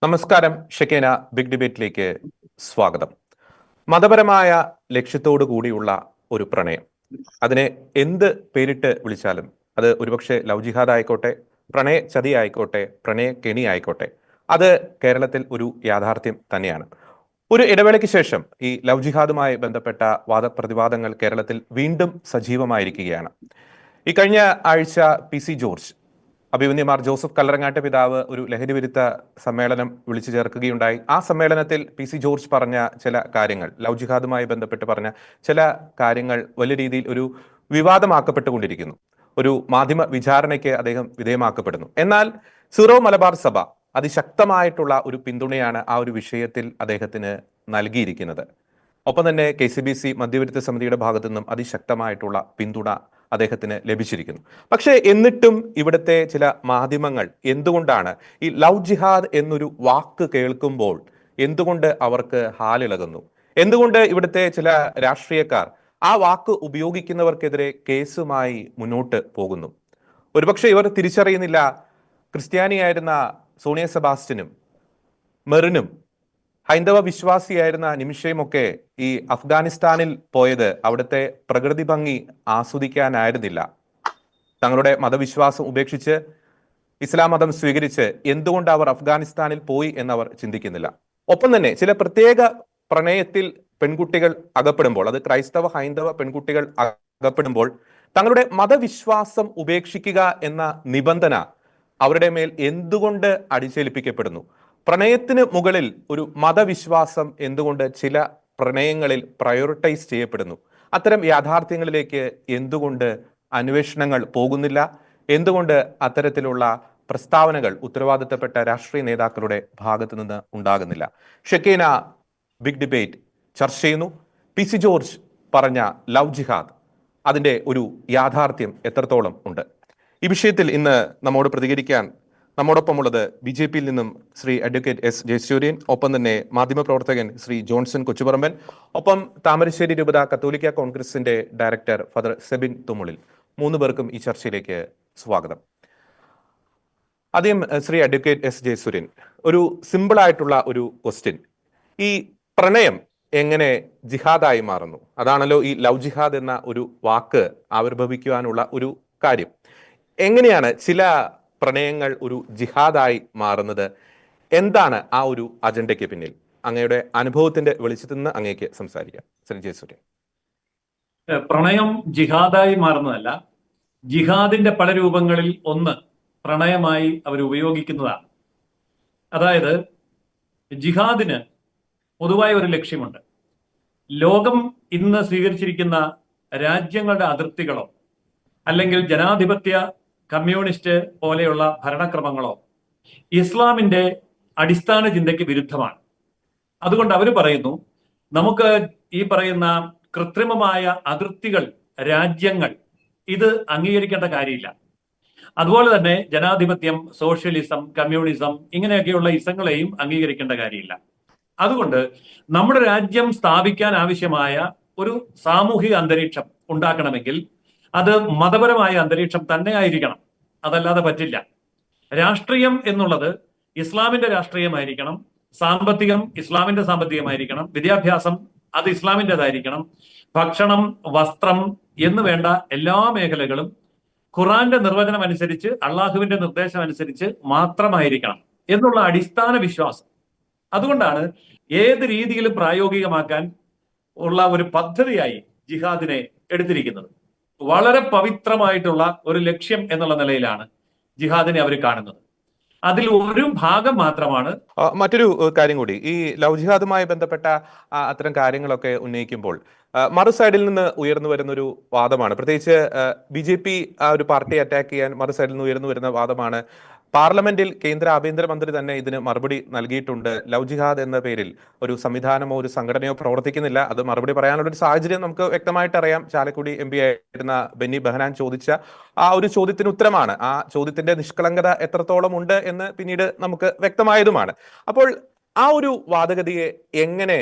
നമസ്കാരം. ഷെക്കേന ബിഗ് ഡിബേറ്റിലേക്ക് സ്വാഗതം. മതപരമായ ലക്ഷ്യത്തോടു കൂടിയുള്ള ഒരു പ്രണയം, അതിനെ എന്ത് പേരിട്ട് വിളിച്ചാലും, അത് ഒരുപക്ഷെ ലവ് ജിഹാദ് ആയിക്കോട്ടെ, പ്രണയ ചതി ആയിക്കോട്ടെ, പ്രണയ കെണി ആയിക്കോട്ടെ, അത് കേരളത്തിൽ ഒരു യാഥാർത്ഥ്യം തന്നെയാണ്. ഒരു ഇടവേളയ്ക്ക് ശേഷം ഈ ലവ് ജിഹാദുമായി ബന്ധപ്പെട്ട വാദപ്രതിവാദങ്ങൾ കേരളത്തിൽ വീണ്ടും സജീവമായിരിക്കുകയാണ്. ഈ കഴിഞ്ഞ ആഴ്ച PC ജോർജ്, അഭിമന്യമാർ ജോസഫ് കല്ലറങ്ങാട്ട് പിതാവ്, ഒരു ലഹരി വിരുദ്ധ സമ്മേളനം വിളിച്ചു ചേർക്കുകയുണ്ടായി. ആ സമ്മേളനത്തിൽ PC ജോർജ് പറഞ്ഞ ചില കാര്യങ്ങൾ, ലവ് ജിഹാദുമായി ബന്ധപ്പെട്ട് പറഞ്ഞ ചില കാര്യങ്ങൾ വലിയ രീതിയിൽ ഒരു വിവാദമാക്കപ്പെട്ടുകൊണ്ടിരിക്കുന്നു. ഒരു മാധ്യമ വിചാരണയ്ക്ക് അദ്ദേഹം വിധേയമാക്കപ്പെടുന്നു. എന്നാൽ സീറോ മലബാർ സഭ അതിശക്തമായിട്ടുള്ള ഒരു പിന്തുണയാണ് ആ ഒരു വിഷയത്തിൽ അദ്ദേഹത്തിന് നൽകിയിരിക്കുന്നത്. ഒപ്പം തന്നെ KCBC മദ്യവിരുദ്ധ സമിതിയുടെ ഭാഗത്തു നിന്നും അതിശക്തമായിട്ടുള്ള പിന്തുണ അദ്ദേഹത്തിന് ലഭിച്ചിരിക്കുന്നു. പക്ഷേ എന്നിട്ടും ഇവിടുത്തെ ചില മാധ്യമങ്ങൾ എന്തുകൊണ്ടാണ് ഈ ലവ് ജിഹാദ് എന്നൊരു വാക്ക് കേൾക്കുമ്പോൾ എന്തുകൊണ്ട് അവർക്ക് ഹാലിളകുന്നു? എന്തുകൊണ്ട് ഇവിടുത്തെ ചില രാഷ്ട്രീയക്കാർ ആ വാക്ക് ഉപയോഗിക്കുന്നവർക്കെതിരെ കേസുമായി മുന്നോട്ട് പോകുന്നു? ഒരുപക്ഷെ ഇവർ തിരിച്ചറിയുന്നില്ല, ക്രിസ്ത്യാനിയായിരുന്ന സോണിയ സെബാസ്റ്റ്യനും മെറിനും ഹൈന്ദവ വിശ്വാസിയായിരുന്ന നിമിഷയുമൊക്കെ ഈ അഫ്ഗാനിസ്ഥാനിൽ പോയത് അവിടുത്തെ പ്രകൃതി ഭംഗി ആസ്വദിക്കാനായിരുന്നില്ല. തങ്ങളുടെ മതവിശ്വാസം ഉപേക്ഷിച്ച് ഇസ്ലാം മതം സ്വീകരിച്ച് എന്തുകൊണ്ട് അവർ അഫ്ഗാനിസ്ഥാനിൽ പോയി എന്നവർ ചിന്തിക്കുന്നില്ല. ഒപ്പം തന്നെ ചില പ്രത്യേക പ്രണയത്തിൽ പെൺകുട്ടികൾ അകപ്പെടുമ്പോൾ, അത് ക്രൈസ്തവ ഹൈന്ദവ പെൺകുട്ടികൾ അകപ്പെടുമ്പോൾ തങ്ങളുടെ മതവിശ്വാസം ഉപേക്ഷിക്കുക എന്ന നിബന്ധന അവരുടെ മേൽ എന്തുകൊണ്ട് അടിച്ചേൽപ്പിക്കപ്പെടുന്നു? പ്രണയത്തിന് മുകളിൽ ഒരു മതവിശ്വാസം എന്തുകൊണ്ട് ചില പ്രണയങ്ങളിൽ പ്രയോറിറ്റൈസ് ചെയ്യപ്പെടുന്നു? അത്തരം യാഥാർത്ഥ്യങ്ങളിലേക്ക് എന്തുകൊണ്ട് അന്വേഷണങ്ങൾ പോകുന്നില്ല? എന്തുകൊണ്ട് അത്തരത്തിലുള്ള പ്രസ്താവനകൾ ഉത്തരവാദിത്തപ്പെട്ട രാഷ്ട്രീയ നേതാക്കളുടെ ഭാഗത്തു നിന്ന് ഉണ്ടാകുന്നില്ല? ഷെക്കേന ബിഗ് ഡിബേറ്റ് ചർച്ച ചെയ്യുന്നു. PC ജോർജ് പറഞ്ഞ ലവ് ജിഹാദ്, അതിൻ്റെ ഒരു യാഥാർത്ഥ്യം എത്രത്തോളം ഉണ്ട്? ഈ വിഷയത്തിൽ ഇന്ന് നമ്മോട് പ്രതികരിക്കാൻ നമ്മോടൊപ്പമുള്ളത് BJP-യിൽ നിന്നും ശ്രീ അഡ്വക്കേറ്റ് S ജയസൂര്യൻ, ഒപ്പം തന്നെ മാധ്യമപ്രവർത്തകൻ ശ്രീ ജോൺസൺ കൊച്ചുപറമ്പൻ, ഒപ്പം താമരശ്ശേരി രൂപത കത്തോലിക്ക കോൺഗ്രസിന്റെ ഡയറക്ടർ ഫാദർ സെബിൻ തുമ്മുളിൽ. 3 പേർക്കും ഈ ചർച്ചയിലേക്ക് സ്വാഗതം. ആദ്യം ശ്രീ അഡ്വക്കേറ്റ് S ജയസൂര്യൻ, ഒരു സിമ്പിൾ ആയിട്ടുള്ള ഒരു ക്വസ്റ്റ്യൻ. ഈ പ്രണയം എങ്ങനെ ജിഹാദായി മാറുന്നു? അതാണല്ലോ ഈ ലവ് ജിഹാദ് എന്ന ഒരു വാക്ക് ആവിർഭവിക്കുവാനുള്ള ഒരു കാര്യം. എങ്ങനെയാണ് ചില പ്രണയങ്ങൾ ഒരു ജിഹാദായി മാറുന്നത്? എന്താണ് ആ ഒരു അജണ്ടയ്ക്ക് പിന്നിൽ? അങ്ങയുടെ അനുഭവത്തിന്റെ വെളിച്ചത്തിൽ നിന്ന് അങ്ങേക്ക് സംസാരിക്കാം. ശ്രീ ജയസൂര്യൻ. പ്രണയം ജിഹാദായി മാറുന്നതല്ല, ജിഹാദിന്റെ പല രൂപങ്ങളിൽ ഒന്ന് പ്രണയമായി അവർ ഉപയോഗിക്കുന്നതാണ്. അതായത് ജിഹാദിന് പൊതുവായ ഒരു ലക്ഷ്യമുണ്ട്. ലോകം ഇന്ന് സ്വീകരിച്ചിരിക്കുന്ന രാജ്യങ്ങളുടെ അതിർത്തികളോ അല്ലെങ്കിൽ ജനാധിപത്യ കമ്മ്യൂണിസ്റ്റ് പോലെയുള്ള ഭരണക്രമങ്ങളോ ഇസ്ലാമിന്റെ അടിസ്ഥാന ചിന്തയ്ക്ക് വിരുദ്ധമാണ്. അതുകൊണ്ട് അവർ പറയുന്നു, നമുക്ക് ഈ പറയുന്ന കൃത്രിമമായ അതിർത്തികൾ, രാജ്യങ്ങൾ, ഇത് അംഗീകരിക്കേണ്ട കാര്യമില്ല. അതുപോലെ തന്നെ ജനാധിപത്യം, സോഷ്യലിസം, കമ്മ്യൂണിസം, ഇങ്ങനെയൊക്കെയുള്ള ഇസങ്ങളെയും അംഗീകരിക്കേണ്ട കാര്യമില്ല. അതുകൊണ്ട് നമ്മുടെ രാജ്യം സ്ഥാപിക്കാൻ ആവശ്യമായ ഒരു സാമൂഹിക അന്തരീക്ഷം ഉണ്ടാക്കണമെങ്കിൽ അത് മതപരമായ അന്തരീക്ഷം തന്നെ ആയിരിക്കണം, അതല്ലാതെ പറ്റില്ല. രാഷ്ട്രീയം എന്നുള്ളത് ഇസ്ലാമിന്റെ രാഷ്ട്രീയമായിരിക്കണം, സാമ്പത്തികം ഇസ്ലാമിന്റെ സാമ്പത്തികമായിരിക്കണം, വിദ്യാഭ്യാസം അത് ഇസ്ലാമിൻ്റെതായിരിക്കണം, ഭക്ഷണം, വസ്ത്രം എന്ന് വേണ്ട എല്ലാ മേഖലകളും ഖുറാന്റെ നിർവചനം അനുസരിച്ച്, അള്ളാഹുവിന്റെ നിർദ്ദേശം അനുസരിച്ച് മാത്രമായിരിക്കണം എന്നുള്ള അടിസ്ഥാന വിശ്വാസം. അതുകൊണ്ടാണ് ഏത് രീതിയിലും പ്രായോഗികമാക്കാൻ ഉള്ള ഒരു പദ്ധതിയായി ജിഹാദിനെ എടുത്തിരിക്കുന്നത്. വളരെ പവിത്രമായിട്ടുള്ള ഒരു ലക്ഷ്യം എന്നുള്ള നിലയിലാണ് ജിഹാദിനെ അവർ കാണുന്നത്. അതിൽ ഒരു ഭാഗം മാത്രമാണ്. മറ്റൊരു കാര്യം കൂടി, ഈ ലവ് ജിഹാദുമായി ബന്ധപ്പെട്ട അത്തരം കാര്യങ്ങളൊക്കെ ഉന്നയിക്കുമ്പോൾ മറു സൈഡിൽ നിന്ന് ഉയർന്നു വരുന്ന ഒരു വാദമാണ്, പ്രത്യേകിച്ച് BJP ആ ഒരു പാർട്ടിയെ അറ്റാക്ക് ചെയ്യാൻ മറു സൈഡിൽ നിന്ന് ഉയർന്നു വരുന്ന വാദമാണ്, പാർലമെന്റിൽ കേന്ദ്ര ആഭ്യന്തരമന്ത്രി തന്നെ ഇതിന് മറുപടി നൽകിയിട്ടുണ്ട്. ലവ് ജിഹാദ് എന്ന പേരിൽ ഒരു സംവിധാനമോ ഒരു സംഘടനയോ പ്രവർത്തിക്കുന്നില്ല. അത് മറുപടി പറയാനുള്ള ഒരു സാഹചര്യം നമുക്ക് വ്യക്തമായിട്ട് അറിയാം. ചാലക്കുടി MP ആയിരുന്ന ബെന്നി ബെഹനാൻ ചോദിച്ച ആ ഒരു ചോദ്യത്തിന് ഉത്തരമാണ്. ആ ചോദ്യത്തിന്റെ നിഷ്കളങ്കത എത്രത്തോളം ഉണ്ട് എന്ന് പിന്നീട് നമുക്ക് വ്യക്തമായതുമാണ്. അപ്പോൾ ആ ഒരു വാദഗതിയെ എങ്ങനെ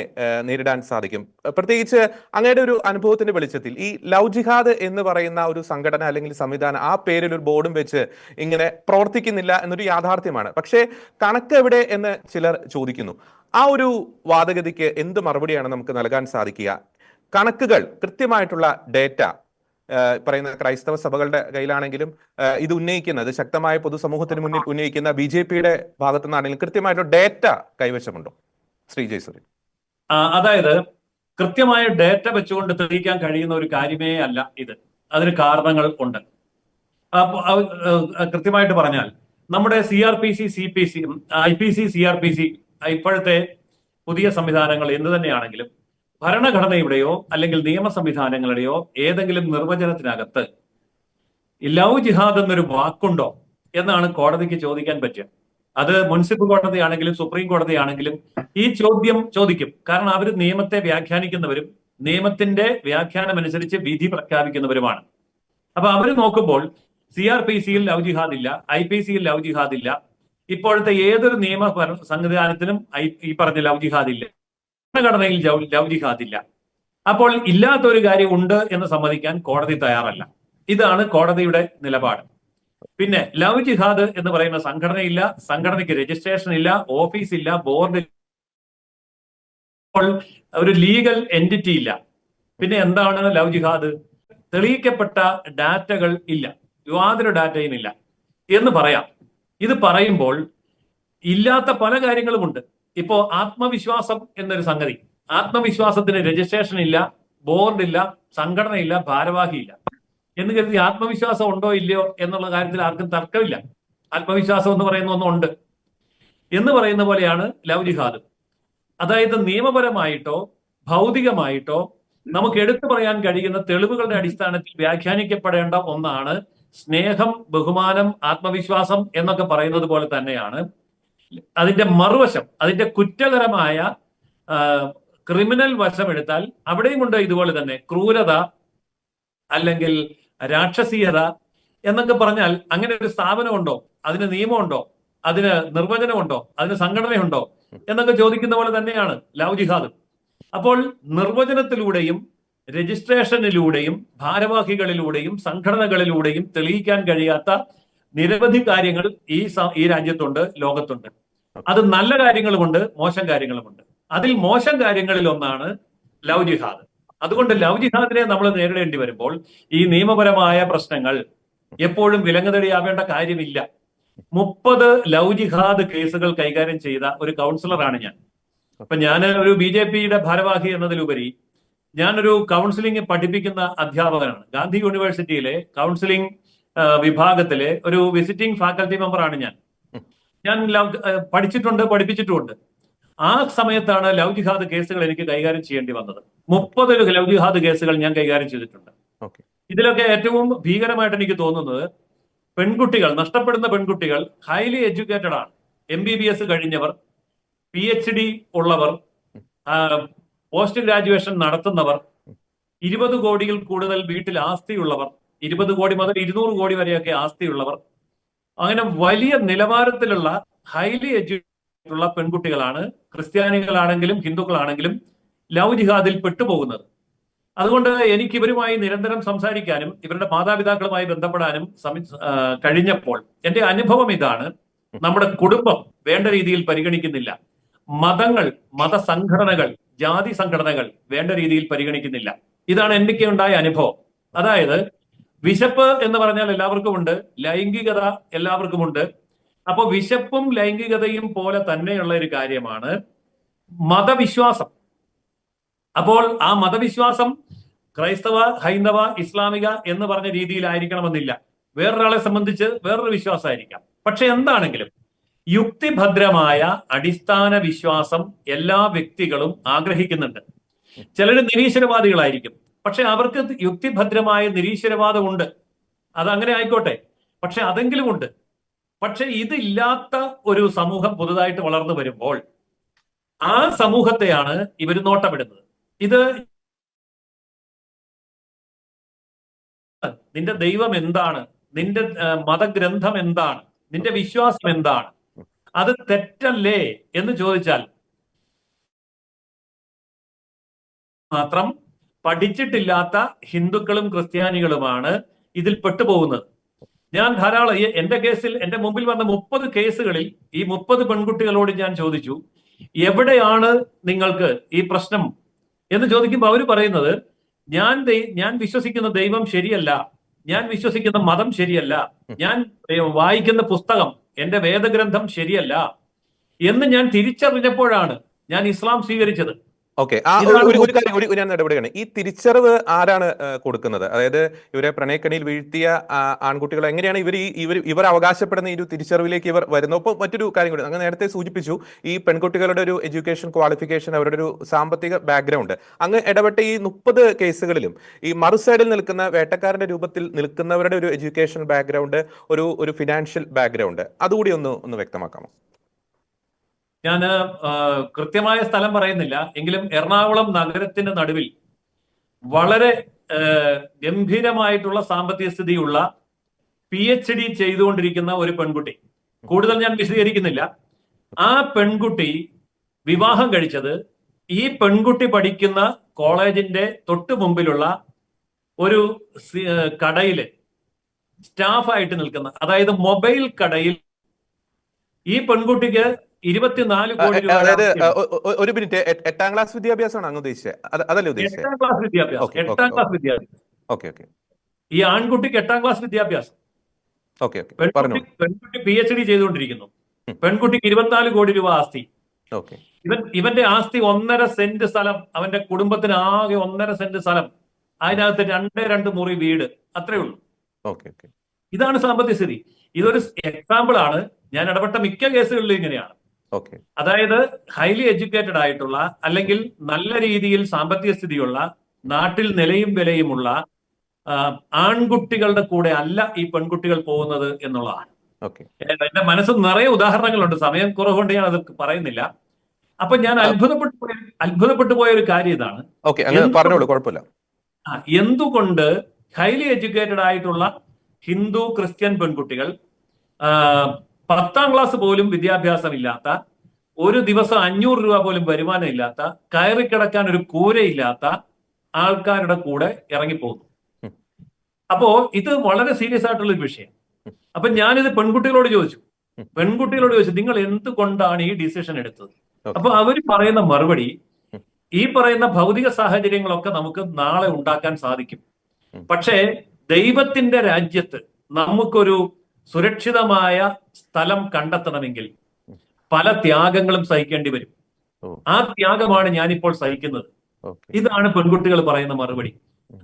നേരിടാൻ സാധിക്കും? പ്രത്യേകിച്ച് അങ്ങയുടെ ഒരു അനുഭവത്തിന്റെ വെളിച്ചത്തിൽ ഈ ലവ് ജിഹാദ് എന്ന് പറയുന്ന ഒരു സംഘടന അല്ലെങ്കിൽ സംവിധാനം ആ പേരിൽ ഒരു ബോർഡും വെച്ച് ഇങ്ങനെ പ്രവർത്തിക്കുന്നില്ല എന്നൊരു യാഥാർത്ഥ്യമാണ്. പക്ഷേ കണക്ക് എവിടെ എന്ന് ചിലർ ചോദിക്കുന്നു. ആ ഒരു വാദഗതിക്ക് എന്ത് മറുപടിയാണ് നമുക്ക് നൽകാൻ സാധിക്കുക? കണക്കുകൾ, കൃത്യമായിട്ടുള്ള ഡേറ്റ പറയുന്ന ക്രൈസ്തവ സഭകളുടെ കയ്യിലാണെങ്കിലും ഇത് ഉന്നയിക്കുന്നത് ശക്തമായ പൊതുസമൂഹത്തിന് മുന്നിൽ ഉന്നയിക്കുന്ന BJP-യുടെ ഭാഗത്തു നിന്നാണെങ്കിലും കൃത്യമായിട്ടുള്ള ഡേറ്റ കൈവശമുണ്ടോ ശ്രീ ജയസൂര്യൻ? അതായത് കൃത്യമായ ഡേറ്റ വെച്ചുകൊണ്ട് തെളിയിക്കാൻ കഴിയുന്ന ഒരു കാര്യമേ അല്ല ഇത്. അതിന് കാരണങ്ങൾ ഉണ്ട്. കൃത്യമായിട്ട് പറഞ്ഞാൽ നമ്മുടെ CRPC, CPC, IPC, CRPC ഇപ്പോഴത്തെ പുതിയ സംവിധാനങ്ങൾ എന്ത് തന്നെയാണെങ്കിലും ഭരണഘടനയുടെയോ അല്ലെങ്കിൽ നിയമ സംവിധാനങ്ങളുടെയോ ഏതെങ്കിലും നിർവചനത്തിനകത്ത് ലവ് ജിഹാദ് എന്നൊരു വാക്കുണ്ടോ എന്നാണ് കോടതിക്ക് ചോദിക്കാൻ പറ്റുക. അത് മുനിസിപ്പൽ കോടതിയാണെങ്കിലും സുപ്രീം കോടതിയാണെങ്കിലും ഈ ചോദ്യം ചോദിക്കും. കാരണം അവർ നിയമത്തെ വ്യാഖ്യാനിക്കുന്നവരും നിയമത്തിന്റെ വ്യാഖ്യാനം അനുസരിച്ച് വിധി പ്രഖ്യാപിക്കുന്നവരുമാണ്. അപ്പൊ അവർ നോക്കുമ്പോൾ CRPC-യിൽ ലവ് ജിഹാദ് ഇല്ല, IPC-യിൽ ലവ് ജിഹാദ് ഇല്ല, ഇപ്പോഴത്തെ ഏതൊരു നിയമ സംവിധാനത്തിലും ഈ പറഞ്ഞ ലവ് ജിഹാദ് ഇല്ല, ഭരണഘടനയിൽ ലവ് ജിഹാദ് ഇല്ല. അപ്പോൾ ഇല്ലാത്ത ഒരു കാര്യം ഉണ്ട് എന്ന് സമ്മതിക്കാൻ കോടതി തയ്യാറല്ല. ഇതാണ് കോടതിയുടെ നിലപാട്. പിന്നെ ലവ് ജിഹാദ് എന്ന് പറയുന്ന സംഘടനയില്ല, സംഘടനയ്ക്ക് രജിസ്ട്രേഷൻ ഇല്ല, ഓഫീസ് ഇല്ല, ബോർഡ്, ഒരു ലീഗൽ എൻറ്റിറ്റി ഇല്ല. പിന്നെ എന്താണ് ലവ് ജിഹാദ്? തെളിയിക്കപ്പെട്ട ഡാറ്റകൾ ഇല്ല, യാതൊരു ഡാറ്റയും ഇല്ല എന്ന് പറയാം. ഇത് പറയുമ്പോൾ ഇല്ലാത്ത പല കാര്യങ്ങളുമുണ്ട്. ഇപ്പോ ആത്മവിശ്വാസം എന്നൊരു സംഗതി, ആത്മവിശ്വാസത്തിന് രജിസ്ട്രേഷൻ ഇല്ല, ബോർഡില്ല, സംഘടനയില്ല, ഭാരവാഹിയില്ല എന്ന് കരുതി ആത്മവിശ്വാസം ഉണ്ടോ ഇല്ലയോ എന്നുള്ള കാര്യത്തിൽ ആർക്കും തർക്കമില്ല. ആത്മവിശ്വാസം എന്ന് പറയുന്ന ഒന്നുണ്ട് എന്ന് പറയുന്ന പോലെയാണ് ലവ് ജിഹാദ്. അതായത് നിയമപരമായിട്ടോ ഭൗതികമായിട്ടോ നമുക്ക് എടുത്തു പറയാൻ കഴിയുന്ന തെളിവുകളുടെ അടിസ്ഥാനത്തിൽ വ്യാഖ്യാനിക്കപ്പെടേണ്ട ഒന്നാണ് സ്നേഹം, ബഹുമാനം, ആത്മവിശ്വാസം എന്നൊക്കെ പറയുന്നത് പോലെ തന്നെയാണ് അതിന്റെ മറുവശം, അതിന്റെ കുറ്റകരമായ ക്രിമിനൽ വശം എടുത്താൽ അവിടെയുമുണ്ട് ഇതുപോലെ തന്നെ ക്രൂരത അല്ലെങ്കിൽ രാക്ഷസീയത എന്നൊക്കെ പറഞ്ഞാൽ അങ്ങനെ ഒരു സ്ഥാപനമുണ്ടോ, അതിന് നിയമമുണ്ടോ, അതിന് നിർവചനമുണ്ടോ, അതിന് സംഘടനയുണ്ടോ എന്നൊക്കെ ചോദിക്കുന്ന പോലെ തന്നെയാണ് ലവ് ജിഹാദ്. അപ്പോൾ നിർവചനത്തിലൂടെയും രജിസ്ട്രേഷനിലൂടെയും ഭാരവാഹികളിലൂടെയും സംഘടനകളിലൂടെയും തെളിയിക്കാൻ കഴിയാത്ത നിരവധി കാര്യങ്ങൾ ഈ രാജ്യത്തുണ്ട്, ലോകത്തുണ്ട്. അത് നല്ല കാര്യങ്ങളുമുണ്ട്, മോശം കാര്യങ്ങളുമുണ്ട്. അതിൽ മോശം കാര്യങ്ങളിൽ ഒന്നാണ് ലവ് ജിഹാദ്. അതുകൊണ്ട് ലവ് ജിഹാദിനെ നമ്മൾ നേരിടേണ്ടി വരുമ്പോൾ ഈ നിയമപരമായ പ്രശ്നങ്ങൾ എപ്പോഴും വിലങ്ങുതടിയാവേണ്ട കാര്യമില്ല. 30 ലവ് ജിഹാദ് കേസുകൾ കൈകാര്യം ചെയ്ത ഒരു കൗൺസിലറാണ് ഞാൻ. അപ്പൊ ഞാൻ ഒരു BJP-യുടെ ഭാരവാഹി എന്നതിലുപരി ഞാനൊരു കൗൺസിലിംഗ് പഠിപ്പിക്കുന്ന അധ്യാപകനാണ്. ഗാന്ധി യൂണിവേഴ്സിറ്റിയിലെ കൗൺസിലിംഗ് വിഭാഗത്തിലെ ഒരു വിസിറ്റിംഗ് ഫാക്കൽറ്റി മെമ്പറാണ് ഞാൻ. പഠിച്ചിട്ടുണ്ട്, പഠിപ്പിച്ചിട്ടുമുണ്ട്. ആ സമയത്താണ് ലവ് ജിഹാദ് കേസുകൾ എനിക്ക് കൈകാര്യം ചെയ്യേണ്ടി വന്നത്. 30 ലവ് ജിഹാദ് കേസുകൾ ഞാൻ കൈകാര്യം ചെയ്തിട്ടുണ്ട്. ഇതിലൊക്കെ ഏറ്റവും ഭീകരമായിട്ട് എനിക്ക് തോന്നുന്നത് പെൺകുട്ടികൾ, നഷ്ടപ്പെടുന്ന പെൺകുട്ടികൾ ഹൈലി എഡ്യൂക്കേറ്റഡ് ആണ്, MBBS കഴിഞ്ഞവർ, PhD ഉള്ളവർ, പോസ്റ്റ് ഗ്രാജുവേഷൻ നടത്തുന്നവർ, 20 കോടിയിൽ കൂടുതൽ വീട്ടിൽ ആസ്തിയുള്ളവർ, 20 കോടി മുതൽ 200 കോടി വരെയൊക്കെ ആസ്തിയുള്ളവർ, അങ്ങനെ വലിയ നിലവാരത്തിലുള്ള ഹൈലി എഡ്യൂക്കേറ്റഡ് ഉള്ള പെൺകുട്ടികളാണ് ക്രിസ്ത്യാനികളാണെങ്കിലും ഹിന്ദുക്കളാണെങ്കിലും ലവ് ജിഹാദിൽ പെട്ടുപോകുന്നത്. അതുകൊണ്ട് എനിക്ക് ഇവരുമായി നിരന്തരം സംസാരിക്കാനും ഇവരുടെ മാതാപിതാക്കളുമായി ബന്ധപ്പെടാനും കഴിഞ്ഞപ്പോൾ എന്റെ അനുഭവം ഇതാണ്: നമ്മുടെ കുടുംബം വേണ്ട രീതിയിൽ പരിഗണിക്കുന്നില്ല, മതങ്ങൾ, മതസംഘടനകൾ, ജാതി സംഘടനകൾ വേണ്ട രീതിയിൽ പരിഗണിക്കുന്നില്ല. ഇതാണ് എനിക്ക് ഉണ്ടായ അനുഭവം. അതായത് വിശപ്പ് എന്ന് പറഞ്ഞാൽ എല്ലാവർക്കും ഉണ്ട്, ലൈംഗികത എല്ലാവർക്കും ഉണ്ട്. അപ്പൊ വിശപ്പും ലൈംഗികതയും പോലെ തന്നെയുള്ള ഒരു കാര്യമാണ് മതവിശ്വാസം. അപ്പോൾ ആ മതവിശ്വാസം ക്രൈസ്തവ, ഹൈന്ദവ, ഇസ്ലാമിക എന്ന് പറഞ്ഞ രീതിയിലായിരിക്കണമെന്നില്ല. വേറൊരാളെ സംബന്ധിച്ച് വേറൊരു വിശ്വാസമായിരിക്കാം. പക്ഷെ എന്താണെങ്കിലും യുക്തിഭദ്രമായ അടിസ്ഥാന വിശ്വാസം എല്ലാ വ്യക്തികളും ആഗ്രഹിക്കുന്നുണ്ട്. ചിലർ നിരീശ്വരവാദികളായിരിക്കും, പക്ഷെ അവർക്ക് യുക്തിഭദ്രമായ നിരീശ്വരവാദമുണ്ട്. അതങ്ങനെ ആയിക്കോട്ടെ, പക്ഷെ അതെങ്കിലും ഉണ്ട്. പക്ഷെ ഇതില്ലാത്ത ഒരു സമൂഹം പുതുതായിട്ട് വളർന്നു വരുമ്പോൾ ആ സമൂഹത്തെയാണ് ഇവർ നോട്ടമിടുന്നത്. ഇത് നിന്റെ ദൈവം എന്താണ്, നിന്റെ മതഗ്രന്ഥം എന്താണ്, നിന്റെ വിശ്വാസം എന്താണ്, അത് തെറ്റല്ലേ എന്ന് ചോദിച്ചാൽ മാത്രം പഠിച്ചിട്ടില്ലാത്ത ഹിന്ദുക്കളും ക്രിസ്ത്യാനികളുമാണ് ഇതിൽ പെട്ടുപോകുന്നത്. ഞാൻ ധാരാളം എന്റെ കേസിൽ എന്റെ മുമ്പിൽ വന്ന 30 കേസുകളിൽ ഈ 30 പെൺകുട്ടികളോട് ഞാൻ ചോദിച്ചു, എവിടെയാണ് നിങ്ങൾക്ക് ഈ പ്രശ്നം എന്ന് ചോദിക്കുമ്പോൾ അവർ പറയുന്നത്, ഞാൻ വിശ്വസിക്കുന്ന ദൈവം ശരിയല്ല, ഞാൻ വിശ്വസിക്കുന്ന മതം ശരിയല്ല, ഞാൻ വായിക്കുന്ന പുസ്തകം, എന്റെ വേദഗ്രന്ഥം ശരിയല്ല എന്ന് ഞാൻ തിരിച്ചറിഞ്ഞപ്പോഴാണ് ഞാൻ ഇസ്ലാം സ്വീകരിച്ചത്. ഓക്കെ, ഒരു കാര്യം കൂടി ഞാൻ ഇടപെടുകയാണ്. ഈ തിരിച്ചറിവ് ആരാണ് കൊടുക്കുന്നത്? അതായത് ഇവരെ പ്രണയക്കണിയിൽ വീഴ്ത്തിയ ആൺകുട്ടികൾ എങ്ങനെയാണ് ഇവർ അവകാശപ്പെടുന്ന ഈ ഒരു തിരിച്ചറിവിലേക്ക് ഇവർ വരുന്നത്? ഒപ്പം മറ്റൊരു കാര്യം കൂടി, അങ്ങ് നേരത്തെ സൂചിപ്പിച്ചു, ഈ പെൺകുട്ടികളുടെ ഒരു എഡ്യൂക്കേഷൻ ക്വാളിഫിക്കേഷൻ, അവരുടെ ഒരു സാമ്പത്തിക ബാക്ക്ഗ്രൗണ്ട്. അങ്ങ് ഇടപെട്ട ഈ 30 കേസുകളിലും ഈ മറുസൈഡിൽ നിൽക്കുന്ന വേട്ടക്കാരന്റെ രൂപത്തിൽ നിൽക്കുന്നവരുടെ ഒരു എഡ്യൂക്കേഷൻ ബാക്ക്ഗ്രൗണ്ട്, ഒരു ഫിനാൻഷ്യൽ ബാക്ക്ഗ്രൗണ്ട്, അതുകൂടി ഒന്ന് വ്യക്തമാക്കാമോ? ഞാൻ കൃത്യമായ സ്ഥലം പറയുന്നില്ല, എങ്കിലും എറണാകുളം നഗരത്തിന്റെ നടുവിൽ വളരെ ഗംഭീരമായിട്ടുള്ള സാമ്പത്തിക സ്ഥിതിയുള്ള PhD ചെയ്തുകൊണ്ടിരിക്കുന്ന ഒരു പെൺകുട്ടി, കൂടുതൽ ഞാൻ വിശദീകരിക്കുന്നില്ല, ആ പെൺകുട്ടി വിവാഹം കഴിച്ചത് ഈ പെൺകുട്ടി പഠിക്കുന്ന കോളേജിന്റെ തൊട്ടു മുമ്പിലുള്ള ഒരു കടയില് സ്റ്റാഫായിട്ട് നിൽക്കുന്ന, അതായത് മൊബൈൽ കടയിൽ ഈ പെൺകുട്ടിക്ക് 24 കോടി രൂപ. അതായത് ഒരു മിനിറ്റ്, 8ാം ക്ലാസ് വിദ്യാഭ്യാസമാണ് അങ്ങ് ഉദ്ദേശിച്ചത്? അതല്ലേ ഉദ്ദേശിച്ചത്? 8ാം ക്ലാസ് വിദ്യാഭ്യാസം. 8ാം ക്ലാസ് വിദ്യാഭ്യാസം. Okay okay. ഈ ആൺകുട്ടിക്ക് 8ാം ക്ലാസ് വിദ്യാഭ്യാസം. Okay okay. പെൺകുട്ടി PhD ചെയ്തുകൊണ്ടിരിക്കുന്നു. പെൺകുട്ടിക്ക് 24 കോടി രൂപ ആസ്തി. ഓക്കെ. ഇവന്റെ ആസ്തി 1.5 സെന്റ് സ്ഥലം, അവന്റെ കുടുംബത്തിന് ആകെ 1.5 സെന്റ് സ്ഥലം, അതിനകത്ത് 2 മുറി വീട്, അത്രേ ഉള്ളൂ. Okay okay. ഇതാണ് സാമ്പത്തിക സ്ഥിതി. ഇതൊരു എക്സാമ്പിൾ ആണ്. ഞാൻ ഇടപെട്ട മിക്ക കേസുകളിലും ഇങ്ങനെയാണ്. അതായത് ഹൈലി എഡ്യൂക്കേറ്റഡ് ആയിട്ടുള്ള, അല്ലെങ്കിൽ നല്ല രീതിയിൽ സാമ്പത്തിക സ്ഥിതിയുള്ള, നാട്ടിൽ നിലയും വിലയുമുള്ള ആൺകുട്ടികളുടെ കൂടെ അല്ല ഈ പെൺകുട്ടികൾ പോകുന്നത് എന്നുള്ളതാണ്. എന്റെ മനസ്സിൽ നിറയെ ഉദാഹരണങ്ങളുണ്ട്, സമയം കുറവുകൊണ്ട് ഞാൻ അത് പറയുന്നില്ല. അപ്പൊ ഞാൻ അത്ഭുതപ്പെട്ടു പോയ ഒരു കാര്യം ഇതാണ്, എന്തുകൊണ്ട് ഹൈലി എഡ്യൂക്കേറ്റഡ് ആയിട്ടുള്ള ഹിന്ദു ക്രിസ്ത്യൻ പെൺകുട്ടികൾ 10ാം ക്ലാസ് പോലും വിദ്യാഭ്യാസമില്ലാത്ത, ഒരു ദിവസം 500 രൂപ പോലും വരുമാനം ഇല്ലാത്ത, കയറിക്കിടക്കാൻ ഒരു കൂരയില്ലാത്ത ആൾക്കാരുടെ കൂടെ ഇറങ്ങിപ്പോകുന്നു? അപ്പോ ഇത് വളരെ സീരിയസ് ആയിട്ടുള്ള ഒരു വിഷയം. അപ്പൊ ഞാനിത് പെൺകുട്ടികളോട് ചോദിച്ചു, നിങ്ങൾ എന്തുകൊണ്ടാണ് ഈ ഡിസിഷൻ എടുത്തത്? അപ്പൊ അവർ പറയുന്ന മറുപടി, ഈ പറയുന്ന ഭൗതിക സാഹചര്യങ്ങളൊക്കെ നമുക്ക് നാളെ ഉണ്ടാക്കാൻ സാധിക്കും, പക്ഷേ ദൈവത്തിന്റെ രാജ്യത്ത് നമുക്കൊരു സുരക്ഷിതമായ സ്ഥലം കണ്ടെത്തണമെങ്കിൽ പല ത്യാഗങ്ങളും സഹിക്കേണ്ടി വരും. ആ ത്യാഗമാണ് ഞാനിപ്പോൾ സഹിക്കുന്നത്. ഇതാണ് പെൺകുട്ടികൾ പറയുന്ന മറുപടി.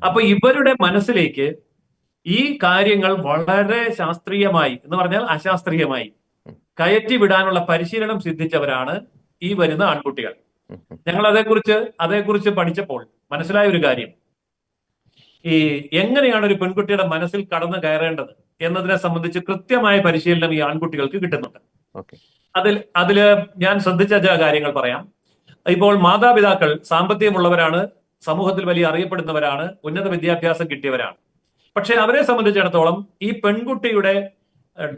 അപ്പൊ ഇവരുടെ മനസ്സിലേക്ക് ഈ കാര്യങ്ങൾ വളരെ ശാസ്ത്രീയമായി, എന്ന് പറഞ്ഞാൽ അശാസ്ത്രീയമായി കയറ്റി വിടാനുള്ള പരിശീലനം സിദ്ധിച്ചവരാണ് ഈ വരുന്ന ആൺകുട്ടികൾ. ഞങ്ങൾ അതേക്കുറിച്ച് പഠിച്ചപ്പോൾ മനസ്സിലായ ഒരു കാര്യം, ഈ എങ്ങനെയാണ് ഒരു പെൺകുട്ടിയുടെ മനസ്സിൽ കടന്നു കയറേണ്ടത് എന്നതിനെ സംബന്ധിച്ച് കൃത്യമായ പരിശീലനം ഈ ആൺകുട്ടികൾക്ക് കിട്ടുന്നുണ്ട്. അതില് ഞാൻ ശ്രദ്ധിച്ച ചില കാര്യങ്ങൾ പറയാം. ഇപ്പോൾ മാതാപിതാക്കൾ സാമ്പത്തികമുള്ളവരാണ്, സമൂഹത്തിൽ വലിയ അറിയപ്പെടുന്നവരാണ്, ഉന്നത വിദ്യാഭ്യാസം കിട്ടിയവരാണ്. പക്ഷെ അവരെ സംബന്ധിച്ചിടത്തോളം ഈ പെൺകുട്ടിയുടെ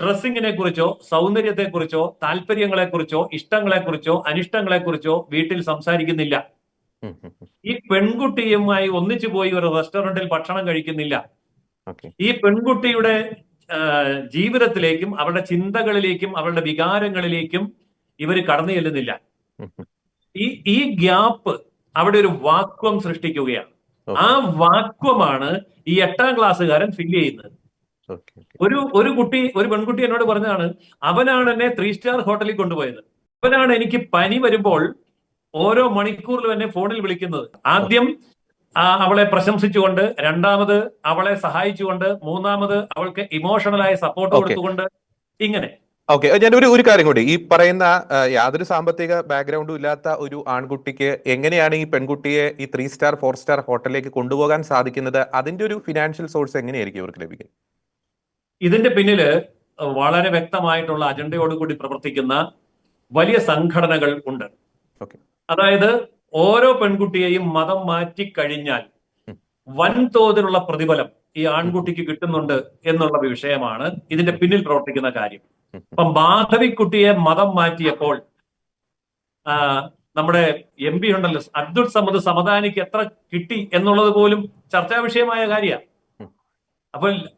ഡ്രസ്സിങ്ങിനെ കുറിച്ചോ, സൗന്ദര്യത്തെക്കുറിച്ചോ, താല്പര്യങ്ങളെക്കുറിച്ചോ, ഇഷ്ടങ്ങളെക്കുറിച്ചോ, അനിഷ്ടങ്ങളെക്കുറിച്ചോ വീട്ടിൽ സംസാരിക്കുന്നില്ല. ഈ പെൺകുട്ടിയുമായി ഒന്നിച്ചു പോയി ഒരു റെസ്റ്റോറന്റിൽ ഭക്ഷണം കഴിക്കുന്നില്ല. ഈ പെൺകുട്ടിയുടെ ജീവിതത്തിലേക്കും അവരുടെ ചിന്തകളിലേക്കും അവരുടെ വികാരങ്ങളിലേക്കും ഇവർ കടന്നു ചെല്ലുന്നില്ല. ഈ ഗ്യാപ്പ് അവിടെ ഒരു വാക്വം സൃഷ്ടിക്കുകയാണ്. ആ വാക്വമാണ് ഈ 8ാം ക്ലാസ്സുകാരൻ ഫില്ല് ചെയ്യുന്നത്. ഒരു പെൺകുട്ടി എന്നോട് പറഞ്ഞതാണ്, അവനാണ് എന്നെ 3 സ്റ്റാർ ഹോട്ടലിൽ കൊണ്ടുപോയത്, അവനാണ് എനിക്ക് പനി വരുമ്പോൾ ഓരോ മണിക്കൂറിലും എന്നെ ഫോണിൽ വിളിക്കുന്നത്. ആദ്യം അവളെ പ്രശംസിച്ചുകൊണ്ട്, രണ്ടാമത് അവളെ സഹായിച്ചുകൊണ്ട്, മൂന്നാമത് അവൾക്ക് ഇമോഷണലായ സപ്പോർട്ട് കൊടുത്തുകൊണ്ട്, ഇങ്ങനെ. ഓക്കെ, ഞാൻ ഒരു കാര്യം കൂടി, ഈ പറയുന്ന യാതൊരു സാമ്പത്തിക ബാക്ക്ഗ്രൗണ്ടും ഇല്ലാത്ത ഒരു ആൺകുട്ടിക്ക് എങ്ങനെയാണ് ഈ പെൺകുട്ടിയെ ഈ 3 സ്റ്റാർ 4 സ്റ്റാർ ഹോട്ടലിലേക്ക് കൊണ്ടുപോകാൻ സാധിക്കുന്നത്? അതിന്റെ ഒരു ഫിനാൻഷ്യൽ സോഴ്സ് എങ്ങനെയായിരിക്കും ഇവർക്ക് ലഭിക്കുക? ഇതിന്റെ പിന്നില് വളരെ വ്യക്തമായിട്ടുള്ള അജണ്ടയോടുകൂടി പ്രവർത്തിക്കുന്ന വലിയ സംഘടനകൾ ഉണ്ട്. അതായത് ഓരോ പെൺകുട്ടിയെയും മതം മാറ്റി കഴിഞ്ഞാൽ വൻതോതിലുള്ള പ്രതിഫലം ഈ ആൺകുട്ടിക്ക് കിട്ടുന്നുണ്ട് എന്നുള്ള വിഷയമാണ് ഇതിന്റെ പിന്നിൽ പ്രവർത്തിക്കുന്ന കാര്യം. ഇപ്പം മാധവിക്കുട്ടിയെ മതം മാറ്റിയപ്പോൾ നമ്മുടെ MP ഉണ്ടല്ലോ അബ്ദുൾ സമദ് സമദാനിക്ക് എത്ര കിട്ടി എന്നുള്ളത് പോലും ചർച്ചാ വിഷയമായ കാര്യമാണ്.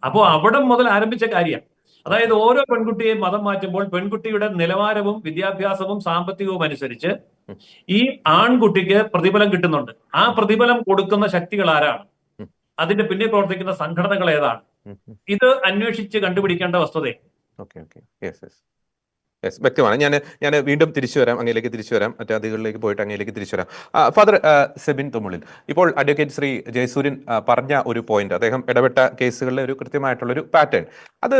അപ്പോ അവിടെ മുതൽ ആരംഭിച്ച കാര്യമാണ്. അതായത് ഓരോ പെൺകുട്ടിയെയും മതം മാറ്റുമ്പോൾ പെൺകുട്ടിയുടെ നിലവാരവും വിദ്യാഭ്യാസവും സാമ്പത്തികവും അനുസരിച്ച് ഈ ആൺകുട്ടിക്ക് പ്രതിഫലം കിട്ടുന്നുണ്ട്. ആ പ്രതിഫലം കൊടുക്കുന്ന ശക്തികൾ ആരാണ്, അതിന്റെ പിന്നിൽ പ്രവർത്തിക്കുന്ന സംഘടനകൾ ഏതാണ്, ഇത് അന്വേഷിച്ച് കണ്ടുപിടിക്കേണ്ട വസ്തുതയാണ്. വ്യക്തമാണ്. ഞാൻ വീണ്ടും അങ്ങയിലേക്ക് തിരിച്ചു വരാം, മറ്റു അതിഥികളിലേക്ക് പോയിട്ട് അങ്ങയിലേക്ക് തിരിച്ചു വരാം. ഫാദർ സെബിൻ തുമ്മുളിൽ, ഇപ്പോൾ അഡ്വക്കേറ്റ് ശ്രീ ജയസൂര്യൻ പറഞ്ഞ ഒരു പോയിന്റ്, അദ്ദേഹം ഇടപെട്ട കേസുകളിലെ ഒരു കൃത്യമായിട്ടുള്ള ഒരു പാറ്റേൺ, അത്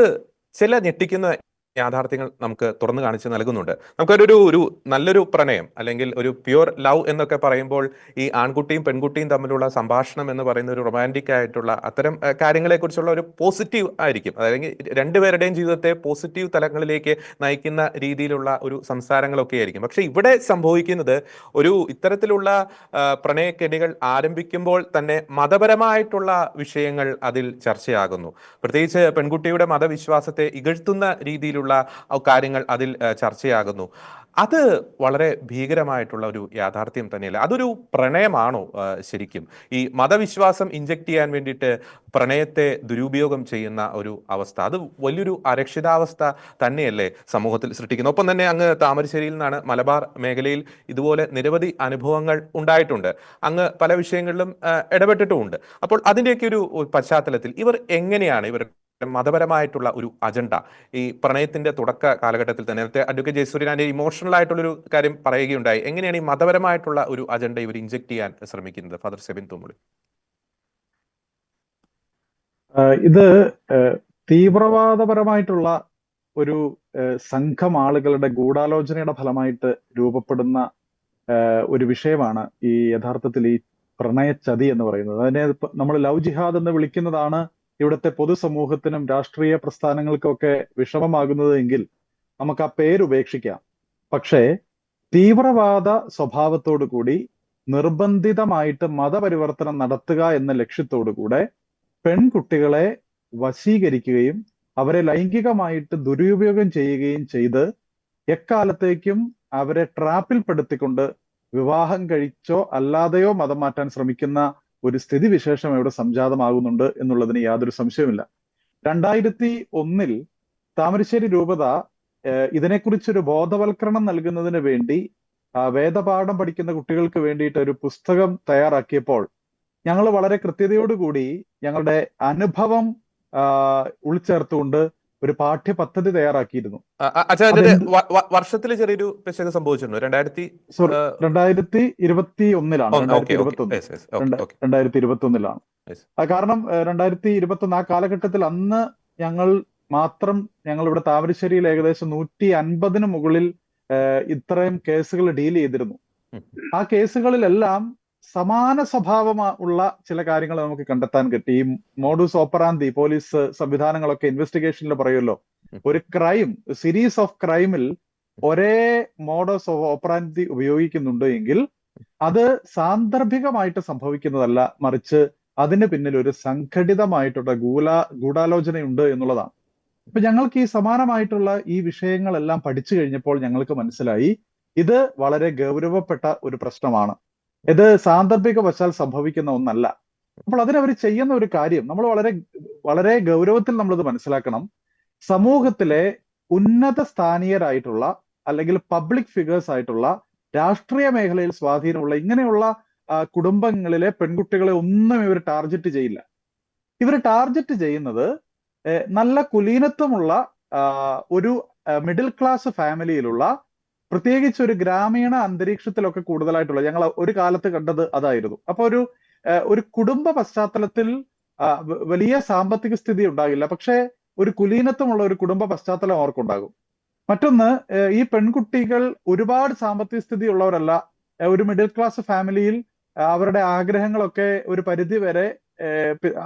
ചില ഞെട്ടിക്കുന്ന യാഥാർത്ഥ്യങ്ങൾ നമുക്ക് തുറന്നു കാണിച്ച് നൽകുന്നുണ്ട്. നമുക്കൊരു നല്ലൊരു പ്രണയം അല്ലെങ്കിൽ ഒരു പ്യുവർ ലവ് എന്നൊക്കെ പറയുമ്പോൾ ഈ ആൺകുട്ടിയും പെൺകുട്ടിയും തമ്മിലുള്ള സംഭാഷണം എന്ന് പറയുന്ന ഒരു റൊമാൻറ്റിക് ആയിട്ടുള്ള അത്തരം കാര്യങ്ങളെക്കുറിച്ചുള്ള ഒരു പോസിറ്റീവ് ആയിരിക്കും, അല്ലെങ്കിൽ രണ്ടുപേരുടെയും ജീവിതത്തെ പോസിറ്റീവ് തലങ്ങളിലേക്ക് നയിക്കുന്ന രീതിയിലുള്ള ഒരു സംസാരങ്ങളൊക്കെ ആയിരിക്കും. പക്ഷെ ഇവിടെ സംഭവിക്കുന്നത് ഇത്തരത്തിലുള്ള പ്രണയക്കെണികൾ ആരംഭിക്കുമ്പോൾ തന്നെ മതപരമായിട്ടുള്ള വിഷയങ്ങൾ അതിൽ ചർച്ചയാകുന്നു. പ്രത്യേകിച്ച് പെൺകുട്ടിയുടെ മതവിശ്വാസത്തെ ഇകഴ്ത്തുന്ന രീതിയിലുള്ള കാര്യങ്ങൾ അതിൽ ചർച്ചയാകുന്നു. അത് വളരെ ഭീകരമായിട്ടുള്ള ഒരു യാഥാർത്ഥ്യം തന്നെയല്ല. അതൊരു പ്രണയമാണോ ശരിക്കും? ഈ മതവിശ്വാസം ഇഞ്ചക്ട് ചെയ്യാൻ വേണ്ടിയിട്ട് പ്രണയത്തെ ദുരുപയോഗം ചെയ്യുന്ന ഒരു അവസ്ഥ, അത് വലിയൊരു അരക്ഷിതാവസ്ഥ തന്നെയല്ലേ സമൂഹത്തിൽ സൃഷ്ടിക്കുന്നത്? ഒപ്പം തന്നെ അങ്ങ് താമരശ്ശേരിയിൽ നിന്നാണ്, മലബാർ മേഖലയിൽ ഇതുപോലെ നിരവധി അനുഭവങ്ങൾ ഉണ്ടായിട്ടുണ്ട്, അങ്ങ് പല വിഷയങ്ങളിലും ഇടപെട്ടിട്ടുമുണ്ട്. അപ്പോൾ അതിൻ്റെയൊക്കെ ഒരു പശ്ചാത്തലത്തിൽ ഇവർ മതപരമായിട്ടുള്ള ഒരു അജണ്ട ഈ പ്രണയത്തിന്റെ തുടക്ക കാലഘട്ടത്തിൽ തന്നെ, നേരത്തെ അഡ്വക്കേറ്റ് ജയസൂര്യൻ ഇമോഷണൽ ആയിട്ടുള്ളൊരു കാര്യം പറയുകയുണ്ടായി, എങ്ങനെയാണ് ഈ മതപരമായിട്ടുള്ള ഒരു അജണ്ട ഇവർ ഇഞ്ചക്ട് ചെയ്യാൻ ശ്രമിക്കുന്നത്? ഫാദർ സെബിൻ തുമ്മുളി. ഇത് തീവ്രവാദപരമായിട്ടുള്ള ഒരു സംഘം ആളുകളുടെ ഗൂഢാലോചനയുടെ ഫലമായിട്ട് രൂപപ്പെടുന്ന ഒരു വിഷയമാണ് ഈ യഥാർത്ഥത്തിൽ ഈ പ്രണയച്ചതി എന്ന് പറയുന്നത്. അതിനെ നമ്മൾ ലവ് ജിഹാദ് എന്ന് വിളിക്കുന്നതാണ് ഇവിടുത്തെ പൊതുസമൂഹത്തിനും രാഷ്ട്രീയ പ്രസ്ഥാനങ്ങൾക്കൊക്കെ വിഷമമാകുന്നത് എങ്കിൽ നമുക്ക് ആ പേര് ഉപേക്ഷിക്കാം. പക്ഷേ തീവ്രവാദ സ്വഭാവത്തോടു കൂടി നിർബന്ധിതമായിട്ട് മതപരിവർത്തനം നടത്തുക എന്ന ലക്ഷ്യത്തോടു കൂടെ പെൺകുട്ടികളെ വശീകരിക്കുകയും അവരെ ലൈംഗികമായിട്ട് ദുരുപയോഗം ചെയ്യുകയും ചെയ്ത് എക്കാലത്തേക്കും അവരെ ട്രാപ്പിൽപ്പെടുത്തിക്കൊണ്ട് വിവാഹം കഴിച്ചോ അല്ലാതെയോ മതം മാറ്റാൻ ശ്രമിക്കുന്ന ഒരു സ്ഥിതിവിശേഷം ഇവിടെ സംജാതമാകുന്നുണ്ട് എന്നുള്ളതിന് യാതൊരു സംശയവുമില്ല. 2001 താമരശ്ശേരി രൂപത ഇതിനെക്കുറിച്ചൊരു ബോധവൽക്കരണം നൽകുന്നതിന് വേണ്ടി വേദപാഠം പഠിക്കുന്ന കുട്ടികൾക്ക് വേണ്ടിയിട്ട് ഒരു പുസ്തകം തയ്യാറാക്കിയപ്പോൾ ഞങ്ങൾ വളരെ കൃത്യതയോടുകൂടി ഞങ്ങളുടെ അനുഭവം ഉൾച്ചേർത്തുകൊണ്ട് ഒരു പാഠ്യപദ്ധതി തയ്യാറാക്കിയിരുന്നു. വർഷത്തിൽ ചെറിയൊരു പിശക് സംഭവിച്ചിരുന്നു. 2021 കാരണം 2021 ആ കാലഘട്ടത്തിൽ അന്ന് ഞങ്ങൾ ഇവിടെ താമരശ്ശേരിയിൽ ഏകദേശം 150 മുകളിൽ ഇത്രയും കേസുകൾ ഡീൽ ചെയ്തിരുന്നു. ആ കേസുകളിലെല്ലാം സമാന സ്വഭാവം ഉള്ള ചില കാര്യങ്ങൾ നമുക്ക് കണ്ടെത്താൻ കിട്ടി. ഈ മോഡുസ് ഓപ്പറാന്തി പോലീസ് സംവിധാനങ്ങളൊക്കെ ഇൻവെസ്റ്റിഗേഷനിൽ പറയുമല്ലോ, ഒരു ക്രൈം സീരീസ് ഓഫ് ക്രൈമിൽ ഒരേ മോഡസ് ഓപ്പറാന്തി ഉപയോഗിക്കുന്നുണ്ട് എങ്കിൽ അത് സാന്ദർഭികമായിട്ട് സംഭവിക്കുന്നതല്ല, മറിച്ച് അതിന് പിന്നിൽ ഒരു സംഘടിതമായിട്ടുള്ള ഗൂഢാലോചനയുണ്ട് എന്നുള്ളതാണ്. അപ്പൊ ഞങ്ങൾക്ക് ഈ സമാനമായിട്ടുള്ള ഈ വിഷയങ്ങളെല്ലാം പഠിച്ചു കഴിഞ്ഞപ്പോൾ ഞങ്ങൾക്ക് മനസ്സിലായി ഇത് വളരെ ഗൗരവപ്പെട്ട ഒരു പ്രശ്നമാണ്, ഇത് സാന്ദർഭിക വശാൽ സംഭവിക്കുന്ന ഒന്നല്ല. അപ്പോൾ അതിനവർ ചെയ്യുന്ന ഒരു കാര്യം നമ്മൾ വളരെ വളരെ ഗൗരവത്തിൽ നമ്മളിത് മനസ്സിലാക്കണം. സമൂഹത്തിലെ ഉന്നത സ്ഥാനീയരായിട്ടുള്ള അല്ലെങ്കിൽ പബ്ലിക് ഫിഗേഴ്സ് ആയിട്ടുള്ള രാഷ്ട്രീയ മേഖലയിൽ സ്വാധീനമുള്ള ഇങ്ങനെയുള്ള കുടുംബങ്ങളിലെ പെൺകുട്ടികളെ ഒന്നും ഇവർ ടാർഗറ്റ് ചെയ്യില്ല. ഇവർ ടാർഗറ്റ് ചെയ്യുന്നത് നല്ല കുലീനത്വമുള്ള ഒരു മിഡിൽ ക്ലാസ് ഫാമിലിയിലുള്ള, പ്രത്യേകിച്ച് ഒരു ഗ്രാമീണ അന്തരീക്ഷത്തിലൊക്കെ കൂടുതലായിട്ടുള്ള, ഞങ്ങൾ ഒരു കാലത്ത് കണ്ടത് അതായിരുന്നു. അപ്പൊ ഒരു കുടുംബ പശ്ചാത്തലത്തിൽ വലിയ സാമ്പത്തിക സ്ഥിതി ഉണ്ടാകില്ല, പക്ഷെ ഒരു കുലീനത്വമുള്ള ഒരു കുടുംബ പശ്ചാത്തലം അവർക്കുണ്ടാകും. മറ്റൊന്ന്, ഈ പെൺകുട്ടികൾ ഒരുപാട് സാമ്പത്തിക സ്ഥിതി ഉള്ളവരല്ല. ഒരു മിഡിൽ ക്ലാസ് ഫാമിലിയിൽ അവരുടെ ആഗ്രഹങ്ങളൊക്കെ ഒരു പരിധി വരെ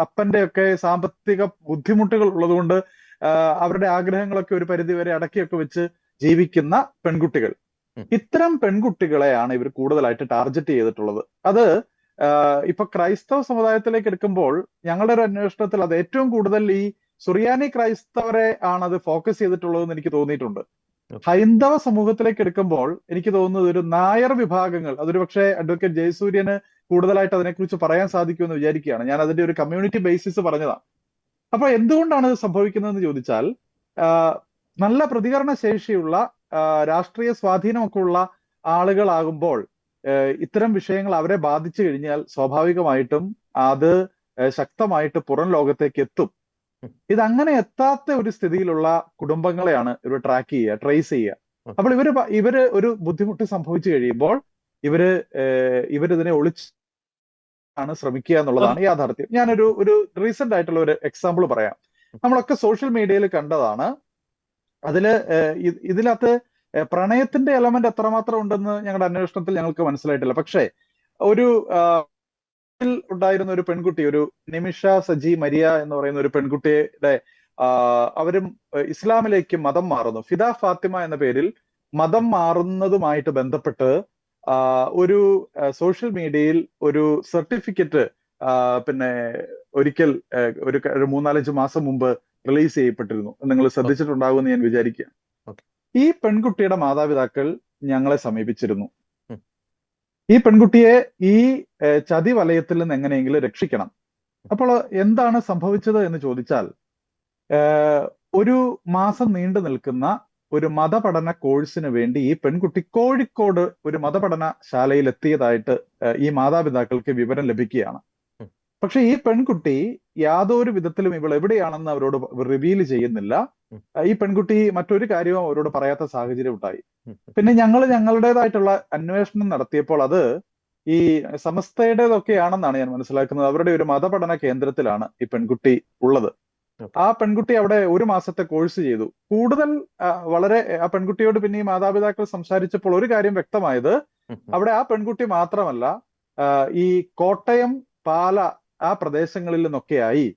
അപ്പന്റെ ഒക്കെ സാമ്പത്തിക ബുദ്ധിമുട്ടുകൾ ഉള്ളതുകൊണ്ട് അവരുടെ ആഗ്രഹങ്ങളൊക്കെ ഒരു പരിധി വരെ അടക്കിയൊക്കെ വെച്ച് ജീവിക്കുന്ന പെൺകുട്ടികൾ. ഇത്തരം പെൺകുട്ടികളെയാണ് ഇവർ കൂടുതലായിട്ട് ടാർഗറ്റ് ചെയ്തിട്ടുള്ളത്. അത് ഇപ്പൊ ക്രൈസ്തവ സമുദായത്തിലേക്ക് എടുക്കുമ്പോൾ ഞങ്ങളുടെ ഒരു അന്വേഷണത്തിൽ അത് ഏറ്റവും കൂടുതൽ ഈ സുറിയാനി ക്രൈസ്തവരെ ആണ് അത് ഫോക്കസ് ചെയ്തിട്ടുള്ളതെന്ന് എനിക്ക് തോന്നിയിട്ടുണ്ട്. ഹൈന്ദവ സമൂഹത്തിലേക്ക് എടുക്കുമ്പോൾ എനിക്ക് തോന്നുന്നത് ഒരു നായർ വിഭാഗങ്ങൾ, അതൊരു പക്ഷേ അഡ്വക്കേറ്റ് ജയസൂര്യന് കൂടുതലായിട്ട് അതിനെക്കുറിച്ച് പറയാൻ സാധിക്കുമെന്ന് വിചാരിക്കുകയാണ്. ഞാൻ അതിന്റെ ഒരു കമ്മ്യൂണിറ്റി ബേസിസ് പറഞ്ഞതാണ്. അപ്പൊ എന്തുകൊണ്ടാണ് ഇത് സംഭവിക്കുന്നതെന്ന് ചോദിച്ചാൽ, നല്ല പ്രതികരണ ശേഷിയുള്ള രാഷ്ട്രീയ സ്വാധീനമൊക്കെ ഉള്ള ആളുകളാകുമ്പോൾ ഇത്തരം വിഷയങ്ങൾ അവരെ ബാധിച്ചു കഴിഞ്ഞാൽ സ്വാഭാവികമായിട്ടും അത് ശക്തമായിട്ട് പുറം ലോകത്തേക്ക് എത്തും. ഇതങ്ങനെ എത്താത്ത ഒരു സ്ഥിതിയിലുള്ള കുടുംബങ്ങളെയാണ് ഇവർ ട്രാക്ക് ചെയ്യുക, ട്രേസ് ചെയ്യുക. അപ്പോൾ ഇവര് ഒരു ബുദ്ധിമുട്ട് സംഭവിച്ചു കഴിയുമ്പോൾ ഇവരിതിനെ ഒളിച്ചാണ് ശ്രമിക്കുക എന്നുള്ളതാണ് യാഥാർത്ഥ്യം. ഞാനൊരു റീസെന്റ് ആയിട്ടുള്ള ഒരു എക്സാമ്പിൾ പറയാം. നമ്മളൊക്കെ സോഷ്യൽ മീഡിയയിൽ കണ്ടതാണ്. ഇതിനകത്ത് പ്രണയത്തിന്റെ എലമെന്റ് എത്രമാത്രം ഉണ്ടെന്ന് ഞങ്ങളുടെ അന്വേഷണത്തിൽ ഞങ്ങൾക്ക് മനസ്സിലായിട്ടില്ല. പക്ഷേ ഒരു ഉണ്ടായിരുന്ന ഒരു പെൺകുട്ടി, ഒരു നിമിഷ സജി മരിയ എന്ന് പറയുന്ന ഒരു പെൺകുട്ടിയുടെ അവരും ഇസ്ലാമിലേക്ക് മതം മാറുന്നു. ഫിദ ഫാത്തിമ എന്ന പേരിൽ മതം മാറുന്നതുമായിട്ട് ബന്ധപ്പെട്ട് ഒരു സോഷ്യൽ മീഡിയയിൽ ഒരു സർട്ടിഫിക്കറ്റ് പിന്നെ ഒരിക്കൽ ഒരു 3-4 മാസം മുമ്പ് റിലീസ് ചെയ്യപ്പെട്ടിരുന്നു. നിങ്ങൾ ശ്രദ്ധിച്ചിട്ടുണ്ടാകുമെന്ന് ഞാൻ വിചാരിക്കുക. ഈ പെൺകുട്ടിയുടെ മാതാപിതാക്കൾ ഞങ്ങളെ സമീപിച്ചിരുന്നു. ഈ പെൺകുട്ടിയെ ഈ ചതി വലയത്തിൽ നിന്ന് എങ്ങനെയെങ്കിലും രക്ഷിക്കണം. അപ്പോൾ എന്താണ് സംഭവിച്ചത് എന്ന് ചോദിച്ചാൽ, ഒരു മാസം നീണ്ടു നിൽക്കുന്ന ഒരു മതപഠന കോഴ്സിന് വേണ്ടി ഈ പെൺകുട്ടി കോഴിക്കോട് ഒരു മതപഠന ശാലയിൽ എത്തിയതായിട്ട് ഈ മാതാപിതാക്കൾക്ക് വിവരം ലഭിക്കുകയാണ്. പക്ഷെ ഈ പെൺകുട്ടി യാതൊരു വിധത്തിലും ഇവൾ എവിടെയാണെന്ന് അവരോട് റിവീൽ ചെയ്യുന്നില്ല. ഈ പെൺകുട്ടി മറ്റൊരു കാര്യവും അവരോട് പറയാത്ത സാഹചര്യം ഉണ്ടായി. പിന്നെ ഞങ്ങളുടേതായിട്ടുള്ള അന്വേഷണം നടത്തിയപ്പോൾ അത് ഈ സമസ്തയുടേതൊക്കെയാണെന്നാണ് ഞാൻ മനസ്സിലാക്കുന്നത്. അവരുടെ ഒരു മതപഠന കേന്ദ്രത്തിലാണ് ഈ പെൺകുട്ടി ഉള്ളത്. ആ പെൺകുട്ടി അവിടെ 1 മാസത്തെ കോഴ്സ് ചെയ്തു. കൂടുതൽ ആ പെൺകുട്ടിയോട് പിന്നെ ഈ മാതാപിതാക്കൾ സംസാരിച്ചപ്പോൾ ഒരു കാര്യം വ്യക്തമായത്, അവിടെ ആ പെൺകുട്ടി മാത്രമല്ല, ഈ കോട്ടയം, പാല ആ പ്രദേശങ്ങളിൽ നിന്നൊക്കെയായി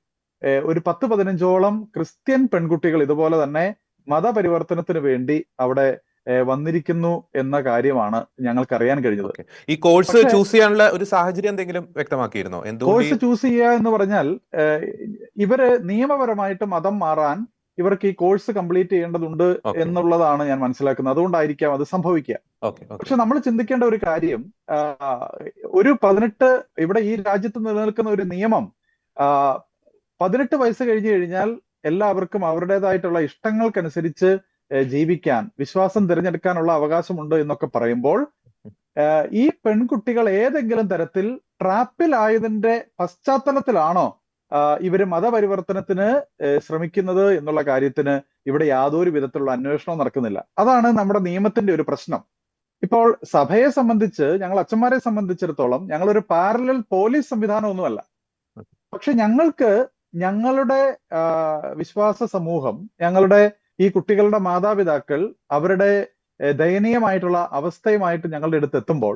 ഒരു 10-15ഓളം ക്രിസ്ത്യൻ പെൺകുട്ടികൾ ഇതുപോലെ തന്നെ മതപരിവർത്തനത്തിന് വേണ്ടി അവിടെ വന്നിരിക്കുന്നു എന്ന കാര്യമാണ് ഞങ്ങൾക്ക് അറിയാൻ കഴിഞ്ഞത്. ഈ കോഴ്സ് ചൂസ് ചെയ്യാനുള്ള ഒരു സാഹചര്യം എന്തെങ്കിലും വ്യക്തമാക്കിയിരുന്നോ? കോഴ്സ് ചൂസ് ചെയ്യുക എന്ന് പറഞ്ഞാൽ ഇവര് നിയമപരമായിട്ട് മതം മാറാൻ ഇവർക്ക് ഈ കോഴ്സ് കംപ്ലീറ്റ് ചെയ്യേണ്ടതുണ്ട് എന്നുള്ളതാണ് ഞാൻ മനസ്സിലാക്കുന്നത്. അതുകൊണ്ടായിരിക്കാം അത് സംഭവിക്കുക. പക്ഷെ നമ്മൾ ചിന്തിക്കേണ്ട ഒരു കാര്യം, ഒരു 18 ഇവിടെ ഈ രാജ്യത്ത് നിലനിൽക്കുന്ന ഒരു നിയമം, 18 വയസ്സ് കഴിഞ്ഞു കഴിഞ്ഞാൽ എല്ലാവർക്കും അവരുടേതായിട്ടുള്ള ഇഷ്ടങ്ങൾക്കനുസരിച്ച് ജീവിക്കാൻ, വിശ്വാസം തിരഞ്ഞെടുക്കാനുള്ള അവകാശമുണ്ട് എന്നൊക്കെ പറയുമ്പോൾ ഈ പെൺകുട്ടികൾ ഏതെങ്കിലും തരത്തിൽ ട്രാപ്പിലായതിന്റെ പശ്ചാത്തലത്തിലാണോ ഇവര് മതപരിവർത്തനത്തിന് ശ്രമിക്കുന്നത് എന്നുള്ള കാര്യത്തിന് ഇവിടെ യാതൊരു വിധത്തിലുള്ള അന്വേഷണവും നടക്കുന്നില്ല. അതാണ് നമ്മുടെ നിയമത്തിന്റെ ഒരു പ്രശ്നം. ഇപ്പോൾ സഭയെ സംബന്ധിച്ച്, ഞങ്ങൾ അച്ഛന്മാരെ സംബന്ധിച്ചിടത്തോളം ഞങ്ങളൊരു പാരലൽ പോലീസ് സംവിധാനമൊന്നുമല്ല. പക്ഷെ ഞങ്ങളുടെ വിശ്വാസ സമൂഹം, ഞങ്ങളുടെ ഈ കുട്ടികളുടെ മാതാപിതാക്കൾ അവരുടെ ദയനീയമായിട്ടുള്ള അവസ്ഥയുമായിട്ട് ഞങ്ങളുടെ അടുത്ത് എത്തുമ്പോൾ,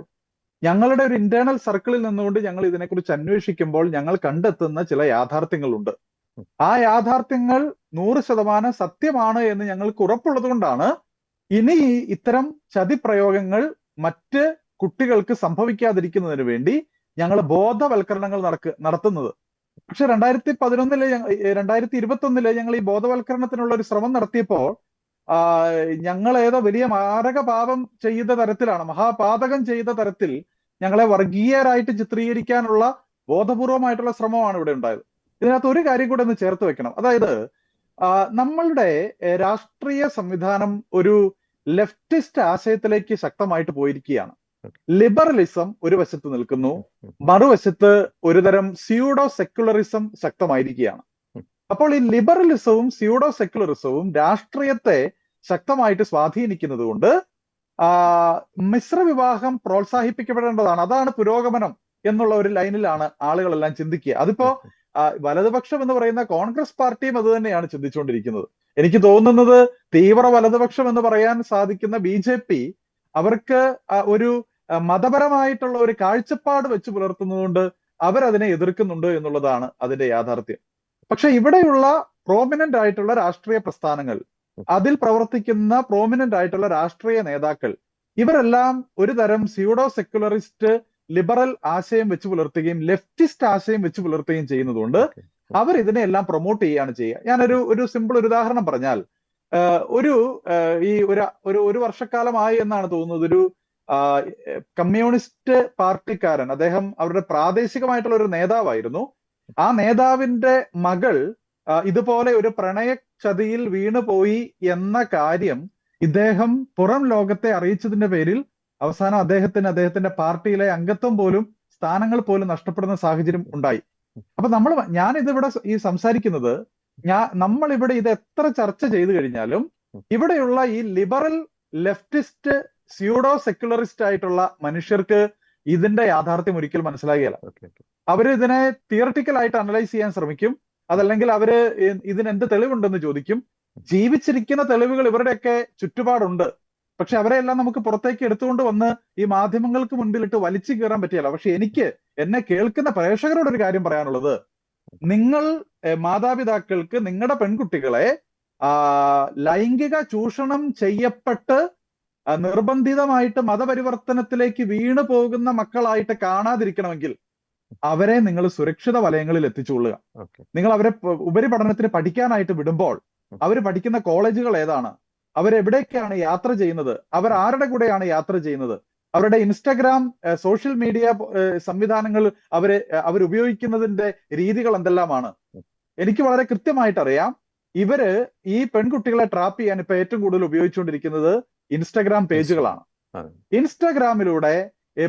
ഞങ്ങളുടെ ഒരു ഇന്റേണൽ സർക്കിളിൽ നിന്നുകൊണ്ട് ഞങ്ങൾ ഇതിനെക്കുറിച്ച് അന്വേഷിക്കുമ്പോൾ ഞങ്ങൾ കണ്ടെത്തുന്ന ചില യാഥാർത്ഥ്യങ്ങളുണ്ട്. ആ യാഥാർത്ഥ്യങ്ങൾ 100% സത്യമാണ് എന്ന് ഞങ്ങൾക്ക് ഉറപ്പുള്ളത് കൊണ്ടാണ് ഇനി ഇത്തരം ചതിപ്രയോഗങ്ങൾ മറ്റ് കുട്ടികൾക്ക് സംഭവിക്കാതിരിക്കുന്നതിന് വേണ്ടി ഞങ്ങൾ ബോധവൽക്കരണങ്ങൾ നടത്തുന്നത്. പക്ഷെ 2021 ഞങ്ങൾ ഈ ബോധവൽക്കരണത്തിനുള്ള ഒരു ശ്രമം നടത്തിയപ്പോൾ ഞങ്ങൾ ഏതോ വലിയ മാരകപാപം ചെയ്ത തരത്തിലാണ്, മഹാപാതകം ചെയ്ത തരത്തിൽ ഞങ്ങളെ വർഗീയരായിട്ട് ചിത്രീകരിക്കാനുള്ള ബോധപൂർവമായിട്ടുള്ള ശ്രമമാണ് ഇവിടെ ഉണ്ടായത്. ഇതിനകത്ത് ഒരു കാര്യം കൂടെ ഒന്ന് ചേർത്ത് വെക്കണം. അതായത് നമ്മളുടെ രാഷ്ട്രീയ സംവിധാനം ഒരു ലെഫ്റ്റിസ്റ്റ് ആശയത്തിലേക്ക് ശക്തമായിട്ട് പോയിരിക്കുകയാണ്. ലിബറലിസം ഒരു വശത്ത് നിൽക്കുന്നു, മറുവശത്ത് ഒരുതരം സ്യൂഡോ സെക്യുലറിസം ശക്തമായിരിക്കുകയാണ്. അപ്പോൾ ഈ ലിബറലിസവും സ്യൂഡോ സെക്യുലറിസവും രാഷ്ട്രീയത്തെ ശക്തമായിട്ട് സ്വാധീനിക്കുന്നത് കൊണ്ട് മിശ്രവിവാഹം പ്രോത്സാഹിപ്പിക്കപ്പെടേണ്ടതാണ്, അതാണ് പുരോഗമനം എന്നുള്ള ഒരു ലൈനിലാണ് ആളുകളെല്ലാം ചിന്തിക്കുക. അതിപ്പോ വലതുപക്ഷം എന്ന് പറയുന്ന കോൺഗ്രസ് പാർട്ടിയും അത് തന്നെയാണ് ചിന്തിച്ചുകൊണ്ടിരിക്കുന്നത്. എനിക്ക് തോന്നുന്നത് തീവ്ര വലതുപക്ഷം എന്ന് പറയാൻ സാധിക്കുന്ന BJP അവർക്ക് ഒരു മതപരമായിട്ടുള്ള ഒരു കാഴ്ചപ്പാട് വെച്ച് പുലർത്തുന്നതുകൊണ്ട് അവരതിനെ എതിർക്കുന്നുണ്ട് എന്നുള്ളതാണ് അതിന്റെ യാഥാർത്ഥ്യം. പക്ഷെ ഇവിടെയുള്ള പ്രോമിനന്റ് ആയിട്ടുള്ള രാഷ്ട്രീയ പ്രസ്ഥാനങ്ങൾ, അതിൽ പ്രവർത്തിക്കുന്ന പ്രോമിനന്റ് ആയിട്ടുള്ള രാഷ്ട്രീയ നേതാക്കൾ, ഇവരെല്ലാം ഒരു തരം സ്യൂഡോ സെക്യുലറിസ്റ്റ് ലിബറൽ ആശയം വെച്ച് പുലർത്തുകയും ലെഫ്റ്റിസ്റ്റ് ആശയം വെച്ച് പുലർത്തുകയും ചെയ്യുന്നതുകൊണ്ട് അവർ ഇതിനെല്ലാം പ്രൊമോട്ട് ചെയ്യുകയാണ് ചെയ്യുക. ഞാനൊരു സിമ്പിൾ ഒരു ഉദാഹരണം പറഞ്ഞാൽ, ഒരു ഈ ഒരു വർഷക്കാലമായി എന്നാണ് തോന്നുന്നത്, ഒരു കമ്മ്യൂണിസ്റ്റ് പാർട്ടിക്കാരൻ, അദ്ദേഹം അവരുടെ പ്രാദേശികമായിട്ടുള്ള ഒരു നേതാവായിരുന്നു. ആ നേതാവിന്റെ മകൾ ഇതുപോലെ ഒരു പ്രണയ ചതിയിൽ വീണുപോയി എന്ന കാര്യം ഇദ്ദേഹം പുറം ലോകത്തെ അറിയിച്ചതിന്റെ പേരിൽ അവസാനം അദ്ദേഹത്തിന്റെ പാർട്ടിയിലെ അംഗത്വം പോലും, സ്ഥാനങ്ങൾ പോലും നഷ്ടപ്പെടുന്ന സാഹചര്യം ഉണ്ടായി. അപ്പൊ ഞാനിതിവിടെ ഈ സംസാരിക്കുന്നത്, നമ്മൾ ഇവിടെ ഇത് എത്ര ചർച്ച ചെയ്തു കഴിഞ്ഞാലും ഇവിടെയുള്ള ഈ ലിബറൽ ലെഫ്റ്റിസ്റ്റ് സ്യൂഡോ സെക്യുലറിസ്റ്റ് ആയിട്ടുള്ള മനുഷ്യർക്ക് ഇതിന്റെ യാഥാർത്ഥ്യം ഒരിക്കലും മനസ്സിലാകുകയില്ല. അവര് ഇതിനെ തിയറട്ടിക്കൽ ആയിട്ട് അനലൈസ് ചെയ്യാൻ ശ്രമിക്കും. അതല്ലെങ്കിൽ അവര് ഇതിനെന്ത് തെളിവുണ്ടെന്ന് ചോദിക്കും. ജീവിച്ചിരിക്കുന്ന തെളിവുകൾ ഇവരുടെയൊക്കെ ചുറ്റുപാടുണ്ട്. പക്ഷെ അവരെല്ലാം നമുക്ക് പുറത്തേക്ക് എടുത്തുകൊണ്ട് വന്ന് ഈ മാധ്യമങ്ങൾക്ക് മുൻപിലിട്ട് വലിച്ചു കയറാൻ പറ്റിയല്ല. പക്ഷെ എന്നെ കേൾക്കുന്ന പ്രേക്ഷകരോട് ഒരു കാര്യം പറയാനുള്ളത്, നിങ്ങൾ മാതാപിതാക്കൾക്ക് നിങ്ങളുടെ പെൺകുട്ടികളെ ലൈംഗിക ചൂഷണം ചെയ്യപ്പെട്ട് നിർബന്ധിതമായിട്ട് മതപരിവർത്തനത്തിലേക്ക് വീണു പോകുന്ന മക്കളായിട്ട് കാണാതിരിക്കണമെങ്കിൽ അവരെ നിങ്ങൾ സുരക്ഷിത വലയങ്ങളിൽ എത്തിച്ചുകൊള്ളുക. നിങ്ങൾ അവരെ ഉപരിപഠനത്തിന് പഠിക്കാനായിട്ട് വിടുമ്പോൾ അവർ പഠിക്കുന്ന കോളേജുകൾ ഏതാണ്, അവരെവിടേക്കാണ് യാത്ര ചെയ്യുന്നത്, അവർ ആരുടെ കൂടെയാണ് യാത്ര ചെയ്യുന്നത്, അവരുടെ ഇൻസ്റ്റഗ്രാം സോഷ്യൽ മീഡിയ സംവിധാനങ്ങൾ അവരുപയോഗിക്കുന്നതിന്റെ രീതികൾ എന്തെല്ലാമാണ്. എനിക്ക് വളരെ കൃത്യമായിട്ട് അറിയാം. ഇവര് ഈ പെൺകുട്ടികളെ ട്രാപ്പ് ചെയ്യാൻ ഇപ്പൊ ഏറ്റവും കൂടുതൽ ഉപയോഗിച്ചുകൊണ്ടിരിക്കുന്നത് ഇൻസ്റ്റഗ്രാം പേജുകളാണ്. ഇൻസ്റ്റഗ്രാമിലൂടെ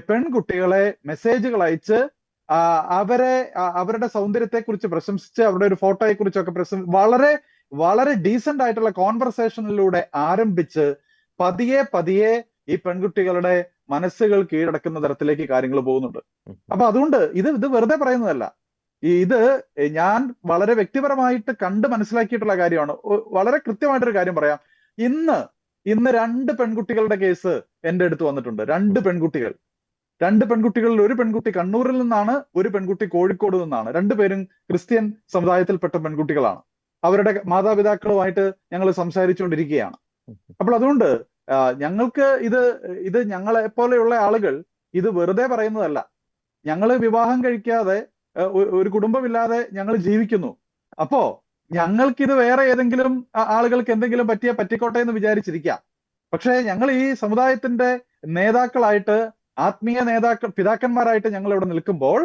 പെൺകുട്ടികളെ മെസ്സേജുകൾ അയച്ച് അവരുടെ സൗന്ദര്യത്തെക്കുറിച്ച് പ്രശംസിച്ച് അവരുടെ ഒരു ഫോട്ടോയെ കുറിച്ചൊക്കെ വളരെ വളരെ ഡീസന്റ് ആയിട്ടുള്ള കോൺവെർസേഷനിലൂടെ ആരംഭിച്ച് പതിയെ ഈ പെൺകുട്ടികളുടെ മനസ്സുകൾ കീഴടക്കുന്ന തരത്തിലേക്ക് കാര്യങ്ങൾ പോകുന്നുണ്ട്. അപ്പൊ അതുകൊണ്ട് ഇത് വെറുതെ പറയുന്നതല്ല. ഇത് ഞാൻ വളരെ വ്യക്തിപരമായിട്ട് കണ്ട് മനസ്സിലാക്കിയിട്ടുള്ള കാര്യമാണ്. വളരെ കൃത്യമായിട്ടൊരു കാര്യം പറയാം. ഇന്ന് 2 പെൺകുട്ടികളുടെ കേസ് എന്റെ അടുത്ത് വന്നിട്ടുണ്ട്. 2 പെൺകുട്ടികളിൽ ഒരു പെൺകുട്ടി കണ്ണൂരിൽ നിന്നാണ്, ഒരു പെൺകുട്ടി കോഴിക്കോട് നിന്നാണ്. 2 പേരും ക്രിസ്ത്യൻ സമുദായത്തിൽപ്പെട്ട പെൺകുട്ടികളാണ്. അവരുടെ മാതാപിതാക്കളുമായിട്ട് ഞങ്ങൾ സംസാരിച്ചുകൊണ്ടിരിക്കുകയാണ്. അപ്പോൾ അതുകൊണ്ട് ഞങ്ങൾക്ക് ഇത് ഞങ്ങളെ പോലെയുള്ള ആളുകൾ ഇത് വെറുതെ പറയുന്നതല്ല. ഞങ്ങൾ വിവാഹം കഴിക്കാതെ ഒരു കുടുംബമില്ലാതെ ഞങ്ങൾ ജീവിക്കുന്നു. അപ്പോ ഞങ്ങൾക്കിത് വേറെ ഏതെങ്കിലും ആളുകൾക്ക് എന്തെങ്കിലും പറ്റിക്കോട്ടെ എന്ന് വിചാരിച്ചിരിക്കാം. പക്ഷേ ഞങ്ങൾ ഈ സമുദായത്തിന്റെ നേതാക്കളായിട്ട്, ആത്മീയ പിതാക്കന്മാരായിട്ട് ഞങ്ങൾ ഇവിടെ നിൽക്കുമ്പോൾ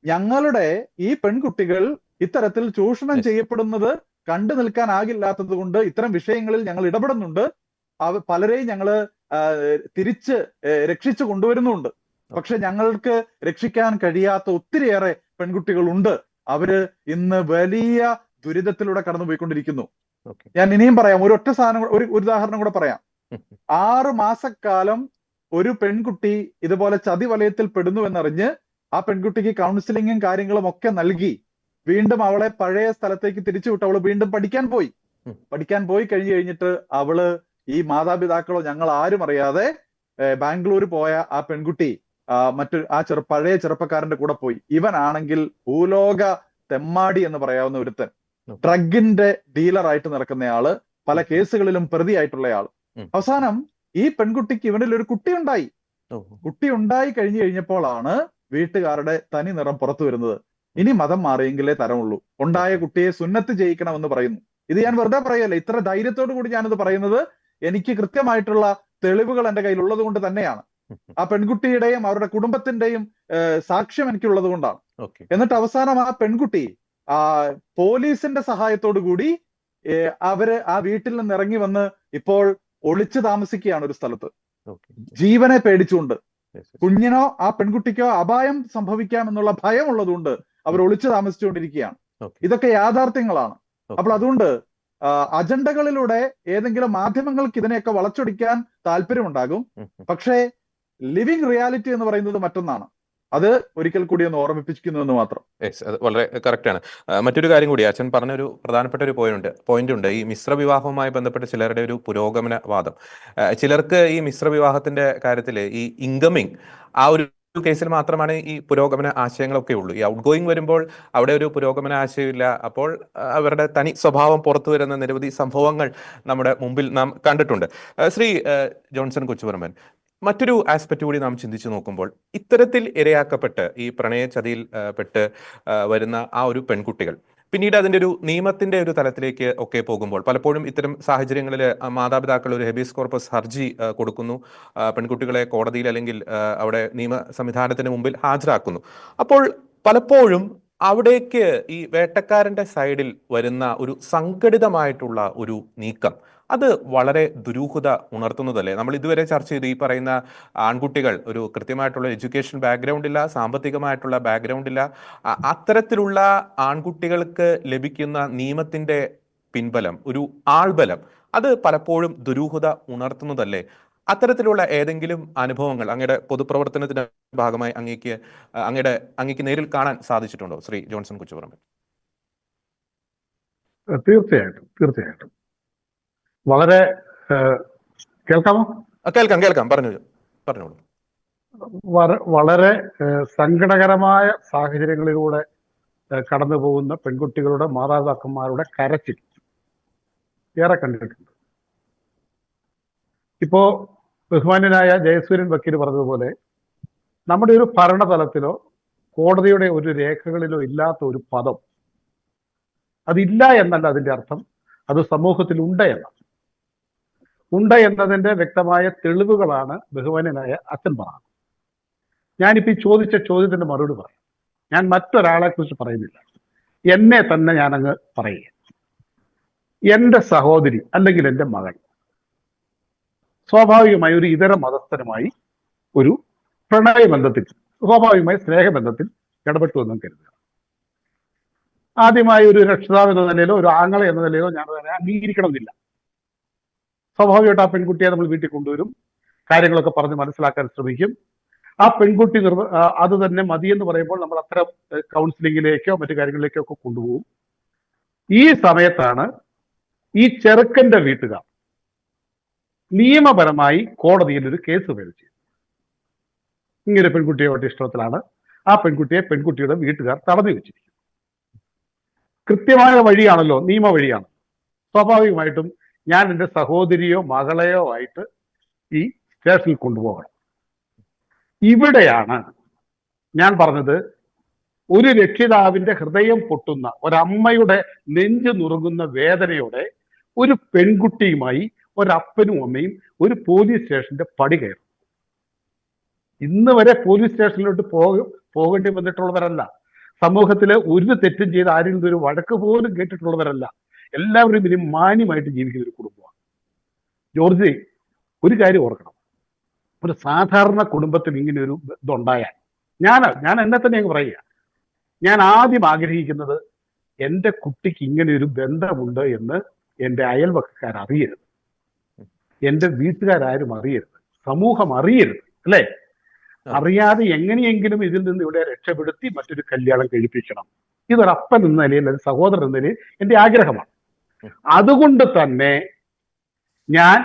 ഞങ്ങളുടെ ഈ പെൺകുട്ടികൾ ഇത്തരത്തിൽ ചൂഷണം ചെയ്യപ്പെടുന്നത് കണ്ടു നിൽക്കാനാകില്ലാത്തത് കൊണ്ട് ഇത്തരം വിഷയങ്ങളിൽ ഞങ്ങൾ ഇടപെടുന്നുണ്ട്. പലരെയും ഞങ്ങള് തിരിച്ച് രക്ഷിച്ചു കൊണ്ടുവരുന്നുണ്ട്. പക്ഷെ ഞങ്ങൾക്ക് രക്ഷിക്കാൻ കഴിയാത്ത ഒത്തിരിയേറെ പെൺകുട്ടികളുണ്ട്. അവര് ഇന്ന് വലിയ ദുരിതത്തിലൂടെ കടന്നുപോയിക്കൊണ്ടിരിക്കുന്നു. ഞാൻ ഇനിയും പറയാം. ഒരു ഉദാഹരണം കൂടെ പറയാം. 6 മാസക്കാലം ഒരു പെൺകുട്ടി ഇതുപോലെ ചതി വലയത്തിൽ പെടുന്നു എന്നറിഞ്ഞ് ആ പെൺകുട്ടിക്ക് കൗൺസിലിങ്ങും കാര്യങ്ങളും ഒക്കെ നൽകി വീണ്ടും അവളെ പഴയ സ്ഥലത്തേക്ക് തിരിച്ചുവിട്ട് അവള് വീണ്ടും പഠിക്കാൻ പോയി കഴിഞ്ഞിട്ട് അവള് ഈ മാതാപിതാക്കളോ ഞങ്ങൾ ആരും അറിയാതെ ബാംഗ്ലൂർ പോയ ആ പെൺകുട്ടി പഴയ ചെറുപ്പക്കാരന്റെ കൂടെ പോയി. ഇവനാണെങ്കിൽ ഭൂലോക തെമ്മാടി എന്ന് പറയാവുന്ന ഒരുത്തൻ, ഡ്രഗിന്റെ ഡീലറായിട്ട് നടക്കുന്നയാള്, പല കേസുകളിലും പ്രതിയായിട്ടുള്ളയാള്. അവസാനം ഈ പെൺകുട്ടിക്ക് ഇവനിൽ ഒരു കുട്ടി ഉണ്ടായി കഴിഞ്ഞപ്പോഴാണ് വീട്ടുകാരുടെ തനി നിറം പുറത്തു വരുന്നത്. ഇനി മതം മാറിയെങ്കിലേ തരമുള്ളൂ, ഉണ്ടായ കുട്ടിയെ സുന്നത്ത് ചെയ്യിക്കണമെന്ന് പറയുന്നു. ഇത് ഞാൻ വെറുതെ പറയല്ല. ഇത്ര ധൈര്യത്തോടു കൂടി ഞാനിത് പറയുന്നത് എനിക്ക് കൃത്യമായിട്ടുള്ള തെളിവുകൾ എന്റെ കയ്യിൽ ഉള്ളത് കൊണ്ട് തന്നെയാണ്. ആ പെൺകുട്ടിയുടെയും അവരുടെ കുടുംബത്തിന്റെയും സാക്ഷ്യം എനിക്കുള്ളത് കൊണ്ടാണ്. എന്നിട്ട് അവസാനം ആ പെൺകുട്ടി പോലീസിന്റെ സഹായത്തോടു കൂടി അവര് ആ വീട്ടിൽ നിന്ന് ഇറങ്ങി വന്ന് ഇപ്പോൾ ഒളിച്ചു താമസിക്കുകയാണ് ഒരു സ്ഥലത്ത്, ജീവനെ പേടിച്ചുകൊണ്ട്. കുഞ്ഞിനോ ആ പെൺകുട്ടിക്കോ അപായം സംഭവിക്കാം എന്നുള്ള ഭയം ഉള്ളതുകൊണ്ട് അവർ ഒളിച്ചു താമസിച്ചുകൊണ്ടിരിക്കുകയാണ്. ഇതൊക്കെ യാഥാർത്ഥ്യങ്ങളാണ്. അപ്പോൾ അതുകൊണ്ട് അജണ്ടകളിലൂടെ ഏതെങ്കിലും മാധ്യമങ്ങൾക്ക് ഇതിനെയൊക്കെ വളച്ചൊടിക്കാൻ താല്പര്യമുണ്ടാകും. പക്ഷേ ലിവിങ് റിയാലിറ്റി എന്ന് പറയുന്നത് മറ്റൊന്നാണ്. അത് ഒരിക്കൽ കൂടി ഒന്ന് ഓർമ്മിപ്പിക്കുന്നു എന്ന് മാത്രം. അത് വളരെ കറക്റ്റ് ആണ്. മറ്റൊരു കാര്യം കൂടി അച്ഛൻ പറഞ്ഞൊരു പ്രധാനപ്പെട്ട ഒരു പോയിന്റ് ഉണ്ട്. ഈ മിശ്ര വിവാഹവുമായി ബന്ധപ്പെട്ട് ചിലരുടെ ഒരു പുരോഗമന വാദം. ചിലർക്ക് ഈ മിശ്ര വിവാഹത്തിന്റെ കാര്യത്തിൽ ഈ ഇൻകമിങ് ആ ഒരു കേസിൽ മാത്രമാണ് ഈ പുരോഗമന ആശയങ്ങളൊക്കെ ഉള്ളൂ. ഈ ഔട്ട് ഗോയിങ് വരുമ്പോൾ അവിടെ ഒരു പുരോഗമന ആശയമില്ല. അപ്പോൾ അവരുടെ തനി സ്വഭാവം പുറത്തു വരുന്ന നിരവധി സംഭവങ്ങൾ നമ്മുടെ മുമ്പിൽ നാം കണ്ടിട്ടുണ്ട്. ശ്രീ ജോൺസൺ കൊച്ചുപറമ്പൻ, മറ്റൊരു ആസ്പെക്ട് കൂടി നാം ചിന്തിച്ചു നോക്കുമ്പോൾ ഇത്തരത്തിൽ ഇരയാക്കപ്പെട്ട് ഈ പ്രണയ ചതിയിൽ പെട്ട് വരുന്ന ആ ഒരു പെൺകുട്ടികൾ പിന്നീട് അതിന്റെ ഒരു നിയമത്തിന്റെ ഒരു തലത്തിലേക്ക് ഒക്കെ പോകുമ്പോൾ പലപ്പോഴും ഇത്തരം സാഹചര്യങ്ങളിൽ മാതാപിതാക്കൾ ഒരു ഹെബിയസ് കോർപ്പസ് ഹർജി കൊടുക്കുന്നു, പെൺകുട്ടികളെ കോടതിയിൽ അല്ലെങ്കിൽ അവിടെ നിയമ സംവിധാനത്തിന് മുമ്പിൽ ഹാജരാക്കുന്നു. അപ്പോൾ പലപ്പോഴും അവിടേക്ക് ഈ വേട്ടക്കാരന്റെ സൈഡിൽ വരുന്ന ഒരു സംഘടിതമായിട്ടുള്ള ഒരു നീക്കം അത് വളരെ ദുരൂഹത ഉണർത്തുന്നതല്ലേ? നമ്മൾ ഇതുവരെ ചർച്ച ചെയ്ത് ഈ പറയുന്ന ആൺകുട്ടികൾ ഒരു കൃത്യമായിട്ടുള്ള എഡ്യൂക്കേഷൻ ബാക്ക്ഗ്രൗണ്ട് ഇല്ല, സാമ്പത്തികമായിട്ടുള്ള ബാക്ക്ഗ്രൗണ്ട് ഇല്ല, അത്തരത്തിലുള്ള ആൺകുട്ടികൾക്ക് ലഭിക്കുന്ന നിയമത്തിന്റെ പിൻബലം, ഒരു ആൾബലം, അത് പലപ്പോഴും ദുരൂഹത ഉണർത്തുന്നതല്ലേ? അത്തരത്തിലുള്ള ഏതെങ്കിലും അനുഭവങ്ങൾ അങ്ങയുടെ പൊതുപ്രവർത്തനത്തിന്റെ ഭാഗമായി അങ്ങേക്ക് നേരിൽ കാണാൻ സാധിച്ചിട്ടുണ്ടോ ശ്രീ ജോൺസൺ കുച്ചുപറമ്പിൽ? തീർച്ചയായിട്ടും വളരെ കേൾക്കാമോ? കേൾക്കാം, പറഞ്ഞോളൂ. വളരെ സങ്കടകരമായ സാഹചര്യങ്ങളിലൂടെ കടന്നു പോകുന്ന പെൺകുട്ടികളുടെ മാതാപിതാക്കന്മാരുടെ കരച്ചിൽ ഏറെ കണ്ടിട്ടുണ്ട്. ഇപ്പോ ബഹുമാന്യനായ ജയസൂര്യൻ വക്കീൽ പറഞ്ഞതുപോലെ നമ്മുടെ ഒരു ഭരണതലത്തിലോ കോടതിയുടെ ഒരു രേഖകളിലോ ഇല്ലാത്ത ഒരു പദം അതില്ല എന്നല്ല അതിന്റെ അർത്ഥം, അത് സമൂഹത്തിൽ ഉണ്ട് എന്നതിന്റെ വ്യക്തമായ തെളിവുകളാണ് ബഹുമാന്യനായ അച്ഛൻ പറഞ്ഞത്. ഞാനിപ്പോ ഈ ചോദിച്ച ചോദ്യത്തിന്റെ മറുപടി പറയാം. ഞാൻ മറ്റൊരാളെ കുറിച്ച് പറയുന്നില്ല, എന്നെ തന്നെ ഞാനങ്ങ് പറയുക. എന്റെ സഹോദരി അല്ലെങ്കിൽ എന്റെ മകൻ സ്വാഭാവികമായി ഒരു ഇതര മതസ്ഥനുമായി ഒരു പ്രണയബന്ധത്തിൽ, സ്വാഭാവികമായി സ്നേഹബന്ധത്തിൽ ഇടപെട്ടു എന്നും കരുതുക. ആദ്യമായി ഒരു രക്ഷിതാവ് എന്ന നിലയിലോ ഒരു ആങ്ങളെ എന്ന നിലയിലോ ഞാൻ അംഗീകരിക്കണമെന്നില്ല. സ്വാഭാവികമായിട്ട് ആ പെൺകുട്ടിയെ നമ്മൾ വീട്ടിൽ കൊണ്ടുവരും, കാര്യങ്ങളൊക്കെ പറഞ്ഞ് മനസ്സിലാക്കാൻ ശ്രമിക്കും. ആ പെൺകുട്ടി അത് തന്നെ മതിയെന്ന് പറയുമ്പോൾ നമ്മൾ അത്തരം കൗൺസിലിങ്ങിലേക്കോ മറ്റു കാര്യങ്ങളിലേക്കോ ഒക്കെ കൊണ്ടുപോകും. ഈ സമയത്താണ് ഈ ചെറുക്കന്റെ വീട്ടുകാർ നിയമപരമായി കോടതിയിൽ ഒരു കേസ് ഫയൽ ചെയ്തു. ഇങ്ങനെ പെൺകുട്ടിയോട്ട് ഇഷ്ടത്തിലാണ്, ആ പെൺകുട്ടിയുടെ വീട്ടുകാർ തടഞ്ഞു വെച്ചിരിക്കും. കൃത്യമായ വഴിയാണല്ലോ, നിയമ വഴിയാണ്. സ്വാഭാവികമായിട്ടും ഞാൻ എൻ്റെ സഹോദരിയോ മകളെയോ ആയിട്ട് ഈ സ്റ്റേഷനിൽ കൊണ്ടുപോകണം. ഇവിടെയാണ് ഞാൻ പറഞ്ഞത്, ഒരു രക്ഷിതാവിന്റെ ഹൃദയം പൊട്ടുന്ന, ഒരമ്മയുടെ നെഞ്ചു നുറുങ്ങുന്ന വേദനയോടെ ഒരു പെൺകുട്ടിയുമായി ഒരപ്പനും അമ്മയും ഒരു പോലീസ് സ്റ്റേഷന്റെ പടി കയറും. ഇന്ന് വരെ പോലീസ് സ്റ്റേഷനിലോട്ട് പോകേണ്ടി വന്നിട്ടുള്ളവരല്ല, സമൂഹത്തിലെ ഒരു തെറ്റും ചെയ്ത് ആരിൽ നിന്നൊരു വഴക്ക് പോലും കേട്ടിട്ടുള്ളവരല്ല. എല്ലാവരും ഇനി മാന്യമായിട്ട് ജീവിക്കുന്ന ഒരു കുടുംബമാണ്. ജോർജ്, ഒരു കാര്യം ഓർക്കണം, ഒരു സാധാരണ കുടുംബത്തിൽ ഇങ്ങനെ ഒരു ഇതുണ്ടായാൽ ഞാൻ എന്നെ തന്നെ അങ്ങ് പറയുക, ഞാൻ ആദ്യം ആഗ്രഹിക്കുന്നത് എൻ്റെ കുട്ടിക്ക് ഇങ്ങനെ ഒരു ബന്ധമുണ്ട് എന്ന് എൻ്റെ അയൽവക്കക്കാർ അറിയരുത്, എൻ്റെ വീട്ടുകാരും അറിയരുത്, സമൂഹം അറിയരുത്, അല്ലേ? അറിയാതെ എങ്ങനെയെങ്കിലും ഇതിൽ നിന്ന് ഇവിടെ രക്ഷപ്പെടുത്തി മറ്റൊരു കല്യാണം കഴിപ്പിക്കണം. ഇതൊരപ്പൻ എന്ന നിലയിൽ, ഒരു സഹോദരൻ എന്ന നിലയിൽ എൻ്റെ ആഗ്രഹമാണ്. അതുകൊണ്ട് തന്നെ ഞാൻ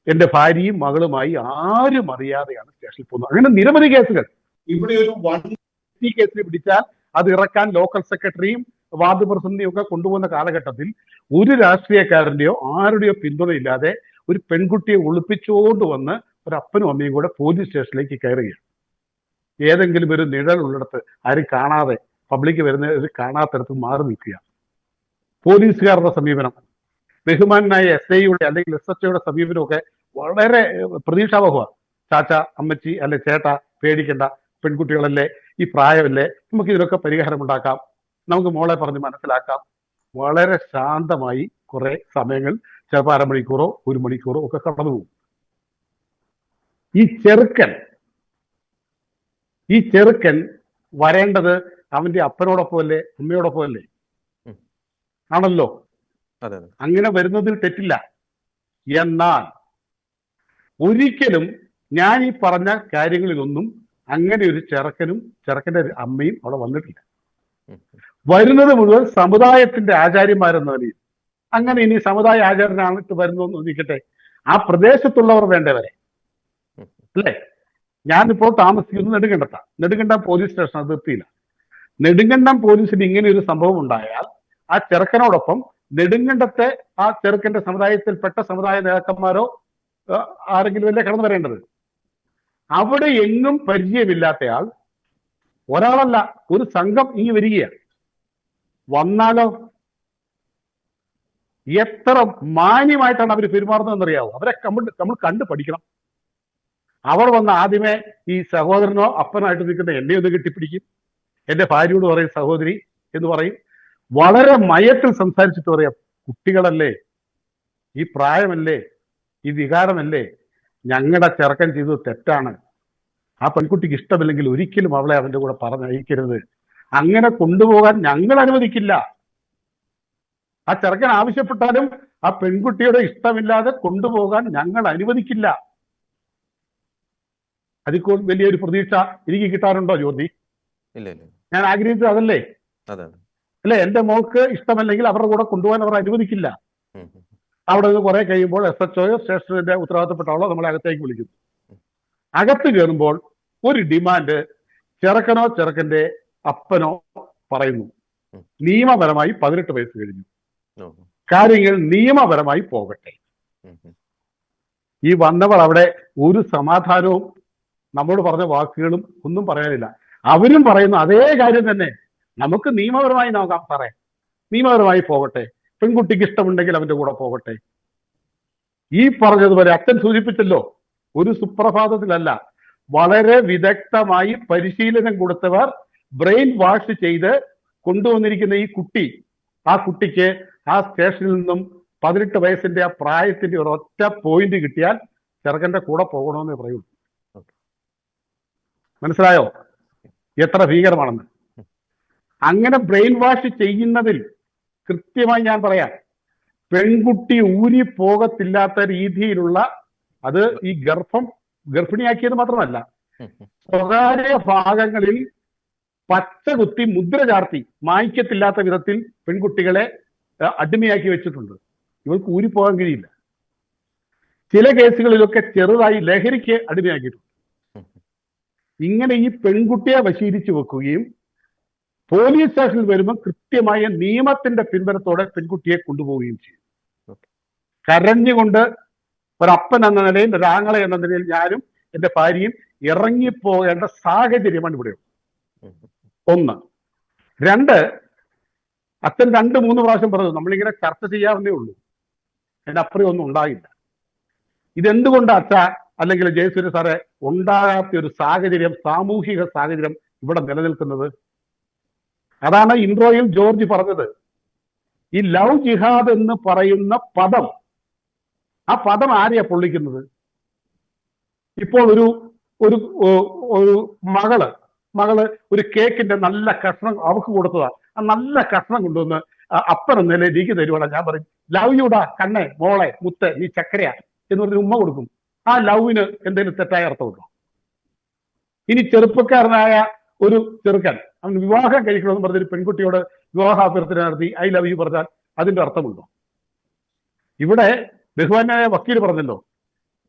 എൻ്റെ ഭാര്യയും മകളുമായി ആരും അറിയാതെയാണ് സ്റ്റേഷനിൽ പോകുന്നത്. അങ്ങനെ നിരവധി കേസുകൾ. ഇവിടെ ഒരു 1 കേസിൽ പിടിച്ചാൽ അത് ഇറക്കാൻ ലോക്കൽ സെക്രട്ടറിയും വാർഡ് പ്രസിഡന്റിയും ഒക്കെ കൊണ്ടുപോകുന്ന കാലഘട്ടത്തിൽ ഒരു രാഷ്ട്രീയക്കാരന്റെയോ ആരുടെയോ പിന്തുണയില്ലാതെ ഒരു പെൺകുട്ടിയെ ഒളിപ്പിച്ചുകൊണ്ട് വന്ന് ഒരു അപ്പനും അമ്മയും കൂടെ പോലീസ് സ്റ്റേഷനിലേക്ക് കയറുകയാണ്. ഏതെങ്കിലും ഒരു നിഴൽ ഉള്ളിടത്ത്, ആരും കാണാതെ, പബ്ലിക് വരുന്ന കാണാത്തടത്ത് മാറി നിൽക്കുക. പോലീസുകാരുടെ സമീപനം, ബഹുമാനായ SIയുടെ അല്ലെങ്കിൽ SHOയുടെ സമീപനമൊക്കെ വളരെ പ്രതീക്ഷാവഹമാണ്. ചാച്ച, അമ്മച്ചി, അല്ലെ ചേട്ടാ, പേടിക്കണ്ട, പെൺകുട്ടികളല്ലേ, ഈ പ്രായമല്ലേ, നമുക്ക് ഇതിലൊക്കെ പരിഹാരം ഉണ്ടാക്കാം, നമുക്ക് മോളെ പറഞ്ഞ് മനസ്സിലാക്കാം. വളരെ ശാന്തമായി കുറെ സമയങ്ങൾ, ചിലപ്പോൾ 1/2 മണിക്കൂറോ 1 മണിക്കൂറോ ഒക്കെ കടന്നു പോകും. ഈ ചെറുക്കൻ വരേണ്ടത് അവന്റെ അപ്പനോടൊപ്പം അല്ലേ, അമ്മയോടൊപ്പം അല്ലേ? ആണല്ലോ. അങ്ങനെ വരുന്നതിൽ തെറ്റില്ല. എന്നാൽ ഒരിക്കലും ഞാൻ ഈ പറഞ്ഞ കാര്യങ്ങളിലൊന്നും അങ്ങനെ ഒരു ചെറുക്കന്റെ അമ്മയും അവിടെ വന്നിട്ടില്ല. വരുന്നത് മുഴുവൻ സമുദായത്തിന്റെ ആചാര്യന്മാരെന്ന നിലയിൽ. അങ്ങനെ ഇനി സമുദായ ആചാര്യനാണിട്ട് വരുന്നതെന്ന് നോക്കിക്കട്ടെ, ആ പ്രദേശത്തുള്ളവർ വേണ്ടവരെ, അല്ലേ? ഞാനിപ്പോൾ താമസിക്കുന്നത് നെടുങ്കണ്ടം പോലീസ് സ്റ്റേഷൻ അതിർത്തിയില്ല. നെടുങ്കണ്ടം പോലീസിൽ ഇങ്ങനെ ഒരു സംഭവം ഉണ്ടായാൽ ആ ചെറുക്കനോടൊപ്പം നെടുങ്കണ്ടത്തെ ആ ചെറുക്കന്റെ സമുദായത്തിൽപ്പെട്ട സമുദായ നേതാക്കന്മാരോ ആരെങ്കിലും അല്ലേ കടന്നു വരേണ്ടത്. അവിടെ എങ്ങും പരിചയമില്ലാത്തയാൾ, ഒരാളല്ല ഒരു സംഘം ഇങ്ങ് വരികയാണ്. വന്നാലോ? എത്ര മാന്യമായിട്ടാണ് അവർ പെരുമാറുന്നതെന്നറിയാവോ? അവരെ നമ്മൾ കണ്ടു പഠിക്കണം. അവർ വന്ന് ആദ്യമേ ഈ സഹോദരനോ അപ്പനായിട്ട് നിൽക്കുന്ന എന്നെ ഒന്ന് കെട്ടിപ്പിടിക്കും, എന്റെ ഭാര്യയോട് പറയും സഹോദരി എന്ന് പറയും. വളരെ മയത്തിൽ സംസാരിച്ചിട്ട് പറയാം, കുട്ടികളല്ലേ, ഈ പ്രായമല്ലേ, ഈ വികാരമല്ലേ, ഞങ്ങളുടെ ചെറുക്കൻ ചെയ്തത് തെറ്റാണ്, ആ പെൺകുട്ടിക്ക് ഇഷ്ടമില്ലെങ്കിൽ ഒരിക്കലും അവളെ അവന്റെ കൂടെ പറഞ്ഞയക്കരുത്, അങ്ങനെ കൊണ്ടുപോകാൻ ഞങ്ങൾ അനുവദിക്കില്ല. ആ ചെറുക്കൻ ആവശ്യപ്പെട്ടാലും ആ പെൺകുട്ടിയുടെ ഇഷ്ടമില്ലാതെ കൊണ്ടുപോകാൻ ഞങ്ങൾ അനുവദിക്കില്ല. അതിൽ വലിയൊരു പ്രതീക്ഷ എനിക്ക് കിട്ടാറുണ്ടോ ജ്യോതി? ഇല്ല ഇല്ല. ഞാൻ ആഗ്രഹിച്ചത് അതല്ലേ? അതെ. അല്ലെ, എന്റെ മോൾക്ക് ഇഷ്ടമല്ലെങ്കിൽ അവരുടെ കൂടെ കൊണ്ടുപോകാൻ അവർ അനുവദിക്കില്ല. ഉം. അവിടെ നിന്ന് കുറെ കഴിയുമ്പോൾ SHO സ്റ്റേഷനിന്റെ ഉത്തരവാദിത്തപ്പെട്ട ആളോ നമ്മളെ അകത്തേക്ക് വിളിക്കുന്നു. അകത്ത് കയറുമ്പോൾ ഒരു ഡിമാൻഡ് ചെറുക്കനോ ചെറുക്കന്റെ അപ്പനോ പറയുന്നു. നിയമപരമായി 18 വയസ്സ് കഴിഞ്ഞു, കാര്യങ്ങൾ നിയമപരമായി പോകട്ടെ. ഈ വന്നവൾ അവിടെ ഒരു സമാധാനവും നമ്മളോട് പറഞ്ഞ വാക്കുകളും ഒന്നും പറയാനില്ല. അവരും പറയുന്നു അതേ കാര്യം തന്നെ, നമുക്ക് നിയമപരമായി നോക്കാം സാറേ, നിയമപരമായി പോകട്ടെ, പെൺകുട്ടിക്ക് ഇഷ്ടമുണ്ടെങ്കിൽ അവന്റെ കൂടെ പോകട്ടെ. ഈ പറഞ്ഞതുപോലെ അച്ഛൻ സൂചിപ്പിച്ചല്ലോ, ഒരു സുപ്രഭാതത്തിലല്ല, വളരെ വിദഗ്ധമായി പരിശീലനം കൊടുത്തവർ ബ്രെയിൻ വാഷ് ചെയ്ത് കൊണ്ടുവന്നിരിക്കുന്ന ഈ കുട്ടി, ആ കുട്ടിക്ക് ആ സ്റ്റേഷനിൽ നിന്നും 18 വയസ്സിന്റെ ആ പ്രായത്തിന്റെ ഒരു ഒറ്റ പോയിന്റ് കിട്ടിയാൽ ചെറുക്കന്റെ കൂടെ പോകണമെന്നേ പറയൂ. മനസ്സിലായോ എത്ര ഭീകരമാണെന്ന്? അങ്ങനെ ബ്രെയിൻ വാഷ് ചെയ്യുന്നതിൽ കൃത്യമായി ഞാൻ പറയാം, പെൺകുട്ടി ഊരി പോകത്തില്ലാത്ത രീതിയിലുള്ള, അത് ഈ ഗർഭിണിയാക്കിയത് മാത്രമല്ല, സ്വകാര്യ ഭാഗങ്ങളിൽ പച്ച കുത്തി മുദ്ര ചാർത്തി മായ്ക്കത്തില്ലാത്ത വിധത്തിൽ പെൺകുട്ടികളെ അടിമയാക്കി വെച്ചിട്ടുണ്ട്. ഇവർക്ക് ഊരിപ്പോകാൻ കഴിയില്ല. ചില കേസുകളിലൊക്കെ ചെറുതായി ലഹരിക്ക് അടിമയാക്കിയിട്ടുണ്ട്. ഇങ്ങനെ ഈ പെൺകുട്ടിയെ വശീകരിച്ചു വെക്കുകയും പോലീസ് സ്റ്റേഷനിൽ വരുമ്പോൾ കൃത്യമായ നിയമത്തിന്റെ പിൻബലത്തോടെ പെൺകുട്ടിയെ കൊണ്ടുപോവുകയും ചെയ്യും. കരഞ്ഞുകൊണ്ട് ഒരപ്പൻ എന്ന നിലയിൽ, ഒരാങ്ങളെ എന്ന നിലയിൽ ഞാനും എന്റെ ഭാര്യയും ഇറങ്ങിപ്പോകേണ്ട സാഹചര്യമാണ് ഇവിടെ. ഒന്ന്. രണ്ട്, അച്ഛൻ 2-3 പ്രാവശ്യം പറഞ്ഞു നമ്മളിങ്ങനെ ചർച്ച ചെയ്യാവുന്നേ ഉള്ളൂ, എന്റെ അപ്പുറം ഒന്നും ഉണ്ടാകില്ല. ഇതെന്തുകൊണ്ട് അച്ഛ അല്ലെങ്കിൽ ജയസൂര്യ സാറെ ഉണ്ടാകാത്ത ഒരു സാഹചര്യം, സാമൂഹിക സാഹചര്യം ഇവിടെ നിലനിൽക്കുന്നത്? അതാണ് ഇൻട്രോയിൽ ജോർജ് പറഞ്ഞത്. ഈ ലവ് ജിഹാദ് എന്ന് പറയുന്ന പദം, ആ പദം ആരെയാ പൊള്ളിക്കുന്നത്? ഇപ്പോൾ ഒരു മകള് ഒരു കേക്കിന്റെ നല്ല കഷ്ണം അവക്ക് കൊടുത്തതാ. ആ നല്ല കഷ്ണം കൊണ്ടുവന്ന് അപ്പൻ എന്നല്ലേ എനിക്ക് തരുവാടാ. ഞാൻ പറയും ലവ് യുടാ കണ്ണേ, മോളെ, മുത്ത്, നീ ചക്കരയാ എന്ന് പറഞ്ഞ് ഉമ്മ കൊടുക്കും. ആ ലവിന് എന്തെങ്കിലും തെറ്റായ അർത്ഥമുണ്ടോ? ഇനി ചെറുപ്പക്കാരനായ ഒരു ചെറുക്കൻ അവൻ വിവാഹം കഴിക്കണമെന്ന് പറഞ്ഞൊരു പെൺകുട്ടിയോട് വിവാഹാഭ്യർത്ഥന നടത്തി ഐ ലവ് യു പറഞ്ഞാൽ അതിന്റെ അർത്ഥമുണ്ടോ? ഇവിടെ ബഹുമാനായ വക്കീൽ പറഞ്ഞല്ലോ,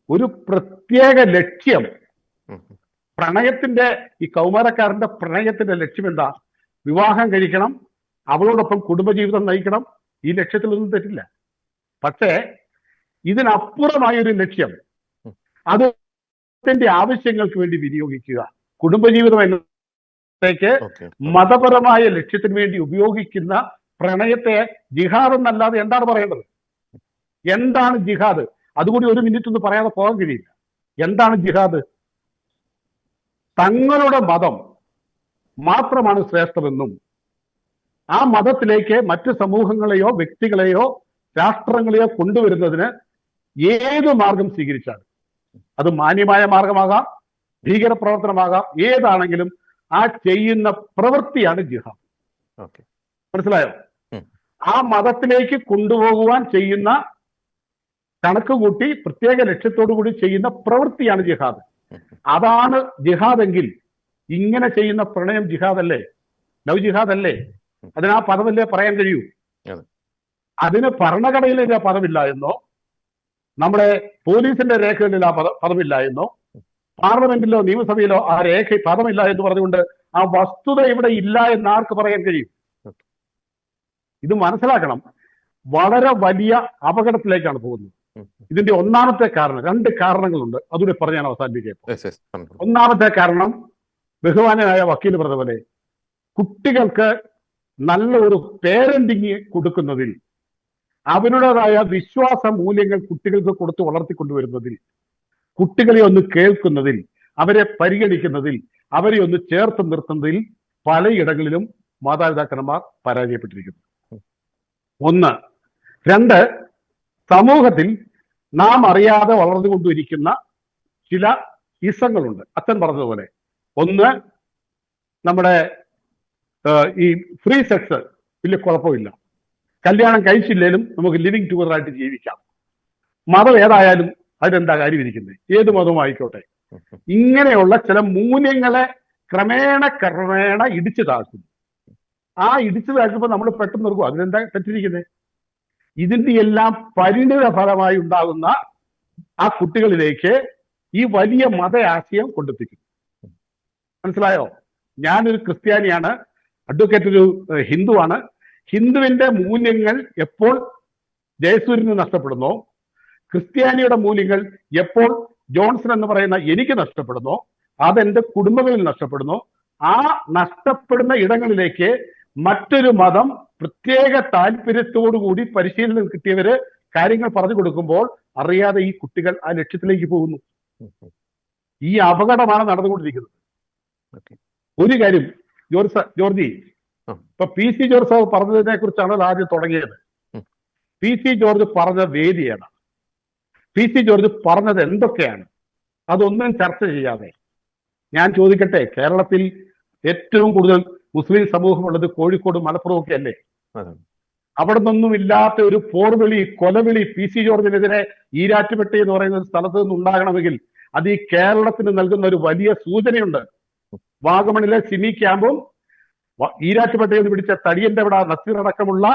ഒരു പ്രത്യേക ലക്ഷ്യം, പ്രണയത്തിന്റെ, ഈ കൗമാരക്കാരന്റെ പ്രണയത്തിന്റെ ലക്ഷ്യം എന്താ? വിവാഹം കഴിക്കണം, അവളോടൊപ്പം കുടുംബജീവിതം നയിക്കണം. ഈ ലക്ഷ്യത്തിലൊന്നും തെറ്റില്ല. പക്ഷേ ഇതിനപ്പുറമായൊരു ലക്ഷ്യം, അത് ആവശ്യങ്ങൾക്ക് വേണ്ടി വിനിയോഗിക്കുക. കുടുംബജീവിതം എന്നത്തേക്ക് മതപരമായ ലക്ഷ്യത്തിന് വേണ്ടി ഉപയോഗിക്കുന്ന പ്രണയത്തെ ജിഹാദ് എന്നല്ലാതെ എന്താണ് പറയേണ്ടത്? എന്താണ് ജിഹാദ്? അതുകൂടി ഒരു മിനിറ്റ് ഒന്ന് പറയാതെ പോകാൻ കഴിയില്ല. എന്താണ് ജിഹാദ്? തങ്ങളുടെ മതം മാത്രമാണ് ശ്രേഷ്ഠമെന്നും ആ മതത്തിലേക്ക് മറ്റ് സമൂഹങ്ങളെയോ വ്യക്തികളെയോ രാഷ്ട്രങ്ങളെയോ കൊണ്ടുവരുന്നതിന് ഏത് മാർഗം സ്വീകരിച്ചാലും, അത് മാന്യമായ മാർഗമാകാം, ഭീകരപ്രവർത്തനമാകാം, ഏതാണെങ്കിലും ആ ചെയ്യുന്ന പ്രവൃത്തിയാണ് ജിഹാദ്. മനസ്സിലായോ? ആ മതത്തിലേക്ക് കൊണ്ടുപോകുവാൻ ചെയ്യുന്ന, കണക്ക് കൂട്ടി പ്രത്യേക ലക്ഷ്യത്തോടു കൂടി ചെയ്യുന്ന പ്രവൃത്തിയാണ് ജിഹാദ്. അതാണ് ജിഹാദ് എങ്കിൽ ഇങ്ങനെ ചെയ്യുന്ന പ്രണയം ജിഹാദല്ലേ? ലവ് ജിഹാദല്ലേ? അതിന് ആ പദമല്ലേ പറയാൻ കഴിയൂ? അതിന് ഭരണഘടനയിൽ ആ പദമില്ല എന്നോ, നമ്മുടെ പോലീസിന്റെ രേഖകളിൽ ആ പദമില്ല എന്നോ, പാർലമെന്റിലോ നിയമസഭയിലോ ആ രേഖ പദമില്ല എന്ന് പറഞ്ഞുകൊണ്ട് ആ വസ്തുത ഇവിടെ ഇല്ല എന്ന് ആർക്ക് പറയാൻ കഴിയും? ഇത് മനസ്സിലാക്കണം. വളരെ വലിയ അപകടത്തിലേക്കാണ് പോകുന്നത്. ഇതിന്റെ ഒന്നാമത്തെ കാരണം, 2 കാരണങ്ങളുണ്ട്, അതുകൂടി പറഞ്ഞ് ഞാൻ അവസാനിപ്പിക്കാം. ഒന്നാമത്തെ കാരണം ബഹുമാനായ വക്കീൽ പറഞ്ഞ പോലെ, കുട്ടികൾക്ക് നല്ല ഒരു പേരന്റിങ് കൊടുക്കുന്നതിൽ, അവരുടേതായ വിശ്വാസ മൂല്യങ്ങൾ കുട്ടികൾക്ക് കൊടുത്ത് വളർത്തിക്കൊണ്ടുവരുന്നതിൽ, കുട്ടികളെ ഒന്ന് കേൾക്കുന്നതിൽ, അവരെ പരിഗണിക്കുന്നതിൽ, അവരെ ഒന്ന് ചേർത്ത് നിർത്തുന്നതിൽ പലയിടങ്ങളിലും മാതാപിതാക്കന്മാർ പരാജയപ്പെട്ടിരിക്കുന്നു. ഒന്ന്. രണ്ട്, സമൂഹത്തിൽ നാം അറിയാതെ വളർന്നുകൊണ്ടിരിക്കുന്ന ചില ഇസങ്ങളുണ്ട്. അച്ഛൻ പറഞ്ഞതുപോലെ, ഒന്ന്, നമ്മുടെ ഈ ഫ്രീ സെക്സ് വലിയ കുഴപ്പമില്ല, കല്യാണം കഴിച്ചില്ലേലും നമുക്ക് ലിവിങ് ടുഗദർ ആയിട്ട് ജീവിക്കാം, മതം ഏതായാലും അതിനെന്താ കാര്യം ഇരിക്കുന്നത്, ഏത് മതവും ആയിക്കോട്ടെ. ഇങ്ങനെയുള്ള ചില മൂല്യങ്ങളെ ക്രമേണ ഇടിച്ചു താഴ്ത്തുന്നു. ആ ഇടിച്ചു താഴ്ത്തുമ്പോൾ നമ്മൾ പെട്ടെന്ന് നിർക്കും, അതിനെന്താ തെറ്റിരിക്കുന്നത്? ഇതിന്റെ എല്ലാം പരിണിത ഫലമായി ഉണ്ടാകുന്ന ആ കുട്ടികളിലേക്ക് ഈ വലിയ മത ആശയം കൊണ്ടെത്തിക്കുന്നു. മനസ്സിലായോ? ഞാനൊരു ക്രിസ്ത്യാനിയാണ്, അഡ്വക്കേറ്റ് ഒരു ഹിന്ദുവാണ്. ഹിന്ദുവിന്റെ മൂല്യങ്ങൾ എപ്പോൾ ജയസൂര്യന് നഷ്ടപ്പെടുന്നോ, ക്രിസ്ത്യാനിയുടെ മൂല്യങ്ങൾ എപ്പോൾ ജോൺസൺ എന്ന് പറയുന്ന എനിക്ക് നഷ്ടപ്പെടുന്നോ, അതെന്റെ കുടുംബങ്ങളിൽ നഷ്ടപ്പെടുന്നോ, ആ നഷ്ടപ്പെടുന്ന ഇടങ്ങളിലേക്ക് മറ്റൊരു മതം പ്രത്യേക താല്പര്യത്തോടുകൂടി പരിശീലനം കിട്ടിയവര് കാര്യങ്ങൾ പറഞ്ഞു കൊടുക്കുമ്പോൾ അറിയാതെ ഈ കുട്ടികൾ ആ ലക്ഷ്യത്തിലേക്ക് പോകുന്നു. ഈ അപകടമാണ് നടന്നുകൊണ്ടിരിക്കുന്നത്. ഒരു കാര്യം ജോർജി, ഇപ്പൊ പി സി ജോർജ് സാർ പറഞ്ഞതിനെ കുറിച്ചാണ് ആദ്യം തുടങ്ങിയത്. പി സി ജോർജ് പറഞ്ഞ വേദിയാണ്, പി സി ജോർജ് പറഞ്ഞത് എന്തൊക്കെയാണ്, അതൊന്നും ചർച്ച ചെയ്യാതെ ഞാൻ ചോദിക്കട്ടെ, കേരളത്തിൽ ഏറ്റവും കൂടുതൽ മുസ്ലിം സമൂഹമുള്ളത് കോഴിക്കോട് മലപ്പുറം ഒക്കെ അല്ലേ? അവിടെ നിന്നൊന്നും ഇല്ലാത്ത ഒരു പോർവിളി, കൊലവിളി പി സി ജോർജിനെതിരെ ഈരാറ്റുപെട്ടി എന്ന് പറയുന്ന ഒരു സ്ഥലത്ത് നിന്ന് ഉണ്ടാകണമെങ്കിൽ അത് ഈ കേരളത്തിന് നൽകുന്ന ഒരു വലിയ സൂചനയുണ്ട്. വാഗമണിലെ സിമി ക്യാമ്പും ഈരാറ്റുപേട്ടയിൽ നിന്ന് പിടിച്ച തടിയന്റെ അവിടെ നസീർ അടക്കമുള്ള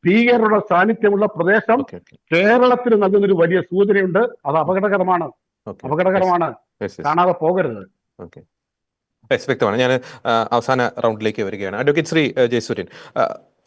ഭീകരരുടെ സാന്നിധ്യമുള്ള പ്രദേശം കേരളത്തിന് നൽകുന്ന ഒരു വലിയ സൂചനയുണ്ട്. അത് അപകടകരമാണ്, അപകടകരമാണ്, കാണാതെ പോകരുത്. വ്യക്തമാണ്. ഞാൻ അവസാന റൗണ്ടിലേക്ക് വരികയാണ്. അഡ്വക്കേറ്റ് ശ്രീ ജയസൂര്യൻ,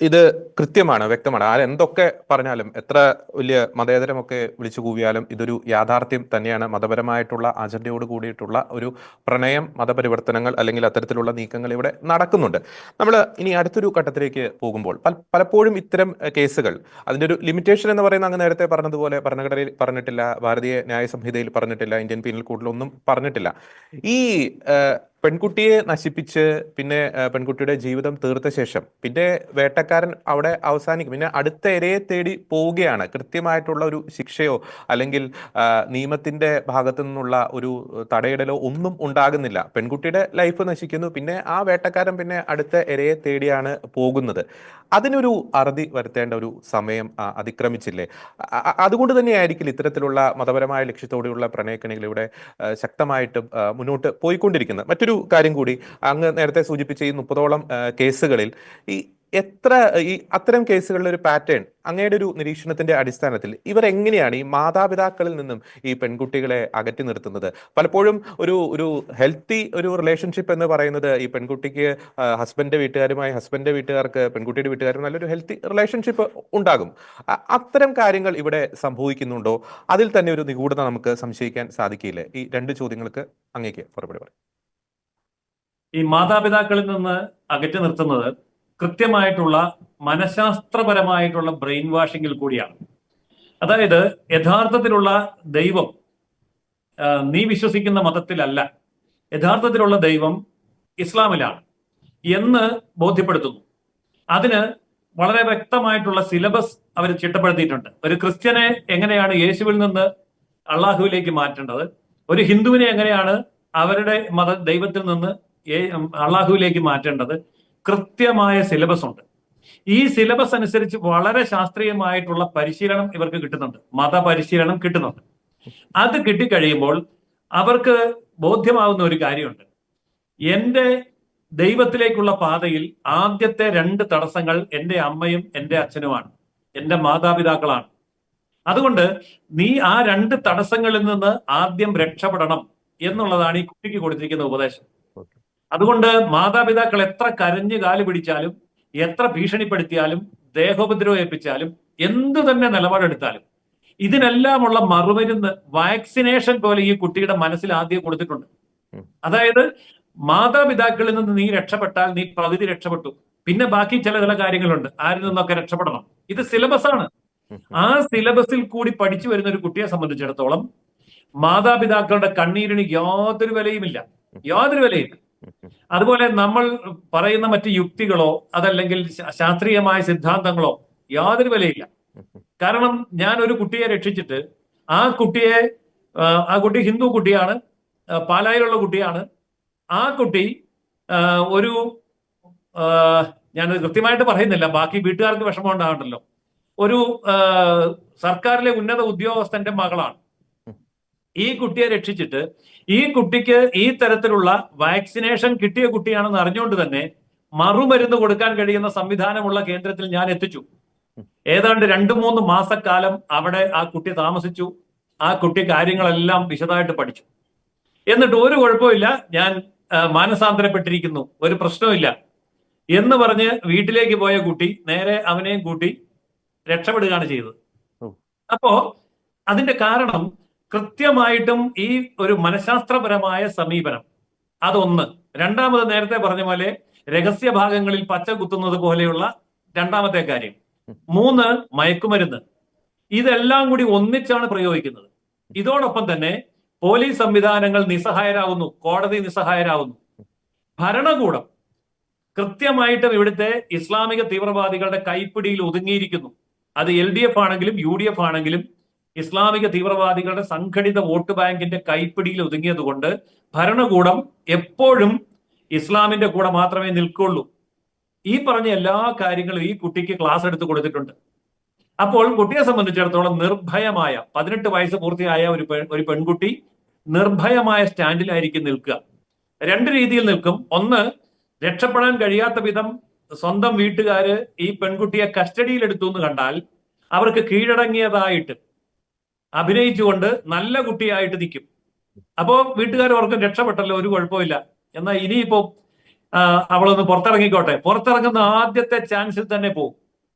ഇത് കൃത്യമാണ്, വ്യക്തമാണ്. ആരെന്തൊക്കെ പറഞ്ഞാലും, എത്ര വലിയ മതേതരമൊക്കെ വിളിച്ചു കൂവിയാലും ഇതൊരു യാഥാർത്ഥ്യം തന്നെയാണ്. മതപരമായിട്ടുള്ള അജണ്ടയോട് കൂടിയിട്ടുള്ള ഒരു പ്രണയം, മതപരിവർത്തനങ്ങൾ അല്ലെങ്കിൽ അത്തരത്തിലുള്ള നീക്കങ്ങൾ ഇവിടെ നടക്കുന്നുണ്ട്. നമ്മൾ ഇനി അടുത്തൊരു ഘട്ടത്തിലേക്ക് പോകുമ്പോൾ പലപ്പോഴും ഇത്തരം കേസുകൾ, അതിൻ്റെ ഒരു ലിമിറ്റേഷൻ എന്ന് പറയുന്ന അങ്ങ് നേരത്തെ പറഞ്ഞതുപോലെ ഭരണഘടനയിൽ പറഞ്ഞിട്ടില്ല, ഭാരതീയ ന്യായ സംഹിതയിൽ പറഞ്ഞിട്ടില്ല, ഇന്ത്യൻ പീനൽ കോഡിലൊന്നും പറഞ്ഞിട്ടില്ല. ഈ പെൺകുട്ടിയെ നശിപ്പിച്ച് പിന്നെ പെൺകുട്ടിയുടെ ജീവിതം തീർത്ത ശേഷം പിന്നെ വേട്ടക്കാരൻ അവിടെ അവസാനിക്കും, പിന്നെ അടുത്ത ഇരയെ തേടി പോവുകയാണ്. കൃത്യമായിട്ടുള്ള ഒരു ശിക്ഷയോ അല്ലെങ്കിൽ നിയമത്തിന്റെ ഭാഗത്തു നിന്നുള്ള ഒരു തടയിടലോ ഒന്നും ഉണ്ടാകുന്നില്ല. പെൺകുട്ടിയുടെ ലൈഫ് നശിക്കുന്നു, പിന്നെ ആ വേട്ടക്കാരൻ പിന്നെ അടുത്ത ഇരയെ തേടിയാണ് പോകുന്നത്. അതിനൊരു അറുതി വരുത്തേണ്ട ഒരു സമയം അതിക്രമിച്ചില്ലേ? അതുകൊണ്ട് തന്നെയായിരിക്കും ഇത്തരത്തിലുള്ള മതപരമായ ലക്ഷ്യത്തോടെയുള്ള പ്രണയക്കണികളിലൂടെ ശക്തമായിട്ടും മുന്നോട്ട് പോയിക്കൊണ്ടിരിക്കുന്നത്. മറ്റൊരു കാര്യം കൂടി, അങ്ങ് നേരത്തെ സൂചിപ്പിച്ച ഈ 30ഓളം കേസുകളിൽ അത്തരം കേസുകളിലെ ഒരു പാറ്റേൺ, അങ്ങയുടെ ഒരു നിരീക്ഷണത്തിന്റെ അടിസ്ഥാനത്തിൽ ഇവർ എങ്ങനെയാണ് ഈ മാതാപിതാക്കളിൽ നിന്നും ഈ പെൺകുട്ടികളെ അകറ്റി നിർത്തുന്നത്? പലപ്പോഴും ഒരു ഹെൽത്തി ഒരു റിലേഷൻഷിപ്പ് എന്ന് പറയുന്നത് ഈ പെൺകുട്ടിക്ക് ഹസ്ബൻഡിന്റെ വീട്ടുകാർക്ക് പെൺകുട്ടിയുടെ വീട്ടുകാരും നല്ലൊരു ഹെൽത്തി റിലേഷൻഷിപ്പ് ഉണ്ടാകും. അത്തരം കാര്യങ്ങൾ ഇവിടെ സംഭവിക്കുന്നുണ്ടോ? അതിൽ തന്നെ ഒരു നിഗൂഢത നമുക്ക് സംശയിക്കാൻ സാധിക്കില്ലേ? ഈ രണ്ട് ചോദ്യങ്ങൾക്ക് അങ്ങേക്ക് മറുപടി പറയും. ഈ മാതാപിതാക്കളിൽ നിന്ന് അകറ്റി നിർത്തുന്നത് കൃത്യമായിട്ടുള്ള മനഃശാസ്ത്രപരമായിട്ടുള്ള ബ്രെയിൻ വാഷിങ്ങിൽ കൂടിയാണ്. അതായത് യഥാർത്ഥത്തിലുള്ള ദൈവം നീ വിശ്വസിക്കുന്ന മതത്തിലല്ല, യഥാർത്ഥത്തിലുള്ള ദൈവം ഇസ്ലാമിലാണ് എന്ന് ബോധ്യപ്പെടുത്തുന്നു. അതിന് വളരെ വ്യക്തമായിട്ടുള്ള സിലബസ് അവർ ചിട്ടപ്പെടുത്തിയിട്ടുണ്ട്. ഒരു ക്രിസ്ത്യനെ എങ്ങനെയാണ് യേശുവിൽ നിന്ന് അള്ളാഹുവിലേക്ക് മാറ്റേണ്ടത്, ഒരു ഹിന്ദുവിനെ എങ്ങനെയാണ് അവരുടെ ദൈവത്തിൽ നിന്ന് അള്ളാഹുവിലേക്ക് മാറ്റേണ്ടത്, കൃത്യമായ സിലബസ് ഉണ്ട്. ഈ സിലബസ് അനുസരിച്ച് വളരെ ശാസ്ത്രീയമായിട്ടുള്ള പരിശീലനം ഇവർക്ക് കിട്ടുന്നുണ്ട്, മതപരിശീലനം കിട്ടുന്നുണ്ട്. അത് കിട്ടിക്കഴിയുമ്പോൾ അവർക്ക് ബോധ്യമാവുന്ന ഒരു കാര്യമുണ്ട്, എന്റെ ദൈവത്തിലേക്കുള്ള പാതയിൽ ആദ്യത്തെ 2 തടസ്സങ്ങൾ എന്റെ അമ്മയും എന്റെ അച്ഛനുമാണ്, എന്റെ മാതാപിതാക്കളാണ്. അതുകൊണ്ട് നീ ആ 2 തടസ്സങ്ങളിൽ നിന്ന് ആദ്യം രക്ഷപ്പെടണം എന്നുള്ളതാണ് ഈ കുട്ടിക്ക് കൊടുത്തിരിക്കുന്ന ഉപദേശം. അതുകൊണ്ട് മാതാപിതാക്കൾ എത്ര കരഞ്ഞു കാല് പിടിച്ചാലും, എത്ര ഭീഷണിപ്പെടുത്തിയാലും, ദേഹോപദ്രവം ഏൽപ്പിച്ചാലും, എന്തു തന്നെ നിലപാടെടുത്താലും ഇതിനെല്ലാമുള്ള മറുമരുന്ന് വാക്സിനേഷൻ പോലെ ഈ കുട്ടിയുടെ മനസ്സിൽ ആദ്യം കൊടുത്തിട്ടുണ്ട്. അതായത് മാതാപിതാക്കളിൽ നിന്ന് നീ രക്ഷപ്പെട്ടാൽ നീ പകുതി രക്ഷപ്പെട്ടു, പിന്നെ ബാക്കി ചില കാര്യങ്ങളുണ്ട്, ആരിൽ നിന്നൊക്കെ രക്ഷപ്പെടണം. ഇത് സിലബസ് ആണ്. ആ സിലബസിൽ കൂടി പഠിച്ചു വരുന്ന ഒരു കുട്ടിയെ സംബന്ധിച്ചിടത്തോളം മാതാപിതാക്കളുടെ കണ്ണീരിന് യാതൊരു വിലയുമില്ല, യാതൊരു വിലയില്ല. അതുപോലെ നമ്മൾ പറയുന്ന മറ്റ് യുക്തികളോ അതല്ലെങ്കിൽ ശാസ്ത്രീയമായ സിദ്ധാന്തങ്ങളോ യാതൊരു വിലയില്ല. കാരണം ഞാൻ ഒരു കുട്ടിയെ രക്ഷിച്ചിട്ട് ആ കുട്ടി ഹിന്ദു കുട്ടിയാണ്, പാലായിലുള്ള കുട്ടിയാണ്. ആ കുട്ടി ഒരു ഞാൻ കൃത്യമായിട്ട് പറയുന്നില്ല, ബാക്കി വീട്ടുകാർക്ക് വിഷമം ഉണ്ടാകണ്ടല്ലോ, ഒരു സർക്കാരിലെ ഉന്നത ഉദ്യോഗസ്ഥന്റെ മകളാണ്. ഈ കുട്ടിയെ രക്ഷിച്ചിട്ട് ഈ കുട്ടിക്ക് ഈ തരത്തിലുള്ള വാക്സിനേഷൻ കിട്ടിയ കുട്ടിയാണെന്ന് അറിഞ്ഞുകൊണ്ട് തന്നെ മറുമരുന്ന് കൊടുക്കാൻ കഴിയുന്ന സംവിധാനമുള്ള കേന്ദ്രത്തിൽ ഞാൻ എത്തിച്ചു. ഏതാണ്ട് 2-3 മാസക്കാലം അവിടെ ആ കുട്ടി താമസിച്ചു. ആ കുട്ടി കാര്യങ്ങളെല്ലാം വിശദമായിട്ട് പഠിച്ചു. എന്നിട്ട് ഒരു കുഴപ്പമില്ല, ഞാൻ മാനസാന്തരപ്പെട്ടിരിക്കുന്നു, ഒരു പ്രശ്നമില്ല എന്ന് പറഞ്ഞ് വീട്ടിലേക്ക് പോയ കുട്ടി നേരെ അവനെയും കൂട്ടി രക്ഷപ്പെടുകയാണ് ചെയ്തത്. അപ്പോ അതിന്റെ കാരണം കൃത്യമായിട്ടും ഈ ഒരു മനഃശാസ്ത്രപരമായ സമീപനം, അതൊന്ന്. രണ്ടാമത് നേരത്തെ പറഞ്ഞ പോലെ രഹസ്യ ഭാഗങ്ങളിൽ പച്ച കുത്തുന്നത് പോലെയുള്ള രണ്ടാമത്തെ കാര്യം. 3 മയക്കുമരുന്ന്. ഇതെല്ലാം കൂടി ഒന്നിച്ചാണ് പ്രയോഗിക്കുന്നത്. ഇതോടൊപ്പം തന്നെ പോലീസ് സംവിധാനങ്ങൾ നിസ്സഹായരാകുന്നു, കോടതി നിസ്സഹായരാകുന്നു. ഭരണകൂടം കൃത്യമായിട്ടും ഇവിടുത്തെ ഇസ്ലാമിക തീവ്രവാദികളുടെ കൈപ്പിടിയിൽ ഒതുങ്ങിയിരിക്കുന്നു. അത് LDF ആണെങ്കിലും UDF ആണെങ്കിലും ഇസ്ലാമിക തീവ്രവാദികളുടെ സംഘടിത വോട്ട് ബാങ്കിന്റെ കൈപ്പിടിയിൽ ഒതുങ്ങിയത് കൊണ്ട് ഭരണകൂടം എപ്പോഴും ഇസ്ലാമിന്റെ കൂടെ മാത്രമേ നിൽക്കുള്ളൂ. ഈ പറഞ്ഞ എല്ലാ കാര്യങ്ങളും ഈ കുട്ടിക്ക് ക്ലാസ് എടുത്ത് കൊടുത്തിട്ടുണ്ട്. അപ്പോൾ കുട്ടിയെ സംബന്ധിച്ചിടത്തോളം നിർഭയമായ 18 വയസ്സ് പൂർത്തിയായ ഒരു പെൺകുട്ടി നിർഭയമായ സ്റ്റാൻഡിലായിരിക്കും നിൽക്കുക. 2 രീതിയിൽ നിൽക്കും. ഒന്ന്, രക്ഷപ്പെടാൻ കഴിയാത്ത വിധം സ്വന്തം വീട്ടുകാര് ഈ പെൺകുട്ടിയെ കസ്റ്റഡിയിൽ എടുത്തു എന്ന് കണ്ടാൽ അവർക്ക് കീഴടങ്ങിയതായിട്ട് അഭിനയിച്ചുകൊണ്ട് നല്ല കുട്ടിയായിട്ട് നിൽക്കും. അപ്പോ വീട്ടുകാർ ഓർക്കും രക്ഷപ്പെട്ടല്ലോ, ഒരു കുഴപ്പമില്ല, എന്നാൽ ഇനിയിപ്പോ അവളൊന്ന് പുറത്തിറങ്ങിക്കോട്ടെ. പുറത്തിറങ്ങുന്ന ആദ്യത്തെ ചാൻസിൽ തന്നെ പോകും.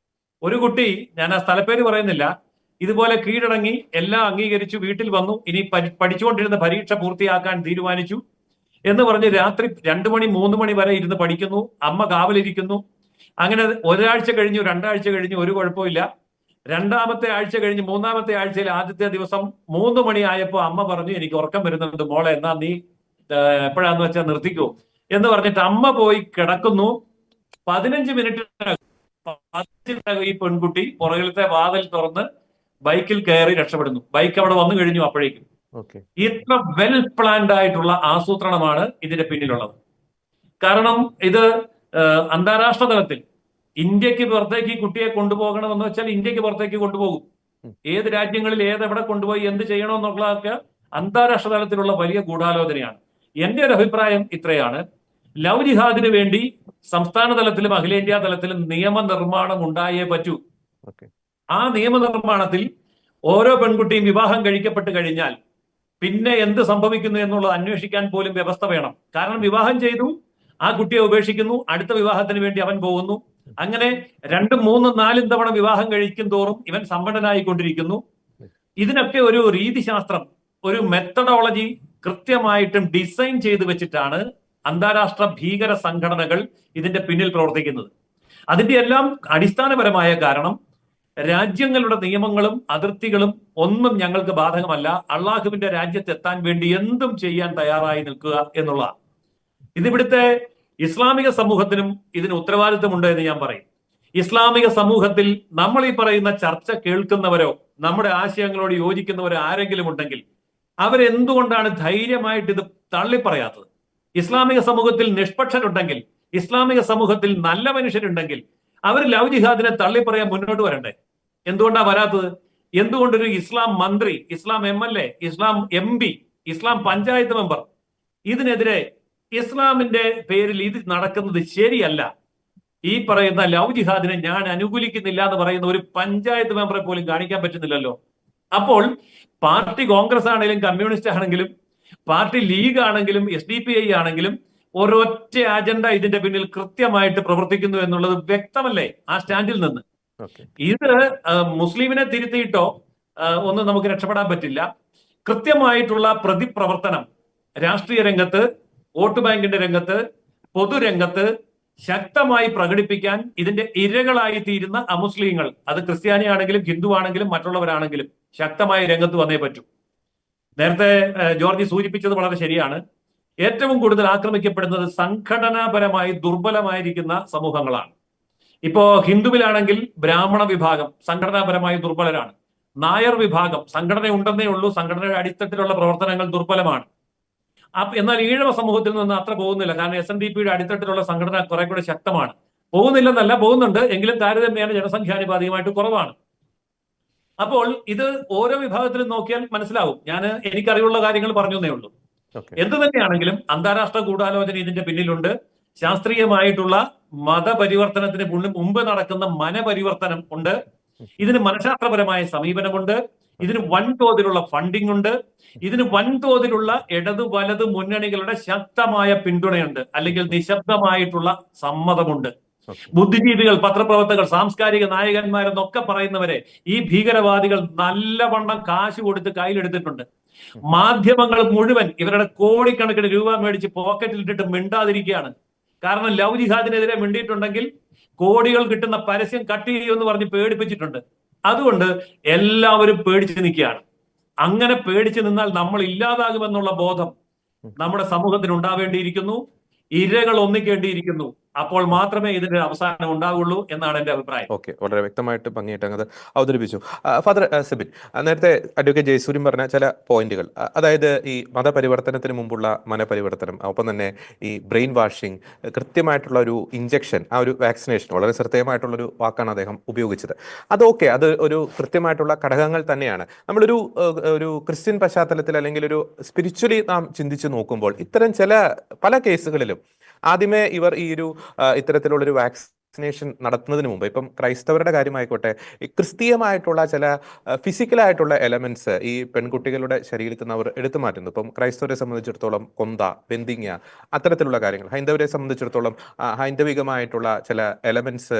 ഒരു കുട്ടി, ഞാൻ ആ സ്ഥലപ്പേര് പറയുന്നില്ല, ഇതുപോലെ കീഴടങ്ങി എല്ലാം അംഗീകരിച്ചു വീട്ടിൽ വന്നു. ഇനി പഠിച്ചുകൊണ്ടിരുന്ന പരീക്ഷ പൂർത്തിയാക്കാൻ തീരുമാനിച്ചു എന്ന് പറഞ്ഞ് രാത്രി 2 മണി 3 മണി വരെ ഇരുന്ന് പഠിക്കുന്നു. അമ്മ കാവലിരിക്കുന്നു. അങ്ങനെ ഒരാഴ്ച കഴിഞ്ഞു, 2 ആഴ്ച കഴിഞ്ഞു, ഒരു കുഴപ്പമില്ല. 2ാമത്തെ ആഴ്ച കഴിഞ്ഞ് 3ാമത്തെ ആഴ്ചയിൽ ആദ്യത്തെ ദിവസം 3 മണിയായപ്പോ അമ്മ പറഞ്ഞു, എനിക്ക് ഉറക്കം വരുന്നുണ്ട് മോളെ, എന്നാ നീ എപ്പോഴാന്ന് വെച്ചാൽ നിർത്തിക്കോ എന്ന് പറഞ്ഞിട്ട് അമ്മ പോയി കിടക്കുന്നു. 15 മിനിറ്റിനകം ഈ പെൺകുട്ടി പുറകിലത്തെ വാതിൽ തുറന്ന് ബൈക്കിൽ കയറി രക്ഷപ്പെടുന്നു. ബൈക്ക് അവിടെ വന്നു കഴിഞ്ഞു. അപ്പോഴേക്കും ഇത്ര വെൽ പ്ലാൻഡ് ആയിട്ടുള്ള ആസൂത്രണമാണ് ഇതിന്റെ പിന്നിലുള്ളത്. കാരണം ഇത് അന്താരാഷ്ട്ര തലത്തിൽ ഇന്ത്യക്ക് പുറത്തേക്ക് ഈ കുട്ടിയെ കൊണ്ടുപോകണമെന്ന് വെച്ചാൽ ഇന്ത്യക്ക് പുറത്തേക്ക് കൊണ്ടുപോകും. ഏത് രാജ്യങ്ങളിൽ ഏതെവിടെ കൊണ്ടുപോയി എന്ത് ചെയ്യണമെന്നുള്ളതൊക്കെ അന്താരാഷ്ട്ര തലത്തിലുള്ള വലിയ ഗൂഢാലോചനയാണ്. എന്റെ ഒരു അഭിപ്രായം ഇത്രയാണ്. ലവ് ജിഹാദിന് വേണ്ടി സംസ്ഥാന തലത്തിലും അഖിലേന്ത്യാ തലത്തിലും നിയമനിർമ്മാണം ഉണ്ടായേ പറ്റൂ. ആ നിയമനിർമ്മാണത്തിൽ ഓരോ പെൺകുട്ടിയും വിവാഹം കഴിക്കപ്പെട്ട് കഴിഞ്ഞാൽ പിന്നെ എന്ത് സംഭവിക്കുന്നു എന്നുള്ളത് അന്വേഷിക്കാൻ പോലും വ്യവസ്ഥ വേണം. കാരണം വിവാഹം ചെയ്തു, ആ കുട്ടിയെ ഉപേക്ഷിക്കുന്നു, അടുത്ത വിവാഹത്തിന് വേണ്ടി അവൻ പോകുന്നു. അങ്ങനെ 2, 3, 4 തവണ വിവാഹം കഴിക്കും തോറും ഇവൻ സമ്പന്നനായിക്കൊണ്ടിരിക്കുന്നു. ഇതിനൊക്കെ ഒരു രീതിശാസ്ത്രം, ഒരു മെത്തഡോളജി കൃത്യമായിട്ടും ഡിസൈൻ ചെയ്തു വെച്ചിട്ടാണ് അന്താരാഷ്ട്ര ഭീകര സംഘടനകൾ ഇതിന്റെ പിന്നിൽ പ്രവർത്തിക്കുന്നത്. അതിന്റെ എല്ലാം അടിസ്ഥാനപരമായ കാരണം രാജ്യങ്ങളുടെ നിയമങ്ങളും അതിർത്തികളും ഒന്നും ഞങ്ങൾക്ക് ബാധകമല്ല, അള്ളാഹുവിന്റെ രാജ്യത്ത് എത്താൻ വേണ്ടി എന്തും ചെയ്യാൻ തയ്യാറായി നിൽക്കുക എന്നുള്ളതാണ്. ഇതിവിടുത്തെ ഇസ്ലാമിക സമൂഹത്തിനും ഇതിന് ഉത്തരവാദിത്വമുണ്ട് എന്ന് ഞാൻ പറയും. ഇസ്ലാമിക സമൂഹത്തിൽ നമ്മൾ ഈ പറയുന്ന ചർച്ച കേൾക്കുന്നവരോ നമ്മുടെ ആശയങ്ങളോട് യോജിക്കുന്നവരോ ആരെങ്കിലും ഉണ്ടെങ്കിൽ അവരെന്തുകൊണ്ടാണ് ധൈര്യമായിട്ട് ഇത് തള്ളിപ്പറയാത്തത്? ഇസ്ലാമിക സമൂഹത്തിൽ നിഷ്പക്ഷരുണ്ടെങ്കിൽ, ഇസ്ലാമിക സമൂഹത്തിൽ നല്ല മനുഷ്യരുണ്ടെങ്കിൽ അവർ ലവ് ജിഹാദിനെ തള്ളിപ്പറയാൻ മുന്നോട്ട് വരണ്ടേ? എന്തുകൊണ്ടാണ് വരാത്തത്? എന്തുകൊണ്ടൊരു ഇസ്ലാം മന്ത്രി, ഇസ്ലാം MLA, ഇസ്ലാം MP, ഇസ്ലാം പഞ്ചായത്ത് മെമ്പർ ഇതിനെതിരെ ഇസ്ലാമിന്റെ പേരിൽ ഇത് നടക്കുന്നത് ശരിയല്ല, ഈ പറയുന്ന ലവ് ജിഹാദിനെ ഞാൻ അനുകൂലിക്കുന്നില്ല എന്ന് പറയുന്ന ഒരു പഞ്ചായത്ത് മെമ്പറെ പോലും കാണിക്കാൻ പറ്റുന്നില്ലല്ലോ. അപ്പോൾ പാർട്ടി കോൺഗ്രസ് ആണെങ്കിലും കമ്മ്യൂണിസ്റ്റ് ആണെങ്കിലും പാർട്ടി ലീഗ് ആണെങ്കിലും SDPI ആണെങ്കിലും ഒരൊറ്റ അജണ്ട ഇതിന്റെ പിന്നിൽ കൃത്യമായിട്ട് പ്രവർത്തിക്കുന്നു എന്നുള്ളത് വ്യക്തമല്ലേ ആ സ്റ്റാൻഡിൽ നിന്ന്? ഇത് മുസ്ലിമിനെ തിരുത്തിയിട്ടോ ഒന്നും നമുക്ക് രക്ഷപ്പെടാൻ പറ്റില്ല. കൃത്യമായിട്ടുള്ള പ്രതിപ്രവർത്തനം രാഷ്ട്രീയ രംഗത്ത്, വോട്ട് ബാങ്കിന്റെ രംഗത്ത്, പൊതുരംഗത്ത്, ശക്തമായി പ്രകടിപ്പിക്കാൻ ഇതിന്റെ ഇരകളായി തീരുന്ന അമുസ്ലിങ്ങൾ, അത് ക്രിസ്ത്യാനിയാണെങ്കിലും ഹിന്ദു ആണെങ്കിലും മറ്റുള്ളവരാണെങ്കിലും ശക്തമായി രംഗത്ത് വന്നേ പറ്റൂ. നേരത്തെ ജോർജ് സൂചിപ്പിച്ചത് വളരെ ശരിയാണ്. ഏറ്റവും കൂടുതൽ ആക്രമിക്കപ്പെടുന്നത് സംഘടനാപരമായി ദുർബലമായിരിക്കുന്ന സമൂഹങ്ങളാണ്. ഇപ്പോ ഹിന്ദുവിലാണെങ്കിൽ ബ്രാഹ്മണ വിഭാഗം സംഘടനാപരമായി ദുർബലരാണ്. നായർ വിഭാഗം സംഘടന ഉണ്ടെന്നേ ഉള്ളൂ, സംഘടനയുടെ അടിത്തട്ടിലുള്ള പ്രവർത്തനങ്ങൾ ദുർബലമാണ്. എന്നാൽ ഈഴവ സമൂഹത്തിൽ നിന്ന് അത്ര പോകുന്നില്ല. കാരണം SNDPയുടെ അടിത്തട്ടിലുള്ള സംഘടന കുറെ കൂടെ ശക്തമാണ്. പോകുന്നില്ലെന്നല്ല, പോകുന്നുണ്ട്, എങ്കിലും താരതമ്യേന ജനസംഖ്യാനുപാതികമായിട്ട് കുറവാണ്. അപ്പോൾ ഇത് ഓരോ വിഭാഗത്തിലും നോക്കിയാൽ മനസ്സിലാവും. എനിക്കറിയുള്ള കാര്യങ്ങൾ പറഞ്ഞേ ഉള്ളൂ. എന്ത് തന്നെയാണെങ്കിലും അന്താരാഷ്ട്ര ഗൂഢാലോചന ഇതിന്റെ പിന്നിലുണ്ട്. ശാസ്ത്രീയമായിട്ടുള്ള മതപരിവർത്തനത്തിന് മുമ്പ് നടക്കുന്ന മനപരിവർത്തനം ഉണ്ട്. ഇതിന് മനഃശാസ്ത്രപരമായ സമീപനമുണ്ട്. ഇതിന് വൻതോതിലുള്ള ഫണ്ടിംഗ് ഉണ്ട്. ഇതിന് വൻതോതിലുള്ള ഇടതു വലതു മുന്നണികളുടെ ശക്തമായ പിന്തുണയുണ്ട്, അല്ലെങ്കിൽ നിശബ്ദമായിട്ടുള്ള സമ്മതമുണ്ട്. ബുദ്ധിജീവികൾ, പത്രപ്രവർത്തകർ, സാംസ്കാരിക നായകന്മാരെന്നൊക്കെ പറയുന്നവരെ ഈ ഭീകരവാദികൾ നല്ലവണ്ണം കാശ് കൊടുത്ത് കയ്യിലെടുത്തിട്ടുണ്ട്. മാധ്യമങ്ങൾ മുഴുവൻ ഇവരുടെ കോടിക്കണക്കിന് രൂപ മേടിച്ച് പോക്കറ്റിലിട്ടിട്ട് മിണ്ടാതിരിക്കുകയാണ്. കാരണം ലവ് ജിഹാദിനെതിരെ മിണ്ടിയിട്ടുണ്ടെങ്കിൽ കോടികൾ കിട്ടുന്ന പരസ്യം കട്ട് ചെയ്യുമെന്ന് പറഞ്ഞ് പേടിപ്പിച്ചിട്ടുണ്ട്. അതുകൊണ്ട് എല്ലാവരും പേടിച്ച് നിൽക്കുകയാണ്. അങ്ങനെ പേടിച്ചു നിന്നാൽ നമ്മൾ ഇല്ലാതാകുമെന്നുള്ള ബോധം നമ്മുടെ സമൂഹത്തിന് ഉണ്ടാവേണ്ടിയിരിക്കുന്നു. ഇരകൾ ഒന്നിക്കേണ്ടിയിരിക്കുന്നു. അപ്പോൾ മാത്രമേ ഇതിന്റെ അവസാനം ഉണ്ടാവുള്ളൂ എന്നാണ് എന്റെ അഭിപ്രായം. ഓക്കെ, വളരെ വ്യക്തമായിട്ട് ഭംഗിയായിട്ട് അത് അവതരിപ്പിച്ചു. ഫാദർ സെബിൻ, നേരത്തെ അഡ്വക്കേറ്റ് ജയസൂര്യൻ പറഞ്ഞ ചില പോയിന്റുകൾ, അതായത് ഈ മതപരിവർത്തനത്തിന് മുമ്പുള്ള മനപരിവർത്തനം, ഒപ്പം തന്നെ ഈ ബ്രെയിൻ വാഷിംഗ്, കൃത്യമായിട്ടുള്ള ഒരു ഇഞ്ചക്ഷൻ, ആ ഒരു വാക്സിനേഷൻ, വളരെ ശ്രദ്ധേയമായിട്ടുള്ളൊരു വാക്കാണ് അദ്ദേഹം ഉപയോഗിച്ചത്. അതൊക്കെ അത് ഒരു കൃത്യമായിട്ടുള്ള ഘടകങ്ങൾ തന്നെയാണ്. ഒരു ക്രിസ്ത്യൻ പശ്ചാത്തലത്തിൽ അല്ലെങ്കിൽ ഒരു സ്പിരിച്വലി നാം ചിന്തിച്ച് നോക്കുമ്പോൾ ഇത്തരം പല കേസുകളിലും ആദ്യമേ ഇവർ ഇത്തരത്തിലുള്ളൊരു വാക്സിനേഷൻ നടത്തുന്നതിന് മുമ്പ്, ഇപ്പം ക്രൈസ്തവരുടെ കാര്യമായിക്കോട്ടെ, ഈ ക്രിസ്തീയമായിട്ടുള്ള ചില ഫിസിക്കലായിട്ടുള്ള എലമെന്റ്സ് ഈ പെൺകുട്ടികളുടെ ശരീരത്തിൽ നിന്ന് അവർ എടുത്തു മാറ്റുന്നു. ഇപ്പം ക്രൈസ്തവരെ സംബന്ധിച്ചിടത്തോളം കൊന്ത, ബെന്തിങ്ങ, അത്തരത്തിലുള്ള കാര്യങ്ങൾ. ഹൈന്ദവരെ സംബന്ധിച്ചിടത്തോളം ഹൈന്ദവികമായിട്ടുള്ള ചില എലമെന്റ്സ്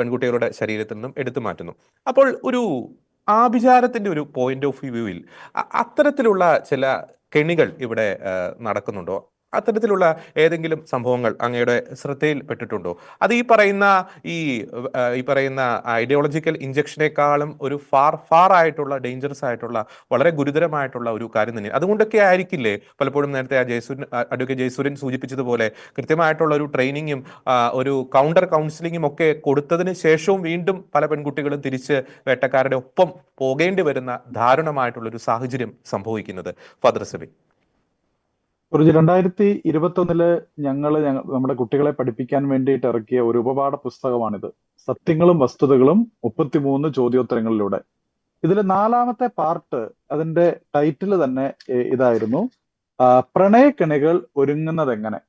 പെൺകുട്ടികളുടെ ശരീരത്തിൽ നിന്നും എടുത്തു മാറ്റുന്നു. അപ്പോൾ ഒരു ആഭിചാരത്തിന്റെ ഒരു പോയിന്റ് ഓഫ് വ്യൂവിൽ അത്തരത്തിലുള്ള ചില കെണികൾ ഇവിടെ നടക്കുന്നുണ്ടോ? അത്തരത്തിലുള്ള ഏതെങ്കിലും സംഭവങ്ങൾ അങ്ങയുടെ ശ്രദ്ധയിൽപ്പെട്ടിട്ടുണ്ടോ? അത് ഈ പറയുന്ന ഐഡിയോളജിക്കൽ ഇഞ്ചക്ഷനേക്കാളും ഒരു ഫാർ ആയിട്ടുള്ള, ഡേഞ്ചറസ് ആയിട്ടുള്ള, വളരെ ഗുരുതരമായിട്ടുള്ള ഒരു കാര്യം തന്നെ. അതുകൊണ്ടൊക്കെ ആയിരിക്കില്ലേ പലപ്പോഴും നേരത്തെ അഡ്വക്കേറ്റ് ജയസൂര്യൻ സൂചിപ്പിച്ചതുപോലെ കൃത്യമായിട്ടുള്ള ഒരു ട്രെയിനിങ്ങും ഒരു കൗണ്ടർ കൗൺസിലിങ്ങും ഒക്കെ കൊടുത്തതിന് ശേഷവും വീണ്ടും പല പെൺകുട്ടികളും തിരിച്ച് വേട്ടക്കാരുടെ ഒപ്പം പോകേണ്ടി വരുന്ന ദാരുണമായിട്ടുള്ള ഒരു സാഹചര്യം സംഭവിക്കുന്നത്? ഫാദർ സെബിൻ. 2021 ഞങ്ങള് നമ്മുടെ കുട്ടികളെ പഠിപ്പിക്കാൻ വേണ്ടിയിട്ട് ഇറക്കിയ ഒരു ഉപപാഠ പുസ്തകമാണിത്. സത്യങ്ങളും വസ്തുതകളും 33 ചോദ്യോത്തരങ്ങളിലൂടെ. ഇതിൽ 4ാമത്തെ പാർട്ട്, അതിന്റെ ടൈറ്റിൽ തന്നെ ഇതായിരുന്നു, പ്രണയക്കെണികൾ ഒരുങ്ങുന്നതെങ്ങനെ.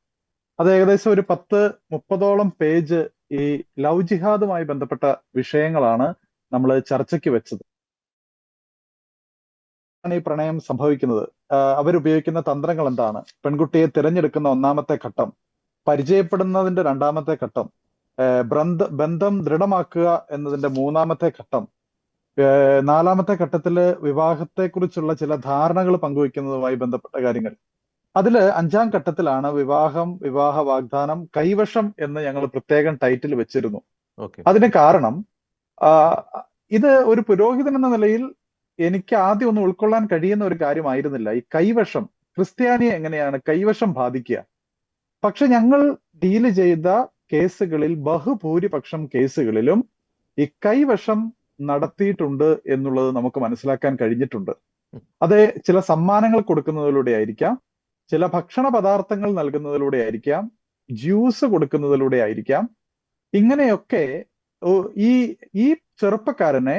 അത് ഏകദേശം ഒരു 10-30ഓളം പേജ് ഈ ലവ് ജിഹാദുമായി ബന്ധപ്പെട്ട വിഷയങ്ങളാണ് നമ്മൾ ചർച്ചയ്ക്ക് വെച്ചത്. ഈ പ്രണയം സംഭവിക്കുന്നത്, അവരുപയോഗിക്കുന്ന തന്ത്രങ്ങൾ എന്താണ്, പെൺകുട്ടിയെ തിരഞ്ഞെടുക്കുന്ന 1ാമത്തെ ഘട്ടം, പരിചയപ്പെടുന്നതിന്റെ 2ാമത്തെ ഘട്ടം, ബന്ധം ദൃഢമാക്കുക എന്നതിന്റെ 3ാമത്തെ ഘട്ടം, 4ാമത്തെ ഘട്ടത്തില് വിവാഹത്തെക്കുറിച്ചുള്ള ചില ധാരണകൾ പങ്കുവയ്ക്കുന്നതുമായി ബന്ധപ്പെട്ട കാര്യങ്ങൾ. അതില് 5ാം ഘട്ടത്തിലാണ് വിവാഹ വാഗ്ദാനം, കൈവശം എന്ന് ഞങ്ങൾ പ്രത്യേകം ടൈറ്റിൽ വെച്ചിരുന്നു. അതിന് കാരണം, ഇത് ഒരു പുരോഹിതൻ എന്ന നിലയിൽ എനിക്ക് ആദ്യം ഒന്നും ഉൾക്കൊള്ളാൻ കഴിയുന്ന ഒരു കാര്യമായിരുന്നില്ല. ഈ കൈവശം, ക്രിസ്ത്യാനിയെ എങ്ങനെയാണ് കൈവശം ബാധിക്കുക? പക്ഷെ ഞങ്ങൾ ഡീല് ചെയ്ത കേസുകളിൽ ബഹുഭൂരിപക്ഷം കേസുകളിലും ഈ കൈവശം നടത്തിയിട്ടുണ്ട് എന്നുള്ളത് നമുക്ക് മനസ്സിലാക്കാൻ കഴിഞ്ഞിട്ടുണ്ട്. അത് ചില സമ്മാനങ്ങൾ കൊടുക്കുന്നതിലൂടെ ആയിരിക്കാം, ചില ഭക്ഷണ പദാർത്ഥങ്ങൾ നൽകുന്നതിലൂടെ ആയിരിക്കാം, ജ്യൂസ് കൊടുക്കുന്നതിലൂടെ ആയിരിക്കാം. ഇങ്ങനെയൊക്കെ ഈ ചെറുപ്പക്കാരനെ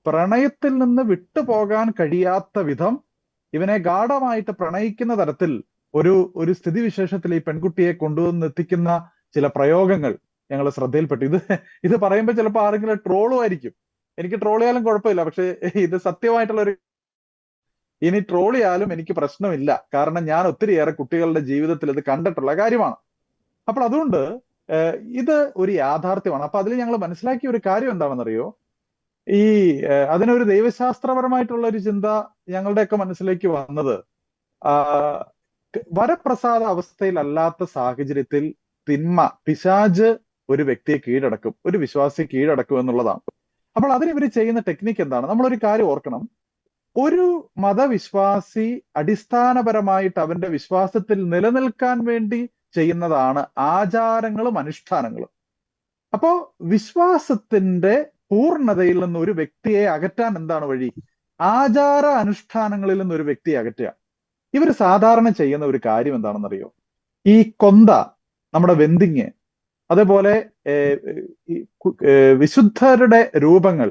പ്രണയത്തിൽ നിന്ന് വിട്ടുപോകാൻ കഴിയാത്ത വിധം ഇവനെ ഗാഢമായിട്ട് പ്രണയിക്കുന്ന തരത്തിൽ ഒരു സ്ഥിതിവിശേഷത്തിൽ ഈ പെൺകുട്ടിയെ കൊണ്ടുവന്നെത്തിക്കുന്ന ചില പ്രയോഗങ്ങൾ ഞങ്ങൾ ശ്രദ്ധയിൽപ്പെട്ടു. ഇത് പറയുമ്പോൾ ചിലപ്പോൾ ആരെങ്കിലും ട്രോളുമായിരിക്കും. എനിക്ക് ട്രോളിയാലും കുഴപ്പമില്ല, പക്ഷെ ഇത് സത്യമായിട്ടുള്ള ഇനി ട്രോളിയാലും എനിക്ക് പ്രശ്നമില്ല. കാരണം ഞാൻ ഒത്തിരിയേറെ കുട്ടികളുടെ ജീവിതത്തിൽ ഇത് കണ്ടിട്ടുള്ള കാര്യമാണ്. അപ്പോൾ അതുകൊണ്ട് ഇത് ഒരു യാഥാർത്ഥ്യമാണ്. അപ്പൊ അതിൽ ഞങ്ങൾ മനസ്സിലാക്കിയ ഒരു കാര്യം എന്താണെന്നറിയോ, അതിനൊരു ദൈവശാസ്ത്രപരമായിട്ടുള്ള ഒരു ചിന്ത ഞങ്ങളുടെയൊക്കെ മനസ്സിലേക്ക് വന്നത്, വരപ്രസാദ അവസ്ഥയിലല്ലാത്ത സാഹചര്യത്തിൽ തിന്മ, പിശാച് ഒരു വ്യക്തിയെ കീഴടക്കും, ഒരു വിശ്വാസിയെ കീഴടക്കും എന്നുള്ളതാണ്. അപ്പോൾ അതിന് ഇവർ ചെയ്യുന്ന ടെക്നിക്ക് എന്താണ്? നമ്മളൊരു കാര്യം ഓർക്കണം. ഒരു മതവിശ്വാസി അടിസ്ഥാനപരമായിട്ട് അവന്റെ വിശ്വാസത്തിൽ നിലനിൽക്കാൻ വേണ്ടി ചെയ്യുന്നതാണ് ആചാരങ്ങളും അനുഷ്ഠാനങ്ങളും. അപ്പോ വിശ്വാസത്തിന്റെ പൂർണ്ണതയിൽ നിന്ന് ഒരു വ്യക്തിയെ അകറ്റാൻ എന്താണ് വഴി? ആചാര അനുഷ്ഠാനങ്ങളിൽ നിന്ന് ഒരു വ്യക്തിയെ അകറ്റുക. ഇവർ സാധാരണ ചെയ്യുന്ന ഒരു കാര്യം എന്താണെന്നറിയോ? ഈ കൊന്ത, നമ്മുടെ വെന്തിങ്, അതേപോലെ വിശുദ്ധരുടെ രൂപങ്ങൾ,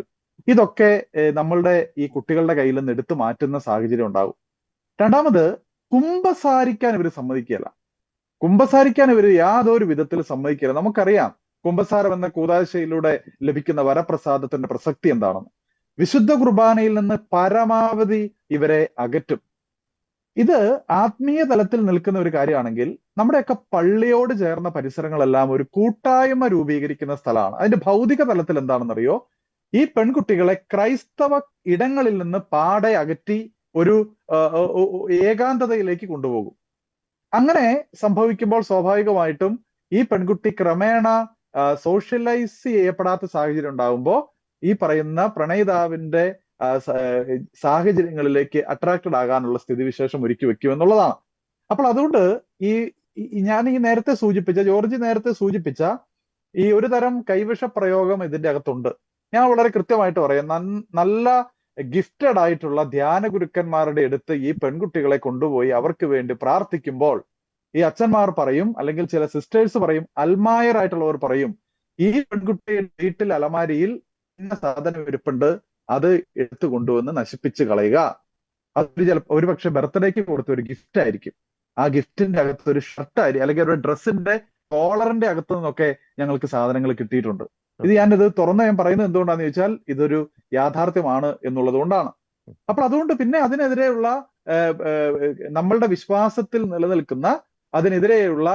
ഇതൊക്കെ നമ്മളുടെ ഈ കുട്ടികളുടെ കയ്യിൽ നിന്ന് എടുത്തു മാറ്റുന്ന സാഹചര്യം ഉണ്ടാകും. രണ്ടാമത്, കുമ്പസാരിക്കാൻ ഇവർ സമ്മതിക്കുകയില്ല. കുമ്പസാരിക്കാൻ ഇവർ യാതൊരു വിധത്തിൽ സമ്മതിക്കില്ല. നമുക്കറിയാം കുമ്പസാരം എന്ന കൂദാശയിലൂടെ ലഭിക്കുന്ന വരപ്രസാദത്തിന്റെ പ്രസക്തി എന്താണെന്ന്. വിശുദ്ധ കുർബാനയിൽ നിന്ന് പരമാവധി ഇവരെ അകറ്റും. ഇത് ആത്മീയ തലത്തിൽ നിൽക്കുന്ന ഒരു കാര്യമാണെങ്കിൽ നമ്മുടെയൊക്കെ പള്ളിയോട് ചേർന്ന പരിസരങ്ങളെല്ലാം ഒരു കൂട്ടായ്മ രൂപീകരിക്കുന്ന സ്ഥലമാണ്. അതിന്റെ ഭൗതിക തലത്തിൽ എന്താണെന്നറിയോ? ഈ പെൺകുട്ടികളെ ക്രൈസ്തവ ഇടങ്ങളിൽ നിന്ന് പാടെ അകറ്റി ഒരു ഏകാന്തതയിലേക്ക് കൊണ്ടുപോകും. അങ്ങനെ സംഭവിക്കുമ്പോൾ സ്വാഭാവികമായിട്ടും ഈ പെൺകുട്ടി ക്രമേണ സോഷ്യലൈസ് ചെയ്യപ്പെടാത്ത സാഹചര്യം ഉണ്ടാകുമ്പോൾ ഈ പറയുന്ന പ്രണയിതാവിന്റെ സാഹചര്യങ്ങളിലേക്ക് അട്രാക്റ്റഡ് ആകാനുള്ള സ്ഥിതിവിശേഷം ഒരുക്കി വെക്കും എന്നുള്ളതാണ്. അപ്പോൾ അതുകൊണ്ട് ഞാൻ നേരത്തെ സൂചിപ്പിച്ച, ജോർജ് നേരത്തെ സൂചിപ്പിച്ച ഈ ഒരു തരം കൈവിഷ പ്രയോഗം ഇതിന്റെ അകത്തുണ്ട്. ഞാൻ വളരെ കൃത്യമായിട്ട് പറയാം. നല്ല ഗിഫ്റ്റഡ് ആയിട്ടുള്ള ധ്യാന ഗുരുക്കന്മാരുടെ അടുത്ത് ഈ പെൺകുട്ടികളെ കൊണ്ടുപോയി അവർക്ക് വേണ്ടി പ്രാർത്ഥിക്കുമ്പോൾ ഈ അച്ഛന്മാർ പറയും, അല്ലെങ്കിൽ ചില സിസ്റ്റേഴ്സ് പറയും, അൽമായർ ആയിട്ടുള്ളവർ പറയും, ഈ പെൺകുട്ടിയുടെ വീട്ടിൽ അലമാരിയിൽ ഇന്ന സാധനം ഇരിപ്പുണ്ട്, അത് എടുത്തു കൊണ്ടുവന്ന് നശിപ്പിച്ച് കളയുക. അത് ചിലപ്പോൾ ഒരു പക്ഷെ ബർത്ത്ഡേക്ക് കൊടുത്ത ഒരു ഗിഫ്റ്റ് ആയിരിക്കും. ആ ഗിഫ്റ്റിന്റെ അകത്ത് ഒരു ഷർട്ടായിരിക്കും, അല്ലെങ്കിൽ ഒരു ഡ്രസ്സിന്റെ കോളറിന്റെ അകത്തു നിന്നൊക്കെ ഞങ്ങൾക്ക് സാധനങ്ങൾ കിട്ടിയിട്ടുണ്ട്. ഞാനിത് തുറന്ന് ഞാൻ പറയുന്നത് എന്തുകൊണ്ടാന്ന് ചോദിച്ചാൽ ഇതൊരു യാഥാർത്ഥ്യമാണ് എന്നുള്ളത് കൊണ്ടാണ്. അപ്പോൾ അതുകൊണ്ട് പിന്നെ അതിനെതിരെയുള്ള നമ്മളുടെ വിശ്വാസത്തിൽ നിലനിൽക്കുന്ന അതിനെതിരെയുള്ള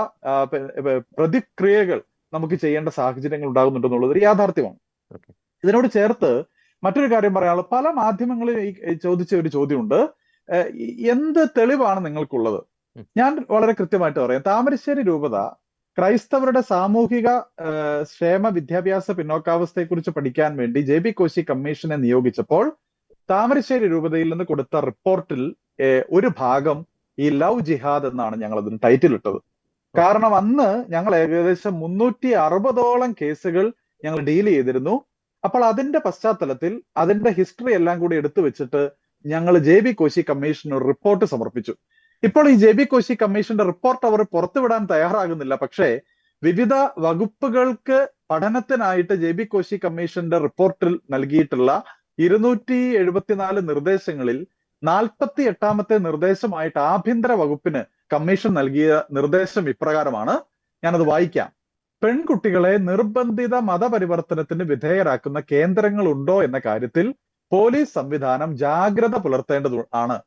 പ്രതിക്രിയകൾ നമുക്ക് ചെയ്യേണ്ട സാഹചര്യങ്ങൾ ഉണ്ടാകുന്നുണ്ടെന്നുള്ളത് ഒരു യാഥാർത്ഥ്യമാണ്. ഇതിനോട് ചേർത്ത് മറ്റൊരു കാര്യം പറയാനുള്ളത്, പല മാധ്യമങ്ങളിൽ ചോദിച്ച ഒരു ചോദ്യമുണ്ട്, എന്ത് തെളിവാണ് നിങ്ങൾക്കുള്ളത്? ഞാൻ വളരെ കൃത്യമായിട്ട് പറയാം. താമരശ്ശേരി രൂപത ക്രൈസ്തവരുടെ സാമൂഹിക ക്ഷേമ വിദ്യാഭ്യാസ പിന്നോക്കാവസ്ഥയെക്കുറിച്ച് പഠിക്കാൻ വേണ്ടി JB കോശി കമ്മീഷനെ നിയോഗിച്ചപ്പോൾ താമരശ്ശേരി രൂപതയിൽ നിന്ന് കൊടുത്ത റിപ്പോർട്ടിൽ ഒരു ഭാഗം ഈ ലവ് ജിഹാദ് എന്നാണ് ഞങ്ങൾ അതിന് ടൈറ്റിൽ ഇട്ടത്. കാരണം അന്ന് ഞങ്ങൾ ഏകദേശം 360ഓളം കേസുകൾ ഞങ്ങൾ ഡീൽ ചെയ്തിരുന്നു. അപ്പോൾ അതിന്റെ പശ്ചാത്തലത്തിൽ അതിന്റെ ഹിസ്റ്ററി എല്ലാം കൂടി എടുത്തു വെച്ചിട്ട് ഞങ്ങൾ JB കോശി കമ്മീഷന് ഒരു റിപ്പോർട്ട് സമർപ്പിച്ചു. ഇപ്പോൾ ഈ JB കോശി കമ്മീഷന്റെ റിപ്പോർട്ട് അവർ പുറത്തുവിടാൻ തയ്യാറാകുന്നില്ല. പക്ഷേ വിവിധ വകുപ്പുകൾക്ക് പഠനത്തിനായിട്ട് JB കോശി കമ്മീഷന്റെ റിപ്പോർട്ടിൽ നൽകിയിട്ടുള്ള 274 നിർദ്ദേശങ്ങളിൽ 48ാമത്തെ നിർദ്ദേശമായിട്ട് ആഭ്യന്തര വകുപ്പിന് കമ്മീഷൻ നൽകിയ നിർദ്ദേശം ഇപ്രകാരമാണ്. ഞാനത് വായിക്കാം. പെൺകുട്ടികളെ നിർബന്ധിത മതപരിവർത്തനത്തിന് വിധേയരാക്കുന്ന കേന്ദ്രങ്ങൾ ഉണ്ടോ എന്ന കാര്യത്തിൽ പോലീസ് സംവിധാനം ജാഗ്രത പുലർത്തേണ്ടതാണ്.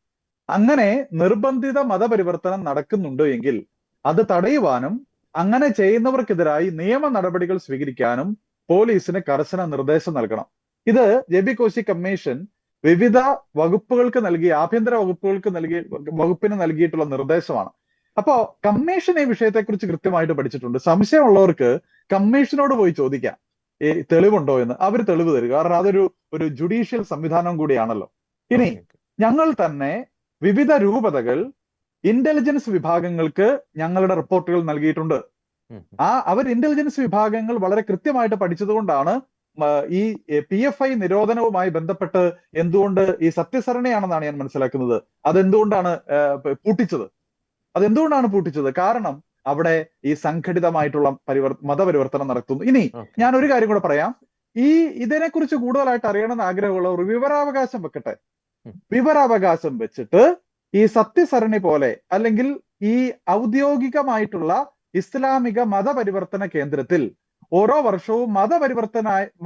അങ്ങനെ നിർബന്ധിത മതപരിവർത്തനം നടക്കുന്നുണ്ട് എങ്കിൽ അത് തടയുവാനും അങ്ങനെ ചെയ്യുന്നവർക്കെതിരായി നിയമ നടപടികൾ സ്വീകരിക്കാനും പോലീസിന് കർശന നിർദ്ദേശം നൽകണം. ഇത് JB കോശി കമ്മീഷൻ വിവിധ വകുപ്പുകൾക്ക് ആഭ്യന്തര വകുപ്പിന് നൽകിയിട്ടുള്ള നിർദ്ദേശമാണ്. അപ്പോ കമ്മീഷൻ ഈ വിഷയത്തെക്കുറിച്ച് കൃത്യമായിട്ട് പഠിച്ചിട്ടുണ്ട്. സംശയമുള്ളവർക്ക് കമ്മീഷനോട് പോയി ചോദിക്കാം ഈ തെളിവുണ്ടോ എന്ന്. അവർ തെളിവ് തരും. കാരണം അതൊരു ജുഡീഷ്യൽ സംവിധാനം കൂടിയാണല്ലോ. ഇനി ഞങ്ങൾ തന്നെ വിവിധ രൂപതകൾ ഇന്റലിജൻസ് വിഭാഗങ്ങൾക്ക് ഞങ്ങളുടെ റിപ്പോർട്ടുകൾ നൽകിയിട്ടുണ്ട്. അവർ ഇന്റലിജൻസ് വിഭാഗങ്ങൾ വളരെ കൃത്യമായിട്ട് പഠിച്ചതുകൊണ്ടാണ് ഈ PFI നിരോധനവുമായി ബന്ധപ്പെട്ട് എന്തുകൊണ്ട് ഈ സത്യസരണിയാണെന്നാണ് ഞാൻ മനസ്സിലാക്കുന്നത്, അതെന്തുകൊണ്ടാണ് പൂട്ടിച്ചത്? കാരണം അവിടെ ഈ സംഘടിതമായിട്ടുള്ള മതപരിവർത്തനം നടത്തുന്നു. ഇനി ഞാൻ ഒരു കാര്യം കൂടെ പറയാം. ഇതിനെക്കുറിച്ച് കൂടുതലായിട്ട് അറിയണമെന്ന് ആഗ്രഹമുള്ളവർ വിവരാവകാശം വെക്കട്ടെ. വിവരാവകാശം വെച്ചിട്ട് ഈ സത്യസരണി പോലെ അല്ലെങ്കിൽ ഈ ഔദ്യോഗികമായിട്ടുള്ള ഇസ്ലാമിക മതപരിവർത്തന കേന്ദ്രത്തിൽ ഓരോ വർഷവും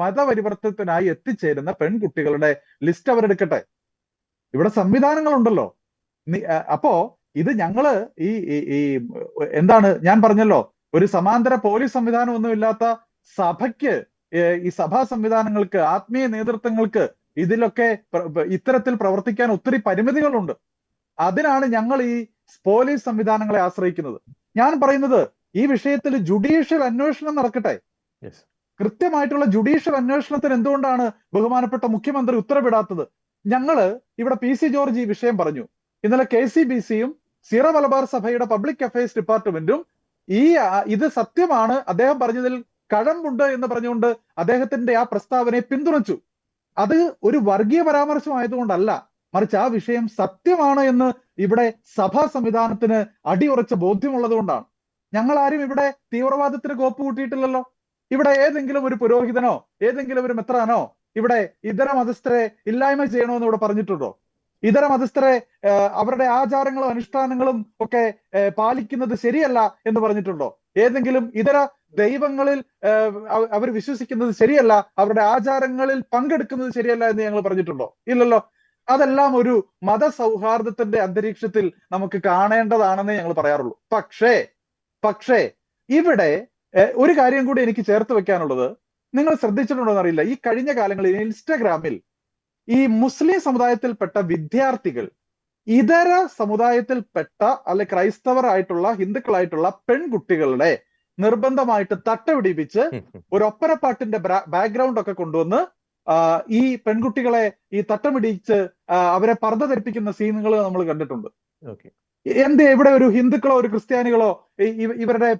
മതപരിവർത്തനത്തിനായി എത്തിച്ചേരുന്ന പെൺകുട്ടികളുടെ ലിസ്റ്റ് അവരെടുക്കട്ടെ. ഇവിടെ സംവിധാനങ്ങളുണ്ടല്ലോ. അപ്പോ ഇത് ഞങ്ങള് ഈ എന്താണ് ഞാൻ പറഞ്ഞല്ലോ, ഒരു സമാന്തര പോലീസ് സംവിധാനം ഒന്നും ഇല്ലാത്ത സഭയ്ക്ക്, ഈ സഭാ സംവിധാനങ്ങൾക്ക്, ആത്മീയ നേതൃത്വങ്ങൾക്ക് ഇതിലൊക്കെ ഇത്തരത്തിൽ പ്രവർത്തിക്കാൻ ഒത്തിരി പരിമിതികളുണ്ട്. അതിനാണ് ഞങ്ങൾ ഈ പോലീസ് സംവിധാനങ്ങളെ ആശ്രയിക്കുന്നത്. ഞാൻ പറയുന്നത് ഈ വിഷയത്തിൽ ജുഡീഷ്യൽ അന്വേഷണം നടക്കട്ടെ. Yes. കൃത്യമായിട്ടുള്ള ജുഡീഷ്യൽ അന്വേഷണത്തിന് എന്തുകൊണ്ടാണ് ബഹുമാനപ്പെട്ട മുഖ്യമന്ത്രി ഉത്തരവിടാത്തത്? ഞങ്ങള് ഇവിടെ PC ജോർജ് ഈ വിഷയം പറഞ്ഞു. ഇന്നലെ KCBCയും സീറോ മലബാർ സഭയുടെ പബ്ലിക് അഫയേഴ്സ് ഡിപ്പാർട്ട്മെന്റും ഇത് സത്യമാണ്, അദ്ദേഹം പറഞ്ഞതിൽ കഴമ്പുണ്ട് എന്ന് പറഞ്ഞുകൊണ്ട് അദ്ദേഹത്തിന്റെ ആ പ്രസ്താവനയെ പിന്തുണച്ചു. അത് ഒരു വർഗീയ പരാമർശമായതുകൊണ്ടല്ല, മറിച്ച് ആ വിഷയം സത്യമാണ് എന്ന് ഇവിടെ സഭാ സംവിധാനത്തിന് അടിയുറച്ച ബോധ്യമുള്ളത് കൊണ്ടാണ്. ഞങ്ങൾ ആരും ഇവിടെ തീവ്രവാദത്തിന് കോപ്പ് കൂട്ടിയിട്ടില്ലല്ലോ. ഇവിടെ ഏതെങ്കിലും ഒരു പുരോഹിതനോ ഏതെങ്കിലും ഒരു മെത്രാനോ ഇവിടെ ഇതര മതസ്ഥരെ ഇല്ലായ്മ ചെയ്യണമെന്ന് ഇവിടെ പറഞ്ഞിട്ടുണ്ടോ? ഇതര മതസ്ഥരെ അവരുടെ ആചാരങ്ങളും അനുഷ്ഠാനങ്ങളും ഒക്കെ പാലിക്കുന്നത് ശരിയല്ല എന്ന് പറഞ്ഞിട്ടുണ്ടോ? ഏതെങ്കിലും ഇതര ദൈവങ്ങളിൽ അവർ വിശ്വസിക്കുന്നത് ശരിയല്ല, അവരുടെ ആചാരങ്ങളിൽ പങ്കെടുക്കുന്നത് ശരിയല്ല എന്ന് ഞങ്ങൾ പറഞ്ഞിട്ടുണ്ടോ? ഇല്ലല്ലോ. അതെല്ലാം ഒരു മതസൗഹാർദ്ദത്തിന്റെ അന്തരീക്ഷത്തിൽ നമുക്ക് കാണേണ്ടതാണെന്നേ ഞങ്ങൾ പറയാറുള്ളൂ. പക്ഷേ ഇവിടെ ഒരു കാര്യം കൂടി എനിക്ക് ചേർത്ത് വെക്കാനുള്ളത്, നിങ്ങൾ ശ്രദ്ധിച്ചിട്ടുണ്ടോ എന്നറിയില്ല, ഈ കഴിഞ്ഞ കാലങ്ങളിൽ ഇൻസ്റ്റഗ്രാമിൽ ഈ മുസ്ലിം സമുദായത്തിൽപ്പെട്ട വിദ്യാർത്ഥികൾ ഇതര സമുദായത്തിൽപ്പെട്ട അല്ലെ ക്രൈസ്തവരായിട്ടുള്ള ഹിന്ദുക്കളായിട്ടുള്ള പെൺകുട്ടികളുടെ നിർബന്ധമായിട്ട് തട്ടപിടിപ്പിച്ച് ഒരു ഒപ്പനപ്പാട്ടിന്റെ ബാക്ക്ഗ്രൗണ്ട് ഒക്കെ കൊണ്ടുവന്ന് ഈ പെൺകുട്ടികളെ ഈ തട്ടമിടിച്ച് അവരെ പർദ്ദ ധരിപ്പിക്കുന്ന സീനുകൾ നമ്മൾ കണ്ടിട്ടുണ്ട്. ഇവിടെ ഒരു ഹിന്ദുക്കളോ ഒരു ക്രിസ്ത്യാനികളോ ഇവരുടെ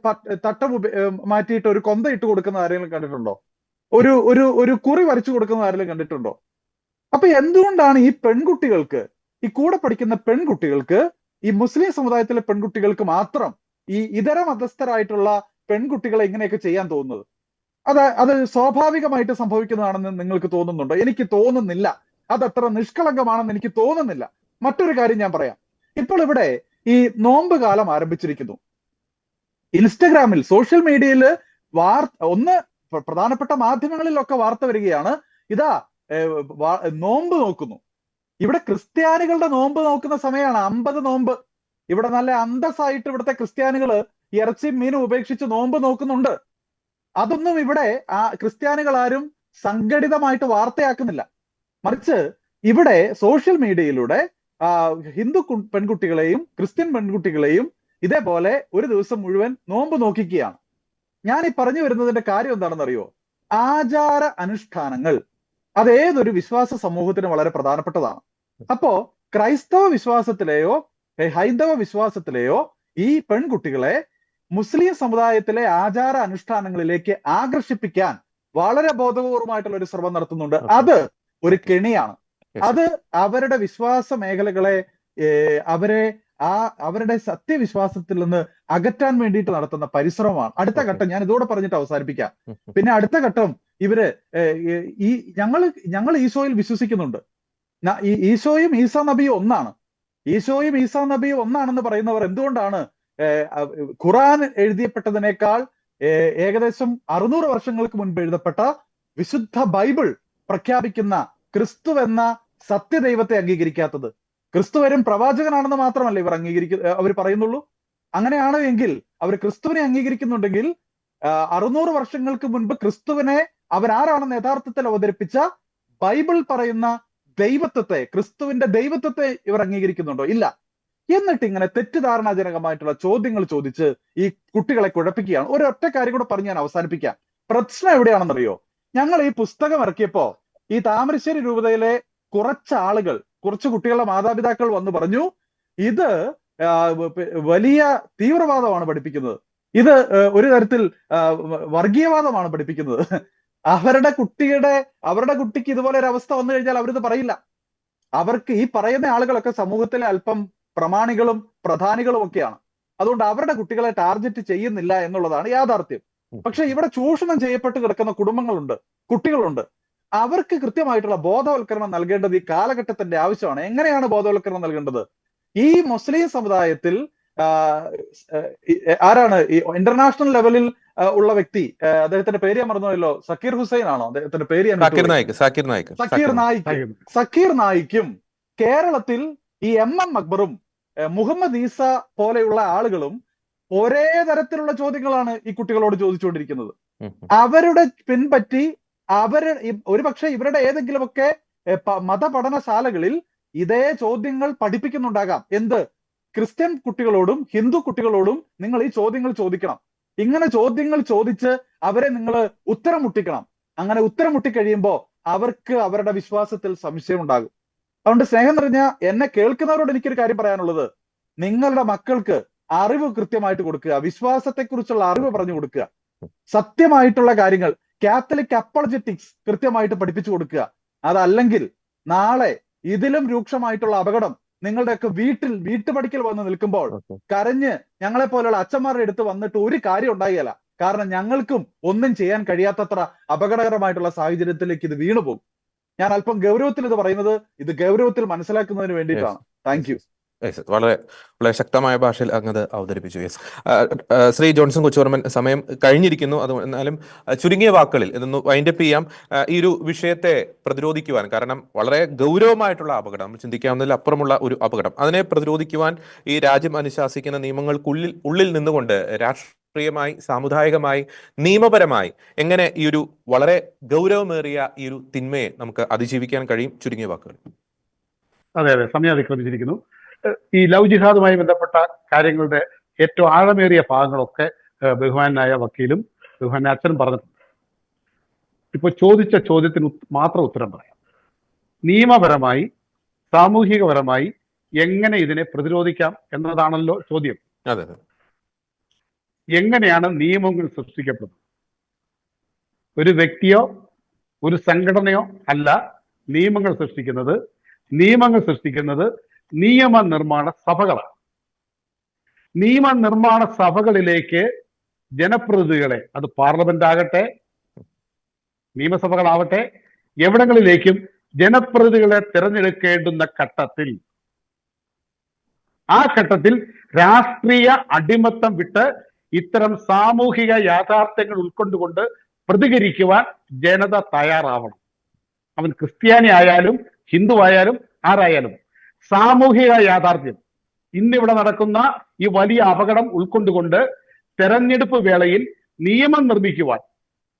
തട്ടം മാറ്റിയിട്ട് ഒരു കൊന്ത ഇട്ട് കൊടുക്കുന്ന ആരെങ്കിലും കണ്ടിട്ടുണ്ടോ? ഒരു കുറി വരച്ചു കൊടുക്കുന്ന ആരെങ്കിലും കണ്ടിട്ടുണ്ടോ? അപ്പൊ എന്തുകൊണ്ടാണ് ഈ പെൺകുട്ടികൾക്ക്, ഈ കൂടെ പഠിക്കുന്ന പെൺകുട്ടികൾക്ക്, ഈ മുസ്ലിം സമുദായത്തിലെ പെൺകുട്ടികൾക്ക് മാത്രം ഈ ഇതര മതസ്ഥരായിട്ടുള്ള പെൺകുട്ടികളെ ഇങ്ങനെയൊക്കെ ചെയ്യാൻ തോന്നുന്നത്? അത് സ്വാഭാവികമായിട്ട് സംഭവിക്കുന്നതാണെന്ന് നിങ്ങൾക്ക് തോന്നുന്നുണ്ടോ? എനിക്ക് തോന്നുന്നില്ല. അതത്ര നിഷ്കളങ്കമാണെന്ന് എനിക്ക് തോന്നുന്നില്ല. മറ്റൊരു കാര്യം ഞാൻ പറയാം. ഇപ്പോൾ ഇവിടെ ഈ നോമ്പ് കാലം ആരംഭിച്ചിരിക്കുന്നു. ഇൻസ്റ്റഗ്രാമിൽ സോഷ്യൽ മീഡിയയിൽ ഒന്ന് പ്രധാനപ്പെട്ട മാധ്യമങ്ങളിലൊക്കെ വാർത്ത വരികയാണ്, ഇതാ നോമ്പ് നോക്കുന്നു. ഇവിടെ ക്രിസ്ത്യാനികളുടെ നോമ്പ് നോക്കുന്ന സമയമാണ്, 50 നോമ്പ്. ഇവിടെ നല്ല അന്തസ്സായിട്ട് ഇവിടുത്തെ ക്രിസ്ത്യാനികള് ഇറച്ചിയും മീനും ഉപേക്ഷിച്ച് നോമ്പ് നോക്കുന്നുണ്ട്. അതൊന്നും ഇവിടെ ക്രിസ്ത്യാനികൾ ആരും സംഘടിതമായിട്ട് വാർത്തയാക്കുന്നില്ല. മറിച്ച് ഇവിടെ സോഷ്യൽ മീഡിയയിലൂടെ ഹിന്ദു പെൺകുട്ടികളെയും ക്രിസ്ത്യൻ പെൺകുട്ടികളെയും ഇതേപോലെ ഒരു ദിവസം മുഴുവൻ നോമ്പ് നോക്കിക്കുകയാണ്. ഞാൻ ഈ പറഞ്ഞു വരുന്നതിന്റെ കാര്യം എന്താണെന്ന് അറിയോ? ആചാര അനുഷ്ഠാനങ്ങൾ അതേതൊരു വിശ്വാസ സമൂഹത്തിന് വളരെ പ്രധാനപ്പെട്ടതാണ്. അപ്പോ ക്രൈസ്തവ വിശ്വാസത്തിലെയോ ഹൈന്ദവ വിശ്വാസത്തിലെയോ ഈ പെൺകുട്ടികളെ മുസ്ലിം സമുദായത്തിലെ ആചാര അനുഷ്ഠാനങ്ങളിലേക്ക് ആകർഷിപ്പിക്കാൻ വളരെ ബോധപൂർവമായിട്ടുള്ള ഒരു ശ്രമം നടത്തുന്നുണ്ട്. അത് ഒരു കെണിയാണ്. അത് അവരുടെ വിശ്വാസ മേഖലകളെ അവരുടെ സത്യവിശ്വാസത്തിൽ നിന്ന് അകറ്റാൻ വേണ്ടിയിട്ട് നടത്തുന്ന പരിശ്രമമാണ്. അടുത്ത ഘട്ടം ഞാൻ ഇതോടെ പറഞ്ഞിട്ട് അവസാനിപ്പിക്കാം. പിന്നെ അടുത്ത ഘട്ടം ഇവര് ഞങ്ങൾ ഈശോയിൽ വിശ്വസിക്കുന്നുണ്ട്. ഈശോയും ഈസാ നബിയും ഒന്നാണ്. ഈശോയും ഈസാ നബിയും ഒന്നാണെന്ന് പറയുന്നവർ എന്തുകൊണ്ടാണ് ഖുറാൻ എഴുതിയപ്പെട്ടതിനേക്കാൾ ഏകദേശം 600 വർഷങ്ങൾക്ക് മുൻപ് എഴുതപ്പെട്ട വിശുദ്ധ ബൈബിൾ പ്രഖ്യാപിക്കുന്ന ക്രിസ്തു എന്ന സത്യദൈവത്തെ അംഗീകരിക്കാത്തത്? ക്രിസ്തു വരും പ്രവാചകനാണെന്ന് മാത്രമല്ല അവർ പറയുന്നുള്ളൂ. അങ്ങനെയാണ് എങ്കിൽ അവർ ക്രിസ്തുവിനെ അംഗീകരിക്കുന്നുണ്ടെങ്കിൽ 600 വർഷങ്ങൾക്ക് മുൻപ് ക്രിസ്തുവിനെ അവരാരാണെന്ന് യഥാർത്ഥത്തിൽ അവതരിപ്പിച്ച ബൈബിൾ പറയുന്ന ദൈവത്വത്തെ, ക്രിസ്തുവിന്റെ ദൈവത്വത്തെ ഇവർ അംഗീകരിക്കുന്നുണ്ടോ? ഇല്ല. എന്നിട്ട് ഇങ്ങനെ തെറ്റിദ്ധാരണാജനകമായിട്ടുള്ള ചോദ്യങ്ങൾ ചോദിച്ച് ഈ കുട്ടികളെ കുഴപ്പിക്കുകയാണ്. ഒരൊറ്റ കാര്യം കൂടെ പറഞ്ഞ് ഞാൻ അവസാനിപ്പിക്കാം. പ്രശ്നം എവിടെയാണെന്നറിയോ? ഞങ്ങൾ ഈ പുസ്തകം ഇറക്കിയപ്പോ ഈ താമരശ്ശേരി രൂപതയിലെ കുറച്ച് കുട്ടികളുടെ മാതാപിതാക്കൾ വന്ന് പറഞ്ഞു, ഇത് വലിയ തീവ്രവാദമാണ് പഠിപ്പിക്കുന്നത്, ഇത് ഒരു തരത്തിൽ വർഗീയവാദമാണ് പഠിപ്പിക്കുന്നത്. അവരുടെ കുട്ടിക്ക് ഇതുപോലെ ഒരു അവസ്ഥ വന്നു കഴിഞ്ഞാൽ അവരിത് പറയില്ല. അവർക്ക് ഈ പറയുന്ന ആളുകളൊക്കെ സമൂഹത്തിലെ അല്പം പ്രമാണികളും പ്രധാനികളും ഒക്കെയാണ്. അതുകൊണ്ട് അവരുടെ കുട്ടികളെ ടാർഗറ്റ് ചെയ്യുന്നില്ല എന്നുള്ളതാണ് യാഥാർത്ഥ്യം. പക്ഷെ ഇവിടെ ചൂഷണം ചെയ്യപ്പെട്ട് കിടക്കുന്ന കുട്ടികളുണ്ട്. അവർക്ക് കൃത്യമായിട്ടുള്ള ബോധവൽക്കരണം നൽകേണ്ടത് ഈ കാലഘട്ടത്തിന്റെ ആവശ്യമാണ്. എങ്ങനെയാണ് ബോധവൽക്കരണം നൽകേണ്ടത്? ഈ മുസ്ലിം സമുദായത്തിൽ ആരാണ് ഈ ഇന്റർനാഷണൽ ലെവലിൽ ഉള്ള വ്യക്തി, അദ്ദേഹത്തിന്റെ പേര് ഞാൻ മറന്നുപോയല്ലോ, സക്കീർ ഹുസൈൻ ആണോ അദ്ദേഹത്തിന്റെ പേര്? സക്കീർ നായിക്കും കേരളത്തിൽ ഈ MM അക്ബറും മുഹമ്മദ് ഈസ പോലെയുള്ള ആളുകളും ഒരേ തരത്തിലുള്ള ചോദ്യങ്ങളാണ് ഈ കുട്ടികളോട് ചോദിച്ചുകൊണ്ടിരിക്കുന്നത്. അവരുടെ പിൻപറ്റി ഒരുപക്ഷെ ഇവരുടെ ഏതെങ്കിലുമൊക്കെ മതപഠനശാലകളിൽ ഇതേ ചോദ്യങ്ങൾ പഠിപ്പിക്കുന്നുണ്ടാകാം. എന്ത്? ക്രിസ്ത്യൻ കുട്ടികളോടും ഹിന്ദു കുട്ടികളോടും നിങ്ങൾ ഈ ചോദ്യങ്ങൾ ചോദിക്കണം. ഇങ്ങനെ ചോദ്യങ്ങൾ ചോദിച്ച് അവരെ നിങ്ങൾ ഉത്തരം മുട്ടിക്കണം. അങ്ങനെ ഉത്തരം മുട്ടിക്കഴിയുമ്പോൾ അവർക്ക് അവരുടെ വിശ്വാസത്തിൽ സംശയം ഉണ്ടാകും. അതുകൊണ്ട് സ്നേഹം നിറഞ്ഞ എന്നെ കേൾക്കുന്നവരോട് എനിക്കൊരു കാര്യം പറയാനുള്ളത്, നിങ്ങളുടെ മക്കൾക്ക് അറിവ് കൃത്യമായിട്ട് കൊടുക്കുക, വിശ്വാസത്തെക്കുറിച്ചുള്ള അറിവ് പറഞ്ഞു കൊടുക്കുക, സത്യമായിട്ടുള്ള കാര്യങ്ങൾ, കാത്തലിക് അപ്പോളജറ്റിക്സ് കൃത്യമായിട്ട് പഠിപ്പിച്ചു കൊടുക്കുക. അതല്ലെങ്കിൽ നാളെ ഇതിലും രൂക്ഷമായിട്ടുള്ള അപകടം നിങ്ങളുടെയൊക്കെ വീട്ടുപടിക്കൽ വന്ന് നിൽക്കുമ്പോൾ കരഞ്ഞ് ഞങ്ങളെ പോലെയുള്ള അച്ഛന്മാരുടെ അടുത്ത് വന്നിട്ട് ഒരു കാര്യം ഉണ്ടായില്ല. കാരണം ഞങ്ങൾക്കും ഒന്നും ചെയ്യാൻ കഴിയാത്തത്ര അപകടകരമായിട്ടുള്ള സാഹചര്യത്തിലേക്ക് ഇത് വീണുപോകും. ഞാൻ അല്പം ഗൗരവത്തിൽ ഇത് പറയുന്നത്, ഇത് ഗൗരവത്തിൽ മനസ്സിലാക്കുന്നതിന് വേണ്ടിയിട്ടാണ്. Thank you. വളരെ വളരെ ശക്തമായ ഭാഷയിൽ അങ്ങത് അവതരിപ്പിച്ചു. യെസ്, ശ്രീ ജോൺസൺ കൊച്ചുപറമ്പൻ, സമയം കഴിഞ്ഞിരിക്കുന്നു. അത് എന്നാലും ചുരുങ്ങിയ വാക്കുകളിൽ ഇതൊന്ന് വൈൻഡപ്പ് ചെയ്യാം. ഈ ഒരു വിഷയത്തെ പ്രതിരോധിക്കുവാൻ, കാരണം വളരെ ഗൗരവമായിട്ടുള്ള അപകടം, നമ്മൾ ചിന്തിക്കാവുന്നതിൽ അപ്പുറമുള്ള ഒരു അപകടം, അതിനെ പ്രതിരോധിക്കുവാൻ ഈ രാജ്യം അനുശാസിക്കുന്ന നിയമങ്ങൾക്കുള്ളിൽ നിന്നുകൊണ്ട് രാഷ്ട്രീയമായി, സാമുദായികമായി, നിയമപരമായി എങ്ങനെ ഈ ഒരു വളരെ ഗൗരവമേറിയ ഈ ഒരു തിന്മയെ നമുക്ക് അതിജീവിക്കാൻ കഴിയും? ചുരുങ്ങിയ വാക്കുകൾ. അതെ, സമയം അതിക്രമിച്ചിരിക്കുന്നു. ഈ ലവ് ജിഹാദുമായി ബന്ധപ്പെട്ട കാര്യങ്ങളുടെ ഏറ്റവും ആഴമേറിയ ഭാഗങ്ങളൊക്കെ ബഹുമാനായ വക്കീലും ബഹുമാനായ അച്ഛനും പറഞ്ഞിട്ടുണ്ട്. ഇപ്പൊ ചോദിച്ച ചോദ്യത്തിന് മാത്രം ഉത്തരം പറയാം. നിയമപരമായി, സാമൂഹികപരമായി എങ്ങനെ ഇതിനെ പ്രതിരോധിക്കാം എന്നതാണല്ലോ ചോദ്യം. അതെ, എങ്ങനെയാണ് നിയമങ്ങൾ സൃഷ്ടിക്കപ്പെടുന്നത്? ഒരു വ്യക്തിയോ ഒരു സംഘടനയോ അല്ല നിയമങ്ങൾ സൃഷ്ടിക്കുന്നത്. നിയമങ്ങൾ സൃഷ്ടിക്കുന്നത് നിയമനിർമ്മാണ സഭകളാണ്. നിയമനിർമ്മാണ സഭകളിലേക്ക് ജനപ്രതിനിധികളെ, അത് പാർലമെന്റ് ആകട്ടെ, നിയമസഭകളാവട്ടെ, എവിടങ്ങളിലേക്കും ജനപ്രതിനിധികളെ തിരഞ്ഞെടുക്കേണ്ടുന്ന ഘട്ടത്തിൽ, ആ ഘട്ടത്തിൽ രാഷ്ട്രീയ അടിമത്തം വിട്ട് ഇത്തരം സാമൂഹിക യാഥാർത്ഥ്യങ്ങൾ ഉൾക്കൊണ്ടുകൊണ്ട് പ്രതികരിക്കുവാൻ ജനത തയ്യാറാവണം. അവൻ ക്രിസ്ത്യാനി ആയാലും ഹിന്ദു ആയാലും ആരായാലും സാമൂഹിക യാഥാർത്ഥ്യം, ഇന്നിവിടെ നടക്കുന്ന ഈ വലിയ അപകടം ഉൾക്കൊണ്ടുകൊണ്ട് തെരഞ്ഞെടുപ്പ് വേളയിൽ നിയമം നിർമ്മിക്കുവാൻ,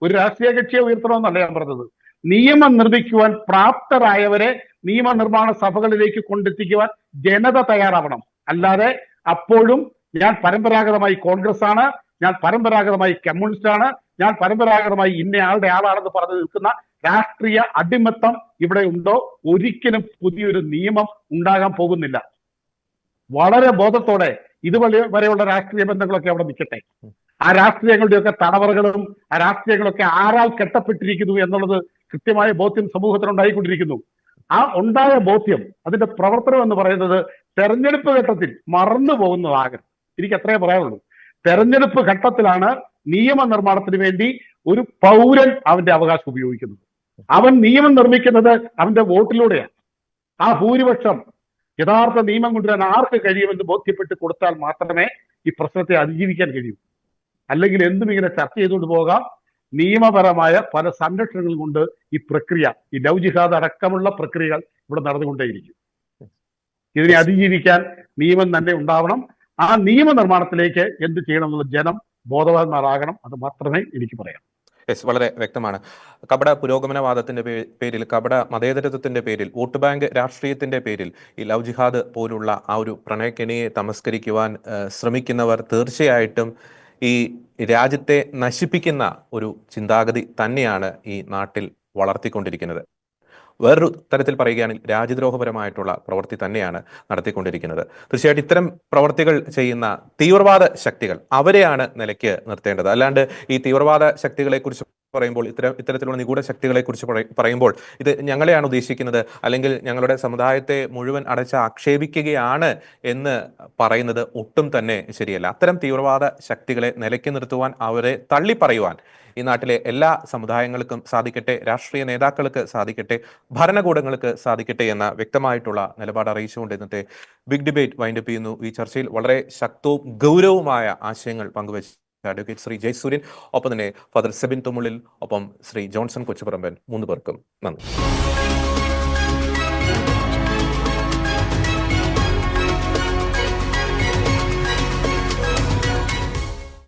ഒരു രാഷ്ട്രീയ കക്ഷിയെ ഉയർത്തണമെന്നല്ല ഞാൻ പറഞ്ഞത്, നിയമം നിർമ്മിക്കുവാൻ പ്രാപ്തരായവരെ നിയമനിർമ്മാണ സഭകളിലേക്ക് കൊണ്ടെത്തിക്കുവാൻ ജനത തയ്യാറാവണം. അല്ലാതെ അപ്പോഴും ഞാൻ പരമ്പരാഗതമായി കോൺഗ്രസ് ആണ്, ഞാൻ പരമ്പരാഗതമായി കമ്മ്യൂണിസ്റ്റ് ആണ്, ഞാൻ പരമ്പരാഗതമായി ഇന്നയാളുടെ ആളാണെന്ന് പറഞ്ഞു നിൽക്കുന്ന രാഷ്ട്രീയ അടിമത്തം ഇവിടെ ഉണ്ടോ? ഒരിക്കലും പുതിയൊരു നിയമം ഉണ്ടാകാൻ പോകുന്നില്ല. വളരെ ബോധത്തോടെ ഇതുവരെയുള്ള രാഷ്ട്രീയ ബന്ധങ്ങളൊക്കെ അവിടെ നിൽക്കട്ടെ. ആ രാഷ്ട്രീയങ്ങളുടെയൊക്കെ തടവറകളും ആ രാഷ്ട്രീയങ്ങളൊക്കെ ആരാൽ കെട്ടപ്പെട്ടിരിക്കുന്നു എന്നുള്ളത് കൃത്യമായ ബോധ്യം സമൂഹത്തിനുണ്ടായിക്കൊണ്ടിരിക്കുന്നു. ആ ഉണ്ടായ ബോധ്യം, അതിന്റെ പ്രവർത്തനം എന്ന് പറയുന്നത് തെരഞ്ഞെടുപ്പ് ഘട്ടത്തിൽ മറന്നു പോകുന്നതാകരുത്. എനിക്ക് അത്രേ പറയാനുള്ളൂ. തെരഞ്ഞെടുപ്പ് ഘട്ടത്തിലാണ് നിയമനിർമ്മാണത്തിന് വേണ്ടി ഒരു പൗരൻ അവന്റെ അവകാശം ഉപയോഗിക്കുന്നത്. അവൻ നിയമം നിർമ്മിക്കുന്നത് അവന്റെ വോട്ടിലൂടെയാണ്. ആ ഭൂരിപക്ഷം യഥാർത്ഥ നിയമം കൊണ്ടുവരാൻ ആർക്ക് കഴിയുമെന്ന് ബോധ്യപ്പെട്ട് കൊടുത്താൽ മാത്രമേ ഈ പ്രശ്നത്തെ അതിജീവിക്കാൻ കഴിയൂ. അല്ലെങ്കിൽ എന്തും ഇങ്ങനെ ചർച്ച ചെയ്തുകൊണ്ട് പോകാം. നിയമപരമായ പല സംരക്ഷണങ്ങൾ കൊണ്ട് ഈ പ്രക്രിയ, ഈ ലവ് ജിഹാദ് അടക്കമുള്ള പ്രക്രിയകൾ ഇവിടെ നടന്നുകൊണ്ടേയിരിക്കും. ഇതിനെ അതിജീവിക്കാൻ നിയമം തന്നെ ഉണ്ടാവണം. ആ നിയമനിർമ്മാണത്തിലേക്ക് എന്ത് ചെയ്യണം എന്നുള്ള ജനം ബോധവാന്മാരാകണം. അത് മാത്രമേ എനിക്ക് പറയാം. യെസ്, വളരെ വ്യക്തമാണ്. കപട പുരോഗമനവാദത്തിന്റെ പേരിൽ, കപട മതേതരത്വത്തിന്റെ പേരിൽ, വോട്ട് ബാങ്ക് രാഷ്ട്രീയത്തിന്റെ പേരിൽ ഈ ലവ് ജിഹാദ് പോലുള്ള ആ ഒരു പ്രണയക്കെണിയെ തമസ്കരിക്കുവാൻ ശ്രമിക്കുന്നവർ തീർച്ചയായിട്ടും ഈ രാജ്യത്തെ നശിപ്പിക്കുന്ന ഒരു ചിന്താഗതി തന്നെയാണ് ഈ നാട്ടിൽ വളർത്തിക്കൊണ്ടിരിക്കുന്നത്. വേറൊരു തരത്തിൽ പറയുകയാണെങ്കിൽ രാജ്യദ്രോഹപരമായിട്ടുള്ള പ്രവൃത്തി തന്നെയാണ് നടത്തിക്കൊണ്ടിരിക്കുന്നത്. തീർച്ചയായിട്ടും ഇത്തരം പ്രവർത്തികൾ ചെയ്യുന്ന തീവ്രവാദ ശക്തികൾ, അവരെയാണ് നിലയ്ക്ക് നിർത്തേണ്ടത്. അല്ലാണ്ട് ഈ തീവ്രവാദ ശക്തികളെ കുറിച്ച് പറയുമ്പോൾ, ഇത്തരത്തിലുള്ള നിഗൂഢ ശക്തികളെ കുറിച്ച് പറയുമ്പോൾ ഇത് ഞങ്ങളെയാണ് ഉദ്ദേശിക്കുന്നത്, അല്ലെങ്കിൽ ഞങ്ങളുടെ സമുദായത്തെ മുഴുവൻ അടച്ച് ആക്ഷേപിക്കുകയാണ് എന്ന് പറയുന്നത് ഒട്ടും തന്നെ ശരിയല്ല. അത്തരം തീവ്രവാദ ശക്തികളെ നിലയ്ക്ക് നിർത്തുവാൻ, അവരെ തള്ളിപ്പറയുവാൻ ഈ നാട്ടിലെ എല്ലാ സമുദായങ്ങൾക്കും സാധിക്കട്ടെ, രാഷ്ട്രീയ നേതാക്കൾക്ക് സാധിക്കട്ടെ, ഭരണകൂടങ്ങൾക്ക് സാധിക്കട്ടെ എന്ന വ്യക്തമായിട്ടുള്ള നിലപാട് അറിയിച്ചുകൊണ്ട് ഇന്നത്തെ ബിഗ് ഡിബേറ്റ് വൈൻഡപ്പ് ചെയ്യുന്നു. ഈ ചർച്ചയിൽ വളരെ ശക്തവും ഗൗരവമായ ആശയങ്ങൾ പങ്കുവച്ച അഡ്വക്കേറ്റ് ശ്രീ ജയസൂര്യൻ, ഒപ്പം തന്നെ ഫാദർ സെബിൻ തുമ്മുള്ളിൽ, ഒപ്പം ശ്രീ ജോൺസൺ കൊച്ചുപറമ്പൻ, 3 പേർക്കും നന്ദി.